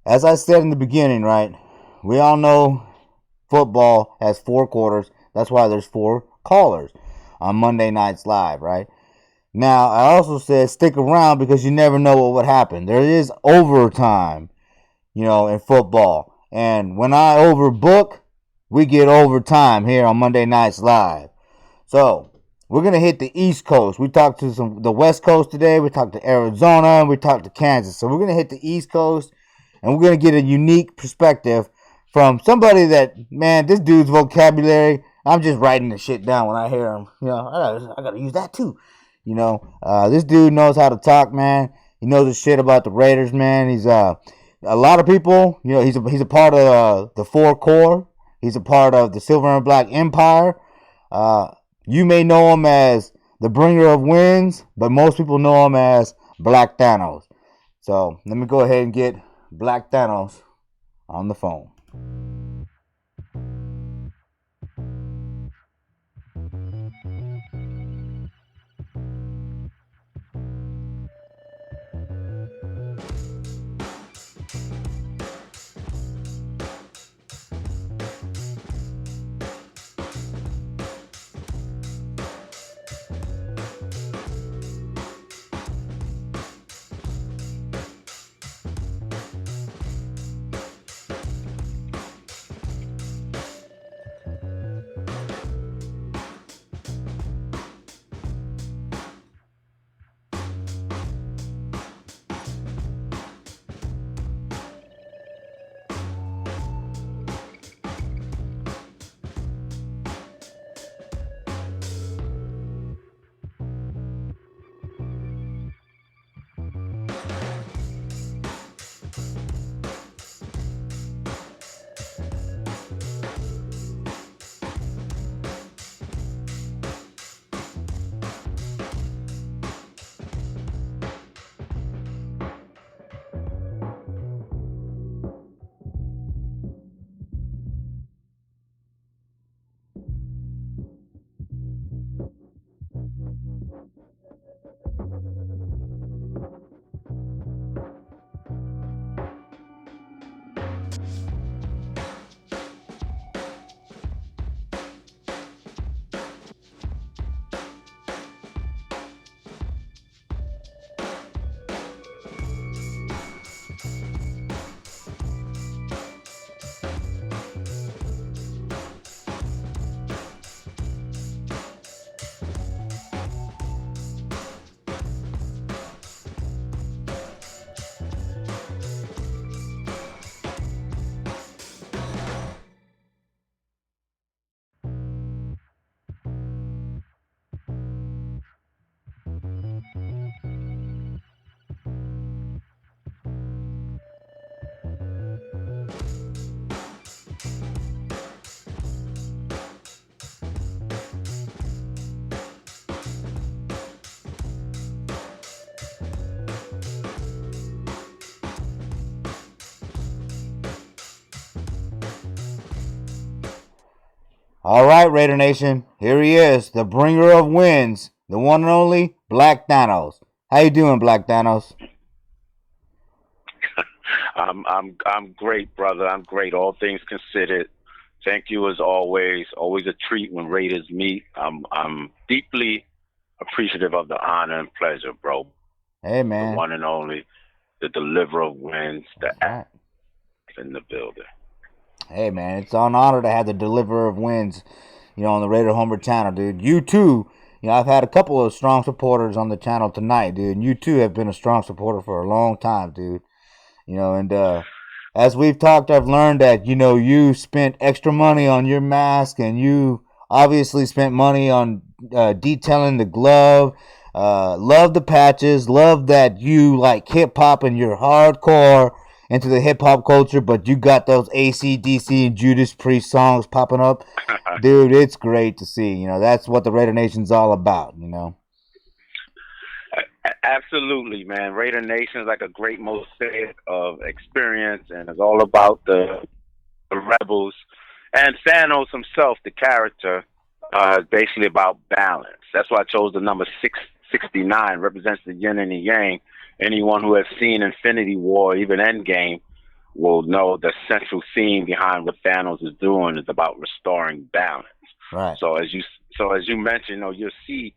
S4: as I said in the beginning, right? We all know football has 4 quarters. That's why there's 4 callers on Monday Nights Live, right? Now, I also said stick around because you never know what would happen. There is overtime, in football. And when I overbook, we get overtime here on Monday Nights Live. So, we're going to hit the East Coast. We talked to the West Coast today. We talked to Arizona. And we talked to Kansas. So, we're going to hit the East Coast. And we're going to get a unique perspective from somebody that, man, this dude's vocabulary, I'm just writing the shit down when I hear him. I got to use that too. This dude knows how to talk, man. He knows the shit about the Raiders, man. He's a lot of people, he's a part of the 4 Corps. He's a part of the Silver and Black Empire. You may know him as the bringer of wins, but most people know him as Black Thanos. So let me go ahead and get Black Thanos on the phone. All right, Raider Nation. Here he is, the bringer of wins, the one and only Black Thanos. How you doing, Black Thanos?
S2: I'm great, brother. I'm great. All things considered. Thank you as always. Always a treat when Raiders meet. I'm deeply appreciative of the honor and pleasure, bro.
S4: Hey,
S2: The
S4: man.
S2: one and only, the deliverer of wins, the
S4: Right.
S2: in the building.
S4: Hey, man, it's an honor to have the deliverer of wins, on the Raider Homer channel, dude. You too. I've had a couple of strong supporters on the channel tonight, dude. And you too have been a strong supporter for a long time, dude. And as we've talked, I've learned that, you spent extra money on your mask, and you obviously spent money on detailing the glove. Love the patches. Love that you like hip hop and you're hardcore into the hip hop culture, but you got those AC/DC and Judas Priest songs popping up. Dude, it's great to see. That's what the Raider Nation's all about,
S2: Absolutely, man. Raider Nation is like a great mosaic of experience, and it's all about the rebels and Thanos himself, the character. Basically about balance. That's why I chose the number 669. Represents the yin and the yang. Anyone who has seen Infinity War, even Endgame, will know the central theme behind what Thanos is doing is about restoring balance.
S4: Right.
S2: So as you mentioned, you'll see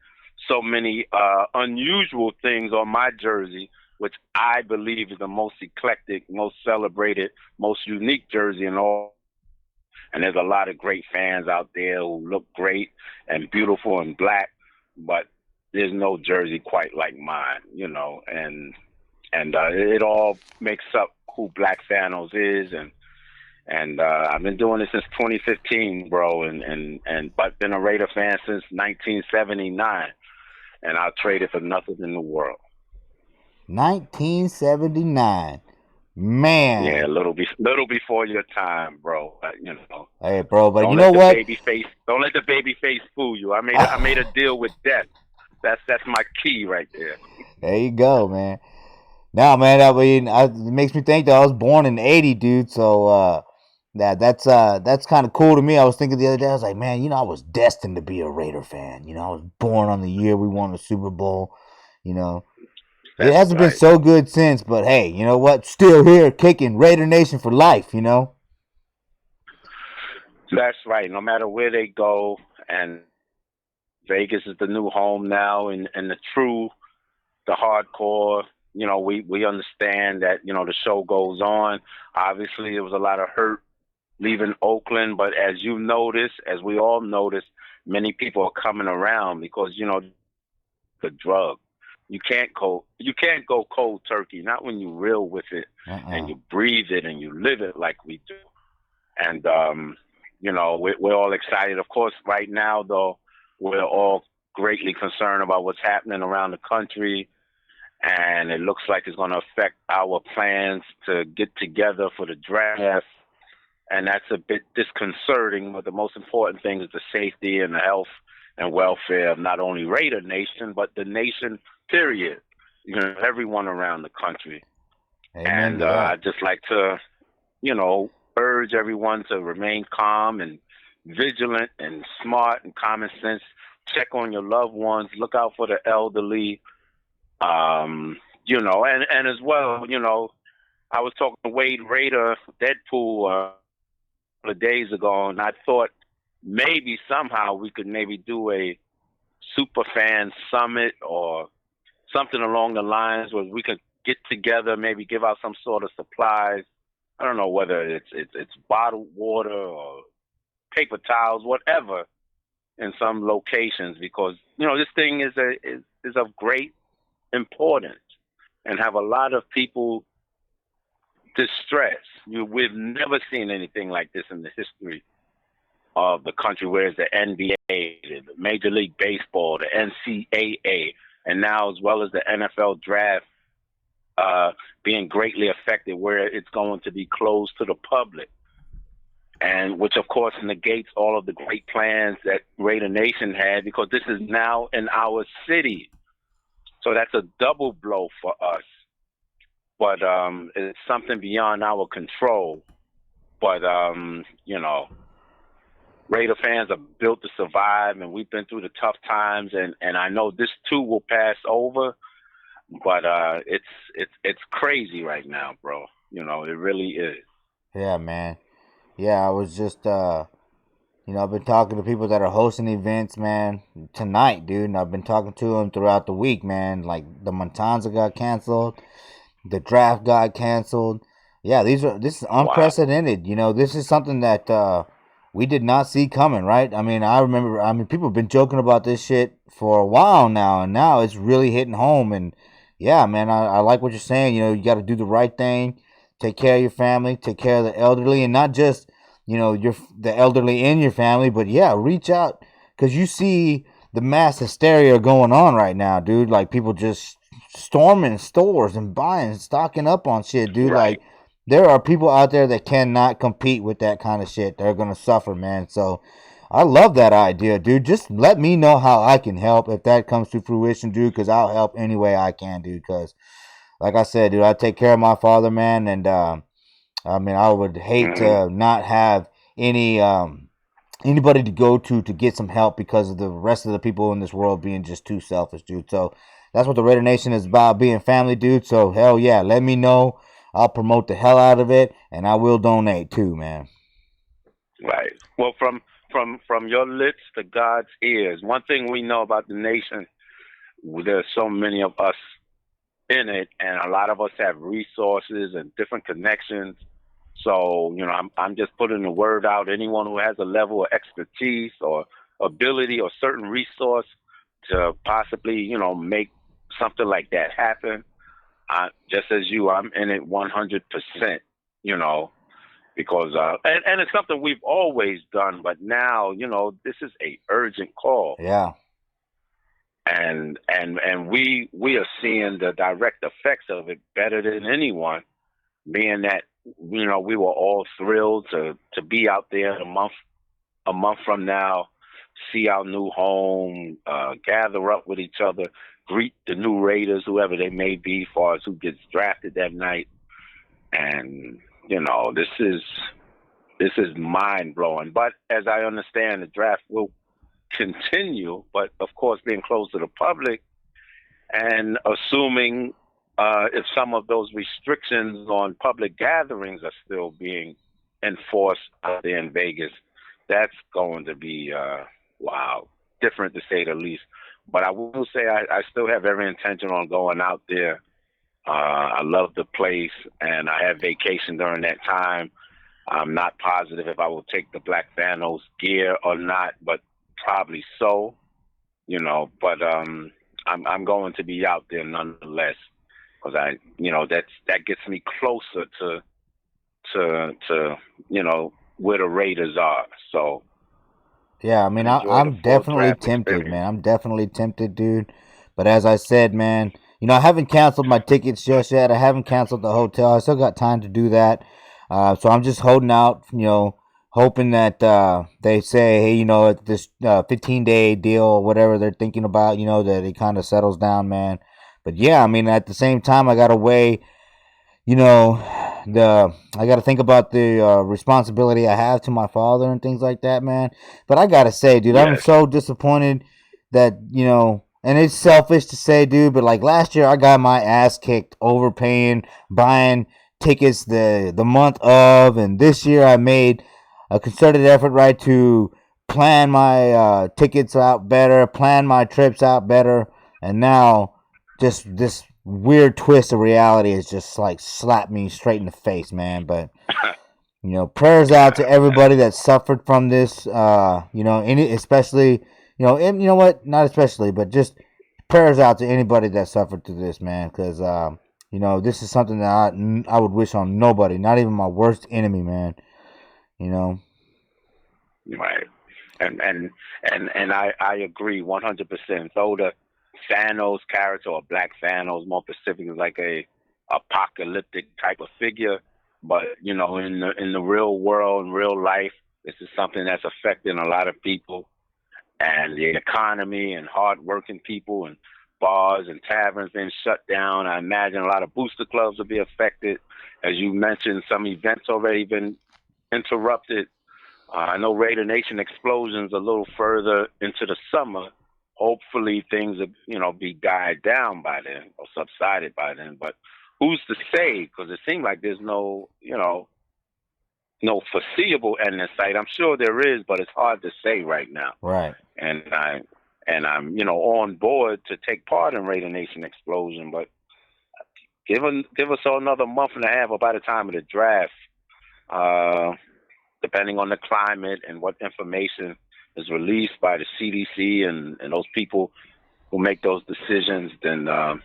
S2: so many unusual things on my jersey, which I believe is the most eclectic, most celebrated, most unique jersey in all. And there's a lot of great fans out there who look great and beautiful and black, but there's no jersey quite like mine, and it all makes up who Black Thanos is, and I've been doing it since 2015, bro, but been a Raider fan since 1979, and I'll trade it for nothing in the world.
S4: 1979. Man.
S2: Yeah, a little before your time, bro. But,
S4: Hey, bro, but
S2: you
S4: know what?
S2: Don't let the baby face fool you. I made a deal with death. That's my key right there.
S4: There you go, man. Now, man, it makes me think that I was born in '80, dude. So that's kind of cool to me. I was thinking the other day, I was like, man, I was destined to be a Raider fan. I was born on the year we won the Super Bowl. It hasn't been so good since, but hey, you know what? Still here, kicking Raider Nation for life.
S2: That's right. No matter where they go, and Vegas is the new home now, and the hardcore. We understand that the show goes on. Obviously, there was a lot of hurt leaving Oakland, but as we all notice, many people are coming around because the drug. You can't go cold turkey, not when you're real with it and you breathe it and you live it like we do. And we're all excited. Of course, right now though, we're all greatly concerned about what's happening around the country, and it looks like it's going to affect our plans to get together for the draft. And that's a bit disconcerting, but the most important thing is the safety and the health and welfare of not only Raider Nation, but the nation, period. Everyone around the country.
S4: Amen.
S2: And I'd just like to, urge everyone to remain calm and vigilant and smart and common sense. Check on your loved ones. Look out for the elderly. And as well, I was talking to Wade Raider, Deadpool, a couple of days ago, and I thought maybe somehow we could maybe do a super fan summit or something along the lines where we could get together, maybe give out some sort of supplies. I don't know whether it's bottled water or paper towels, whatever, in some locations, because this thing is of great importance and have a lot of people distressed. We've never seen anything like this in the history of the country, where it's the NBA, the Major League Baseball, the NCAA, and now as well as the NFL draft being greatly affected, where it's going to be closed to the public, and which of course negates all of the great plans that Raider Nation had, because this is now in our city. So that's a double blow for us. But it's something beyond our control. But Raider fans are built to survive, and we've been through the tough times, and I know this too will pass over, but it's crazy right now, bro. You know, it really is.
S4: Yeah, man. Yeah, I was just I've been talking to people that are hosting events, man, tonight, dude, and I've been talking to them throughout the week, man. Like the Montanza got canceled, the draft got canceled. Yeah, this is unprecedented. You know, this is something that we did not see coming, right? I mean, people have been joking about this shit for a while now, and now it's really hitting home. And yeah, man, I like what you're saying. You know, you got to do the right thing, take care of your family, take care of the elderly, and not just the elderly in your family, but yeah, reach out, because you see the mass hysteria going on right now, dude. Like people just storming stores and buying, stocking up on shit, dude.
S2: Right.
S4: Like there are people out there that cannot compete with that kind of shit. They're gonna suffer, man. So I love that idea, dude. Just let me know how I can help if that comes to fruition, dude, because I'll help any way I can, dude. Because like I said, dude, I take care of my father, man, and I mean, I would hate to not have anybody to go to get some help because of the rest of the people in this world being just too selfish, dude. So that's what the Raider Nation is about, being family, dude. So hell yeah, let me know. I'll promote the hell out of it, and I will donate too, man.
S2: Right. Well, from your lips to God's ears, one thing we know about the nation, there's so many of us in it, and a lot of us have resources and different connections. So, you know, I'm just putting the word out. Anyone who has a level of expertise or ability or certain resource to possibly, you know, make something like that happen, just as you, I'm in it 100%, you know, because, and it's something we've always done, but now, you know, this is a urgent call.
S4: Yeah.
S2: And we are seeing the direct effects of it better than anyone, being that, you know, we were all thrilled to be out there a month from now, see our new home, gather up with each other, greet the new Raiders, whoever they may be, as far as who gets drafted that night. And, you know, this is mind blowing. But as I understand, the draft will continue, but of course being closed to the public, and assuming if some of those restrictions on public gatherings are still being enforced out there in Vegas, that's going to be wow, different to say the least. But I will say I still have every intention on going out there. I love the place, and I have vacation during that time. I'm not positive if I will take the Black Thanos gear or not, but probably so, you know. But I'm going to be out there nonetheless, because that gets me closer to you know, where the Raiders are. So
S4: yeah, I mean, I'm definitely tempted, man. I'm definitely tempted, dude. But as I said, man, you know, I haven't canceled my tickets just yet. I haven't canceled the hotel. I still got time to do that. So I'm just holding out, you know, hoping that they say, hey, you know, this 15-day deal or whatever they're thinking about, you know, that it kind of settles down, man. But yeah, I mean, at the same time, I got to weigh, you know, I got to think about the responsibility I have to my father and things like that, man. But I got to say, dude, yes, I'm so disappointed that, you know, and it's selfish to say, dude, but like last year I got my ass kicked overpaying, buying tickets the month of, and this year I made a concerted effort, right, to plan my tickets out better, plan my trips out better, and now just this weird twist of reality has just like slapped me straight in the face, man. But you know, prayers out to everybody that suffered from this, you know, especially, you know, and you know what, not especially, but just prayers out to anybody that suffered through this, man, because you know, this is something that I would wish on nobody, not even my worst enemy, man. You know.
S2: Right. And I agree 100%. Though the Thanos character, or Black Thanos more specifically, like a apocalyptic type of figure, but you know, in the real world, in real life, this is something that's affecting a lot of people, and the economy and hard-working people, and bars and taverns being shut down. I imagine a lot of booster clubs will be affected. As you mentioned, some events already been interrupted. I know Raider Nation explosions a little further into the summer. Hopefully things will, be died down by then or subsided by then. But who's to say? Because it seems like there's no foreseeable end in sight. I'm sure there is, but it's hard to say right now.
S4: Right.
S2: And I'm on board to take part in Raider Nation explosion, but give us another month and a half, or by the time of the draft, depending on the climate and what information is released by the CDC and those people who make those decisions, then I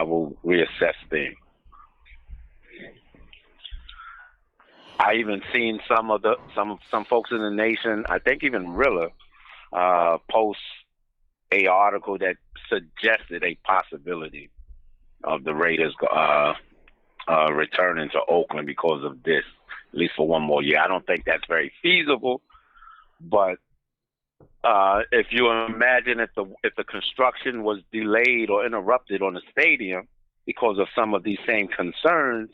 S2: will reassess things. I even seen some folks in the nation, I think even Rilla, post a article that suggested a possibility of the Raiders returning to Oakland because of this, at least for one more year. I don't think that's very feasible, but if you imagine if the construction was delayed or interrupted on the stadium because of some of these same concerns,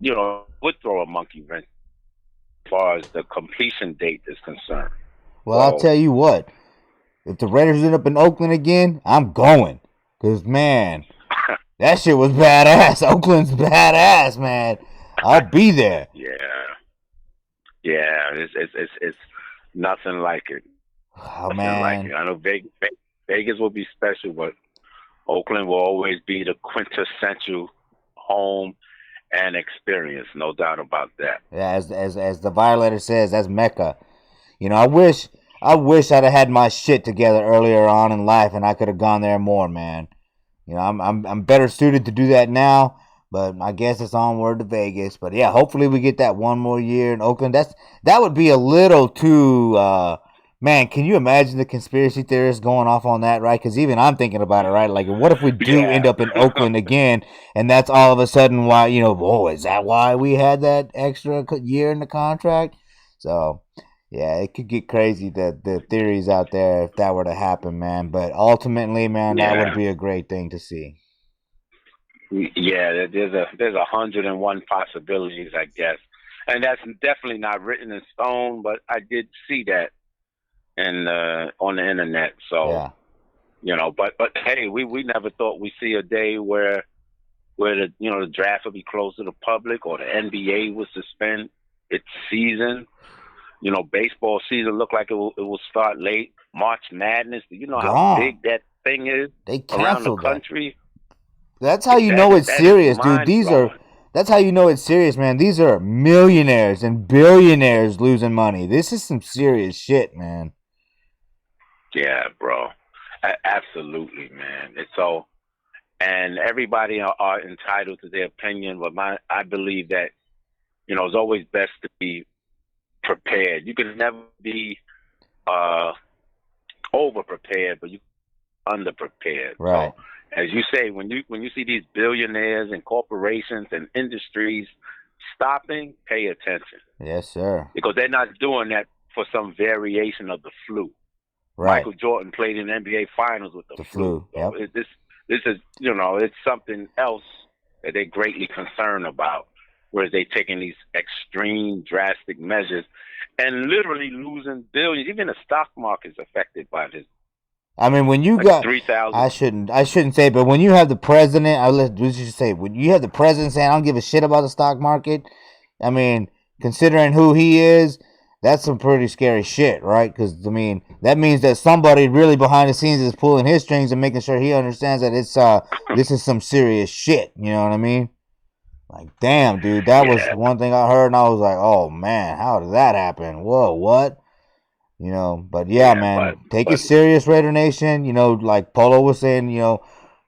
S2: would throw a monkey wrench as far as the completion date is concerned.
S4: Well, I'll tell you what. If the Raiders end up in Oakland again, I'm going. Because, man, that shit was badass. Oakland's badass, man. I'll be there.
S2: Yeah. It's nothing like it.
S4: Oh,
S2: nothing
S4: man.
S2: like it. I know Vegas will be special, but Oakland will always be the quintessential home and experience, no doubt about that.
S4: Yeah, as the Violator says, that's Mecca. I wish I'd have had my shit together earlier on in life, and I could have gone there more, man. I'm better suited to do that now, but I guess it's onward to Vegas. But yeah, hopefully we get that one more year in Oakland. That would be a little too. Man, can you imagine the conspiracy theorists going off on that, right? Because even I'm thinking about it, right? Like, what if we do end up in Oakland again, and that's all of a sudden why, is that why we had that extra year in the contract? So, yeah, it could get crazy, the theories out there, if that were to happen, man. But ultimately, man, that would be a great thing to see.
S2: Yeah, there's 101 possibilities, I guess. And that's definitely not written in stone, but I did see that on the internet. So, but hey, we never thought we'd see a day where the draft would be closed to the public, or the NBA would suspend its season. Baseball season looked like it will start late. March Madness. Do you know how big that thing is around the country?
S4: That's how you know it's serious, dude. That's how you know it's serious, man. These are millionaires and billionaires losing money. This is some serious shit, man.
S2: Yeah, bro. Absolutely, man. It's so, and everybody are entitled to their opinion, but I believe that, it's always best to be prepared. You can never be over prepared, but you under prepared.
S4: Right.
S2: So, as you say, when you see these billionaires and corporations and industries stopping, pay attention.
S4: Yes, sir.
S2: Because they're not doing that for some variation of the flu.
S4: Right.
S2: Michael Jordan played in the NBA Finals with the flu.
S4: Yep.
S2: So this is it's something else that they're greatly concerned about, whereas they're taking these extreme, drastic measures and literally losing billions. Even the stock market is affected by this.
S4: I mean, when you got
S2: 3,000.
S4: I shouldn't say, but when you have the president, let's just say, when you have the president saying, "I don't give a shit about the stock market," I mean, considering who he is, that's some pretty scary shit, right? Because I mean, that means that somebody really behind the scenes is pulling his strings and making sure he understands that it's this is some serious shit. You know what I mean? Like, damn, dude, that was one thing I heard, and I was like, oh man, how did that happen? Whoa, what? But man, take it serious, Raider Nation. Like Polo was saying,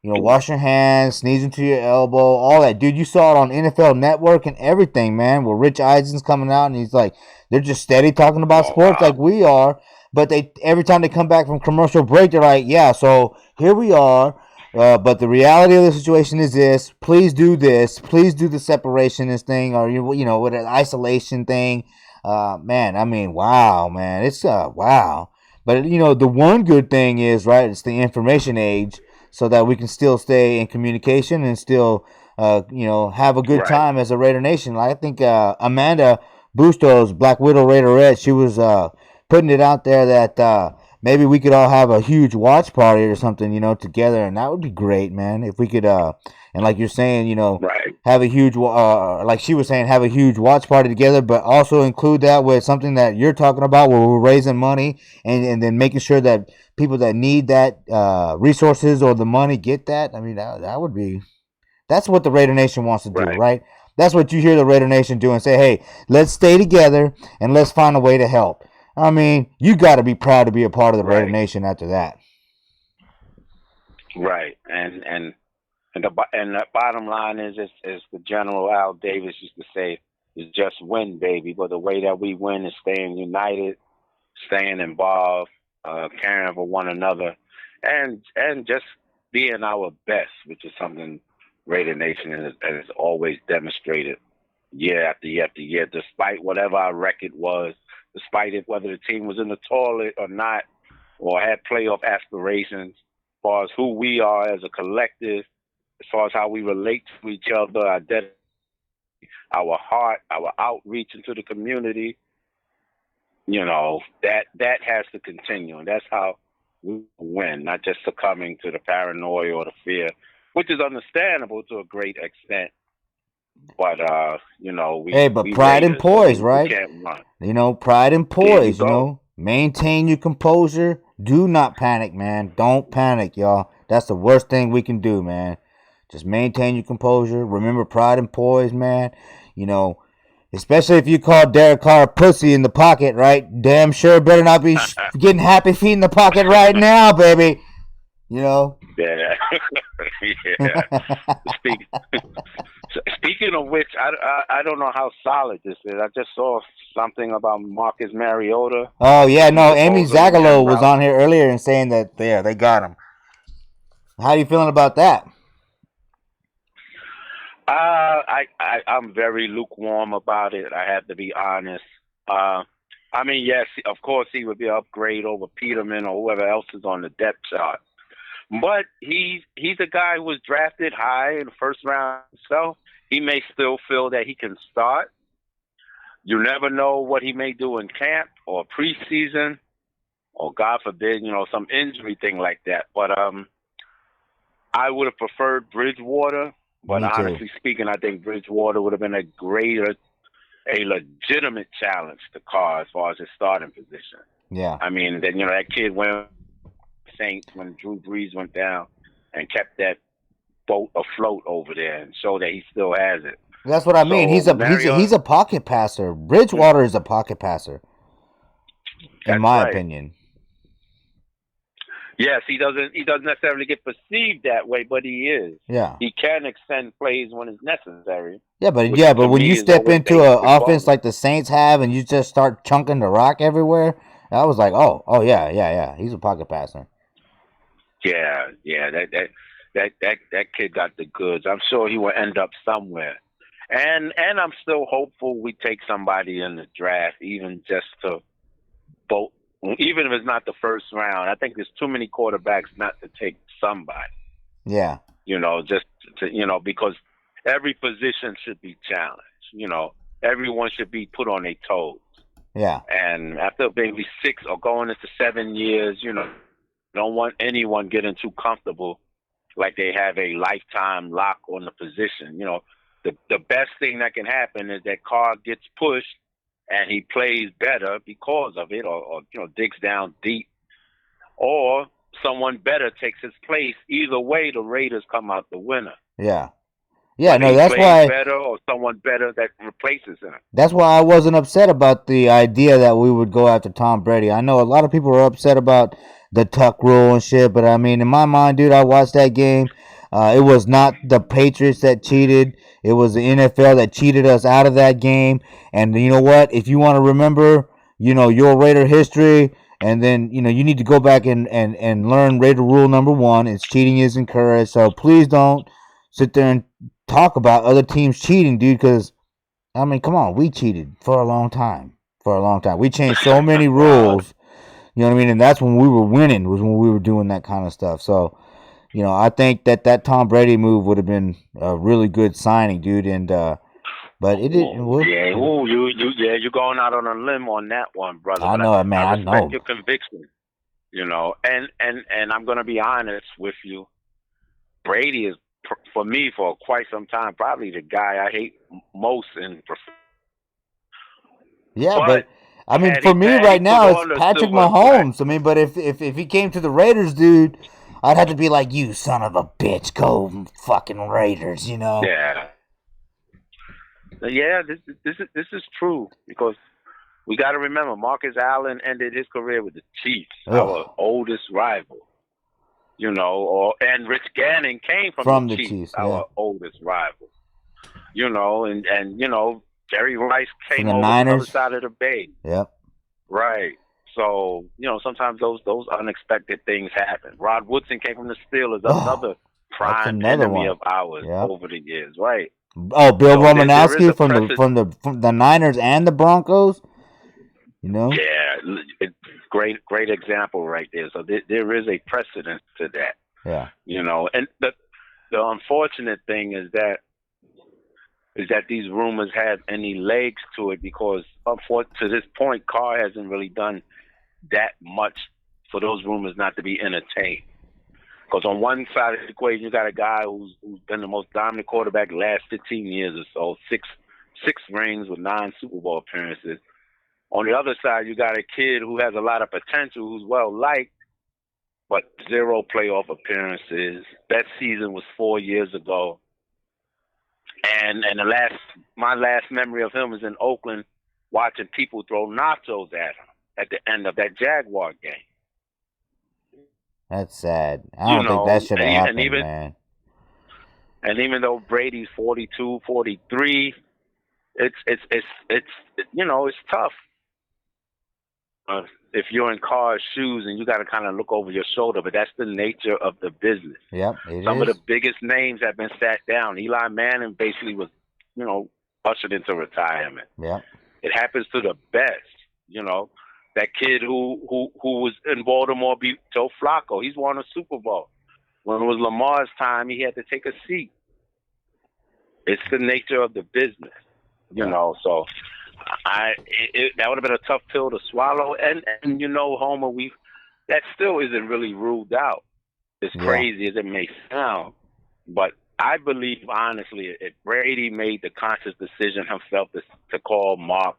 S4: wash your hands, sneeze into your elbow, all that. Dude, you saw it on NFL Network and everything, man, where Rich Eisen's coming out and he's like, they're just steady talking about sports like we are, but every time they come back from commercial break, they're like, yeah, so here we are, but the reality of the situation is this. Please do this. Please do the separationist thing, or with an isolation thing. Man, I mean, wow, man, it's wow. But the one good thing is, right, it's the information age, so that we can still stay in communication and still have a good time as a Raider Nation. I think Amanda Bustos, Black Widow Raiderette, she was putting it out there that maybe we could all have a huge watch party or something, together, and that would be great, man. If we could, and like you're saying,
S2: Right.
S4: have a huge, like she was saying, have a huge watch party together, but also include that with something that you're talking about, where we're raising money and then making sure that people that need that resources or the money get that. I mean, that would be. That's what the Raider Nation wants to do, right? That's what you hear the Raider Nation do and say, hey, let's stay together and let's find a way to help. I mean, you got to be proud to be a part of the Raider Nation after that.
S11: Right. And the bottom line is the General Al Davis used to say, is just win, baby. But the way that we win is staying united, staying involved, caring for one another, and just being our best, which is something Raider Nation has always demonstrated year after year after year, despite whatever our record was, despite it, whether the team was in the toilet or not, or had playoff aspirations, as far as who we are as a collective, as far as how we relate to each other, our dedication, our heart, our outreach into the community, that has to continue. And that's how we win, not just succumbing to the paranoia or the fear, which is understandable to a great extent. But,
S4: but pride and poise, right?
S11: We can't run.
S4: Pride and poise, maintain your composure. Do not panic, man. Don't panic, y'all. That's the worst thing we can do, man. Just maintain your composure. Remember pride and poise, man. Especially if you call Derek Carr a pussy in the pocket, right? Damn sure better not be getting happy feet in the pocket right now, baby.
S11: Yeah. Yeah. Speaking of which, I don't know how solid this is. I just saw something about Marcus Mariota.
S4: Oh, yeah, no. Aimee Zagelow was on here earlier and saying that, they got him. How are you feeling about that?
S11: I'm very lukewarm about it. I have to be honest. Yes, of course he would be an upgrade over Peterman or whoever else is on the depth chart. But he's a guy who was drafted high in the first round himself. He may still feel that he can start. You never know what he may do in camp or preseason, or God forbid, some injury thing like that. But I would have preferred Bridgewater. But honestly speaking, I think Bridgewater would have been a legitimate challenge to Carr as far as his starting position.
S4: Yeah.
S11: I mean, then that kid went Saints when Drew Brees went down and kept that boat afloat over there and showed that he still has it.
S4: That's what I mean. He's a pocket passer. Bridgewater is a pocket passer, in my opinion.
S11: Yes, he doesn't necessarily get perceived that way, but he is.
S4: Yeah.
S11: He can extend plays when it's necessary.
S4: Yeah, but when you step into an offense like the Saints have and you just start chunking the rock everywhere, I was like, oh yeah, he's a pocket passer.
S11: Yeah, that kid got the goods. I'm sure he will end up somewhere. And I'm still hopeful we take somebody in the draft, even just to vote. Even if it's not the first round, I think there's too many quarterbacks not to take somebody.
S4: Yeah.
S11: Just to, because every position should be challenged. Everyone should be put on their toes.
S4: Yeah.
S11: And after maybe 6 or going into 7 years, don't want anyone getting too comfortable like they have a lifetime lock on the position. The best thing that can happen is that Carr gets pushed and he plays better because of it, or digs down deep, or someone better takes his place. Either way, the Raiders come out the winner.
S4: Yeah. Yeah, no, that's why
S11: better or someone better that replaces him.
S4: That's why I wasn't upset about the idea that we would go after Tom Brady. I know a lot of people are upset about the tuck rule and shit, but I mean, in my mind, dude, I watched that game. It was not the Patriots that cheated. It was the NFL that cheated us out of that game. And you know what? If you want to remember, your Raider history, and then, you need to go back and learn Raider rule number 1. It's cheating is encouraged. So please don't sit there and talk about other teams cheating, dude, because, I mean, come on. We cheated for a long time. We changed so many rules. You know what I mean? And that's when we were winning, was when we were doing that kind of stuff. So, I think that Tom Brady move would have been a really good signing, dude. And But it didn't work.
S11: Yeah, you're going out on a limb on that one, brother.
S4: I
S11: But
S4: know, man.
S11: I
S4: I
S11: respect
S4: know.
S11: your conviction. And I'm gonna be honest with you. Brady is, for me, for quite some time, probably the guy I hate most in.
S4: Yeah, but I mean, for me right now, it's Patrick Mahomes. I mean, but if he came to the Raiders, dude, I'd have to be like, you son of a bitch, go fucking Raiders, you know?
S11: Yeah. Yeah, this is true because we got to remember Marcus Allen ended his career with the Chiefs, our oldest rival. And Rich Gannon came from the Chiefs, our oldest rival. And Jerry Rice came over from the other side of the bay.
S4: Yep.
S11: Right. So, sometimes those unexpected things happen. Rod Woodson came from the Steelers, another prime enemy of ours over the years, right?
S4: Oh, Bill Romanowski from the Niners and the Broncos.
S11: Yeah, great example right there. So there is a precedent to that.
S4: Yeah.
S11: And the unfortunate thing is that these rumors have any legs to it because to this point, Carr hasn't really done that much for those rumors not to be entertained. Because on one side of the equation, you got a guy who's been the most dominant quarterback the last 15 years or so, six rings with 9 Super Bowl appearances. On the other side, you got a kid who has a lot of potential, who's well-liked, but 0 playoff appearances. Best season was 4 years ago. And my last memory of him is in Oakland watching people throw nachos at him at the end of that Jaguar game.
S4: That's sad. I don't think that should have happened, man.
S11: And even though Brady's 42, 43, it's tough. If you're in Carr's shoes and you got to kind of look over your shoulder, but that's the nature of the business.
S4: Yep,
S11: Some of the biggest names have been sat down. Eli Manning basically was, ushered into retirement.
S4: Yeah.
S11: It happens to the best. That kid who was in Baltimore beat Joe Flacco. He's won a Super Bowl. When it was Lamar's time, he had to take a seat. It's the nature of the business, So that would have been a tough pill to swallow. And Homer, that still isn't really ruled out. As crazy as it may sound, but I believe honestly, if Brady made the conscious decision himself to call Mark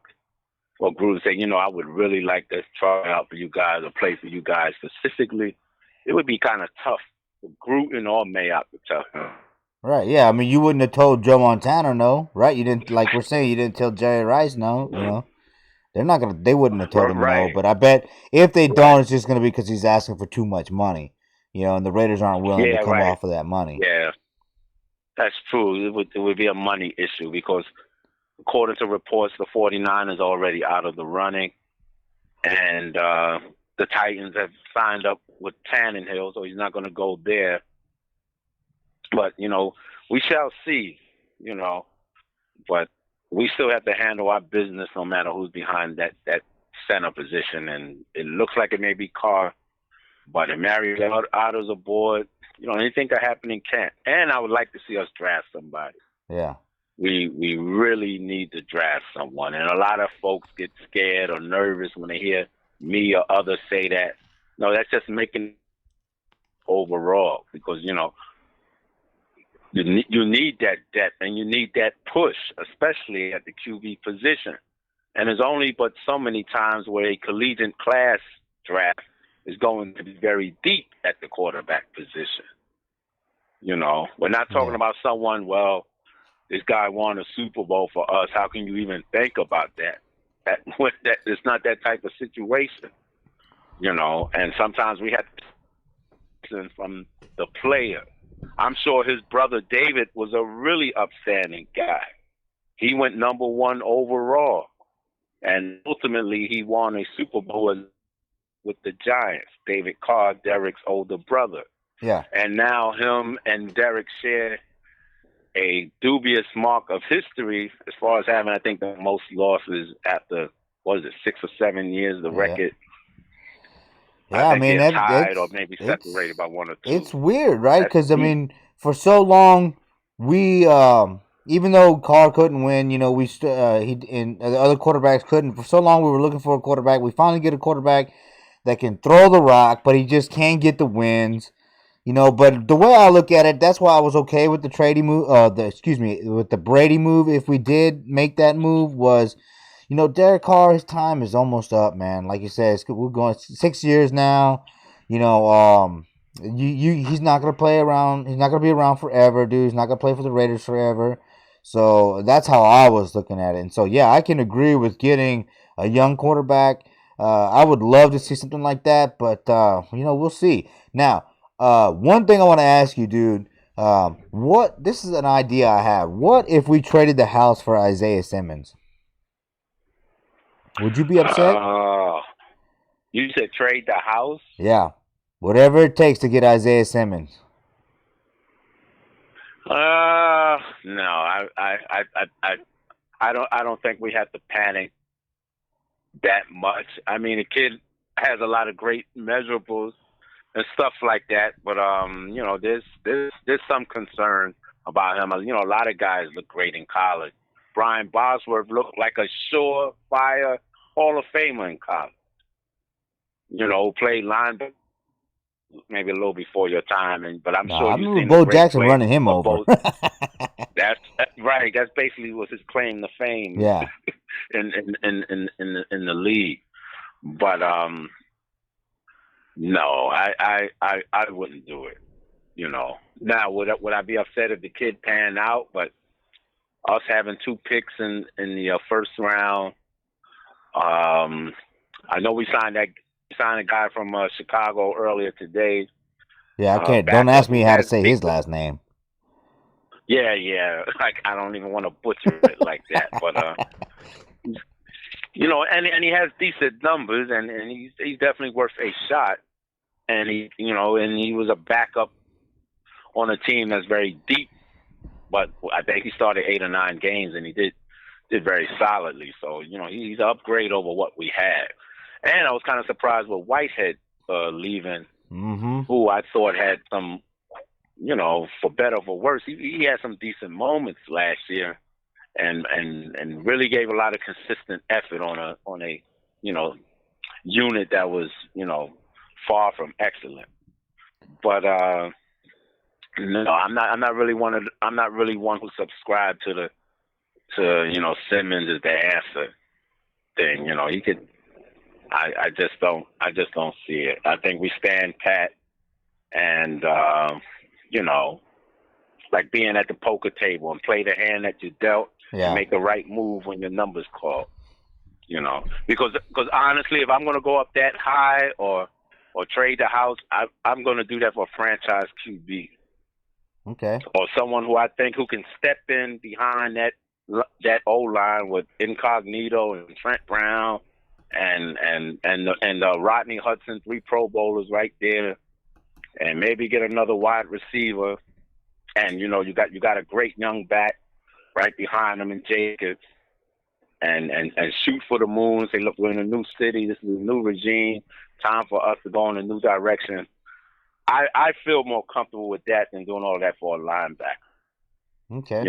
S11: or Gruden, say, I would really like to try out for you guys or play for you guys specifically, it would be kind of tough for Gruden or Mayock to tell him.
S4: Right, yeah. I mean, you wouldn't have told Joe Montana no, right? You didn't, like we're saying, you didn't tell Jerry Rice no, They wouldn't have told him no, but I bet if they don't, it's just going to be because he's asking for too much money, and the Raiders aren't willing to come off of that money.
S11: Yeah, that's true. It would be a money issue because according to reports, the 49ers are already out of the running, and the Titans have signed up with Tannehill, so he's not going to go there. But, we shall see, but we still have to handle our business no matter who's behind that center position. And it looks like it may be Carr, but if Mariota's aboard, anything could happen in camp. And I would like to see us draft somebody.
S4: Yeah.
S11: We really need to draft someone. And a lot of folks get scared or nervous when they hear me or others say that. No, that's just making overall because, you need that depth and you need that push, especially at the QB position. And there's only but so many times where a collegiate class draft is going to be very deep at the quarterback position. We're not talking about someone, this guy won a Super Bowl for us. How can you even think about that? It's not that type of situation, and sometimes we have to listen from the player. I'm sure his brother David was a really upstanding guy. He went number 1 overall, and ultimately he won a Super Bowl with the Giants. David Carr, Derek's older brother.
S4: Yeah. And
S11: now him and Derek share a dubious mark of history as far as having, I think, the most losses after, 6 or 7 years, the record.
S4: Yeah, I mean,
S11: they're tied or maybe separated by 1 or 2.
S4: It's weird, right? Because, I mean, for so long, we even though Carr couldn't win, the other quarterbacks couldn't. For so long, we were looking for a quarterback. We finally get a quarterback that can throw the rock, but he just can't get the wins. But the way I look at it, that's why I was okay with the Brady move. With the Brady move, if we did make that move, was, Derek Carr, his time is almost up, man. Like you said, we're going 6 years now. He's not gonna play around. He's not gonna be around forever, dude. He's not gonna play for the Raiders forever. So that's how I was looking at it. And so yeah, I can agree with getting a young quarterback. I would love to see something like that, but we'll see. Now, one thing I want to ask you, dude. This is an idea I have. What if we traded the house for Isaiah Simmons? Would you be upset?
S11: You said trade the house?
S4: Yeah. Whatever it takes to get Isaiah Simmons.
S11: No, I don't think we have to panic that much. I mean, the kid has a lot of great measurables and stuff like that, but there's some concern about him. A lot of guys look great in college. Brian Bosworth looked like a surefire Hall of Famer in college. Played linebacker. Maybe a little before your time, but I'm sure you've seen
S4: Bo Jackson running him over.
S11: That's right. That's basically was his claim to fame.
S4: Yeah.
S11: in the league, but no, I wouldn't do it. Now would I be upset if the kid panned out? But us having 2 picks in the first round, I know we signed a guy from Chicago earlier today.
S4: Yeah, I can't. Don't ask me how to say his last name.
S11: Yeah. Like I don't even want to butcher it like that, but and he has decent numbers, and he's definitely worth a shot. And he was a backup on a team that's very deep, but I think he started 8 or 9 games, and he did very solidly. So he's an upgrade over what we had. And I was kind of surprised with Whitehead leaving, who I thought had some, for better or for worse, he had some decent moments last year, and really gave a lot of consistent effort on a unit that was far from excellent. But no, I'm not really one who subscribed to Simmons is the answer thing. He could. I just don't see it. I think we stand pat, and like being at the poker table and play the hand that you dealt, and make the right move when your number's called. Because honestly, if I'm going to go up that high or trade the house, I'm going to do that for a franchise QB.
S4: Okay.
S11: Or someone who I think who can step in behind that O-line with Incognito and Trent Brown. And Rodney Hudson, 3 Pro Bowlers right there, and maybe get another wide receiver, and you got a great young back right behind him in Jacobs, and shoot for the moon. Say, look, we're in a new city. This is a new regime. Time for us to go in a new direction. I feel more comfortable with that than doing all that for a linebacker.
S4: Okay.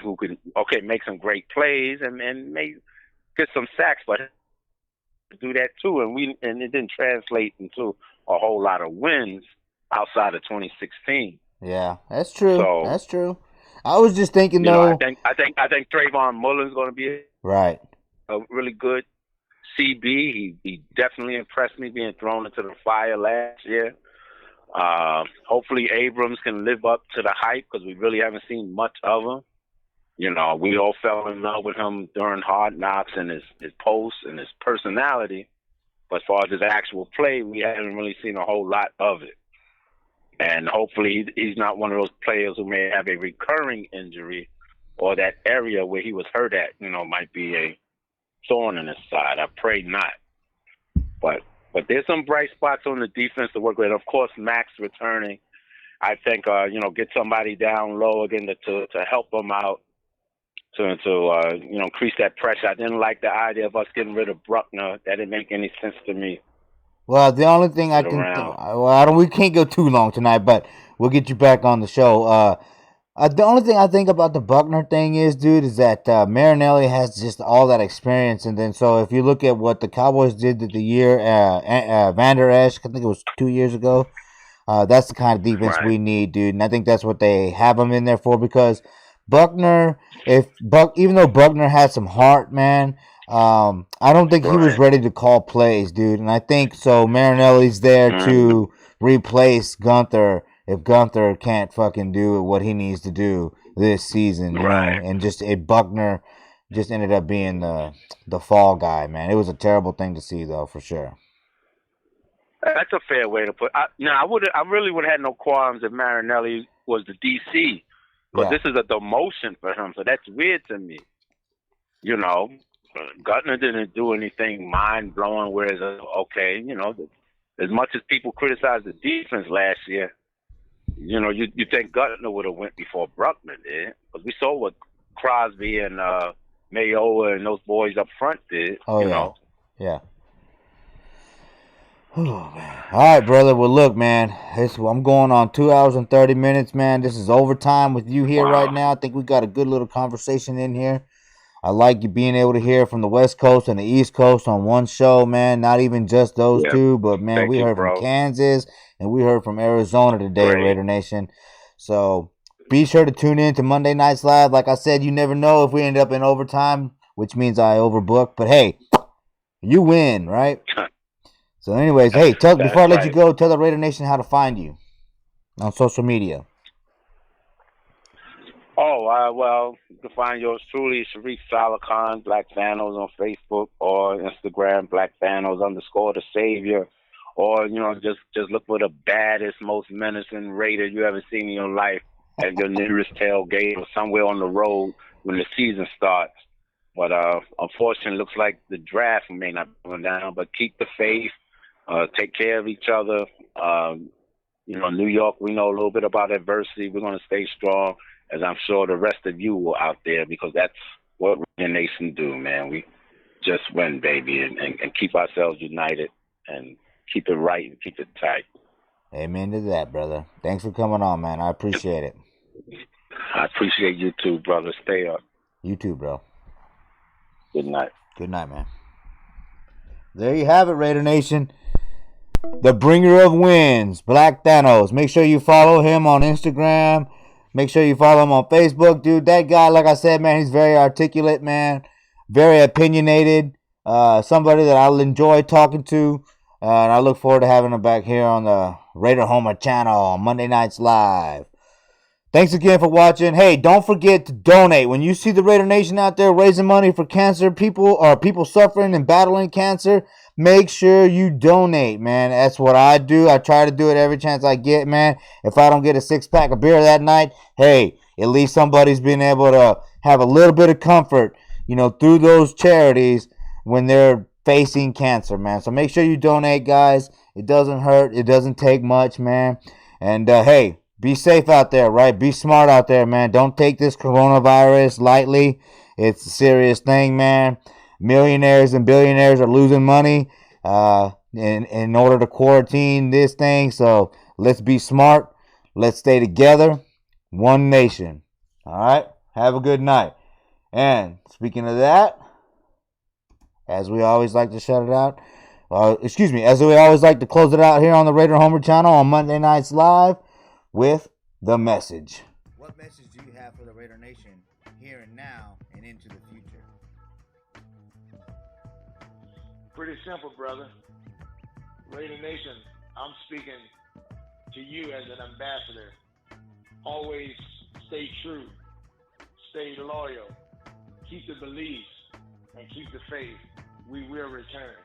S11: Who can make some great plays and may get some sacks, but do that too, and it didn't translate into a whole lot of wins outside of 2016.
S4: Yeah, that's true. That's true. I was just thinking though.
S11: I think Trayvon Mullen's going to be
S4: right.
S11: A really good CB. He definitely impressed me being thrown into the fire last year. Hopefully Abrams can live up to the hype because we really haven't seen much of him. We all fell in love with him during Hard Knocks and his posts and his personality. But as far as his actual play, we haven't really seen a whole lot of it. And hopefully he's not one of those players who may have a recurring injury or that area where he was hurt at, might be a thorn in his side. I pray not. But there's some bright spots on the defense to work with. Of course, Max returning. I think, get somebody down low again to help them out. To increase that pressure. I didn't like the idea of us getting rid of Bruckner. That didn't make any sense to me.
S4: Well, the only thing we can't go too long tonight, but we'll get you back on the show. The only thing I think about the Buckner thing is, dude, is that Marinelli has just all that experience, and then so if you look at what the Cowboys did the year, Van Der Esch, I think it was 2 years ago. That's the kind of defense we need, dude, and I think that's what they have him in there for because Buckner, even though Buckner had some heart, man, I don't think he was ready to call plays, dude, and I think so. Marinelli's there to replace Gunther. If Gunther can't fucking do what he needs to do this season, you know, and just Buckner just ended up being the fall guy, man. It was a terrible thing to see, though, for sure.
S11: That's a fair way to put. I really would have had no qualms if Marinelli was the DC, because this is a demotion for him. So that's weird to me. You know, Gunther didn't do anything mind blowing. Whereas, okay, you know, as much as people criticized the defense last year. You know, you think Gunther would have went before Bruckner did, because we saw what Crosby and Mayowa and those boys up front did.
S4: Oh,
S11: you know.
S4: Yeah. Oh, man. All right, brother. Well, look, man, I'm going on 2 hours and 30 minutes, man. This is overtime with you here right now. I think we got a good little conversation in here. I like you being able to hear from the West Coast and the East Coast on one show, man. Not even just those two, but, man, we heard from Kansas and we heard from Arizona today, Raider Nation. So be sure to tune in to Monday Nights Live. Like I said, you never know if we end up in overtime, which means I overbook. But, hey, you win, right? So, anyways, hey, before I let you go, tell the Raider Nation how to find you on social media.
S11: Oh, well, you can find yours truly, Sharif Salakhan, Black Thanos on Facebook or Instagram, Black Thanos _ the Savior. Or, you know, just look for the baddest, most menacing Raider you ever seen in your life at your nearest tailgate or somewhere on the road when the season starts. But unfortunately, it looks like the draft may not be going down, but keep the faith, take care of each other. You know, New York, we know a little bit about adversity. We're going to stay strong, as I'm sure the rest of you will out there, because that's what Raider Nation do, man. We just win, baby, and keep ourselves united and keep it right and keep it tight.
S4: Amen to that, brother. Thanks for coming on, man. I appreciate it.
S11: I appreciate you too, brother. Stay up.
S4: You too, bro.
S11: Good night.
S4: Good night, man. There you have it, Raider Nation. The bringer of wins, Black Thanos. Make sure you follow him on Instagram. Make sure you follow him on Facebook, dude. That guy, like I said, man, he's very articulate, man. Very opinionated. Somebody that I'll enjoy talking to. And I look forward to having him back here on the Raider Homer channel on Monday Nights Live. Thanks again for watching. Hey, don't forget to donate. When you see the Raider Nation out there raising money for cancer people or people suffering and battling cancer, make sure you donate, man. That's what I do. I try to do it every chance I get, man. If I don't get a 6-pack of beer that night, hey, at least somebody's been able to have a little bit of comfort, you know, through those charities when they're facing cancer, man. So make sure you donate, guys. It doesn't hurt. It doesn't take much, man. And, hey, be safe out there, right? Be smart out there, man. Don't take this coronavirus lightly. It's a serious thing, man. Millionaires and billionaires are losing money in order to quarantine this thing. So let's be smart. Let's stay together. One nation. All right? Have a good night. And speaking of that, as we always like to shut it out, as we always like to close it out here on the Raider Homer channel on Monday Nights Live with the message. What message do you have for the Raider Nation here and now and into the future?
S12: Pretty simple, brother. Raider Nation, I'm speaking to you as an ambassador. Always stay true, stay loyal, keep the beliefs, and keep the faith. We will return.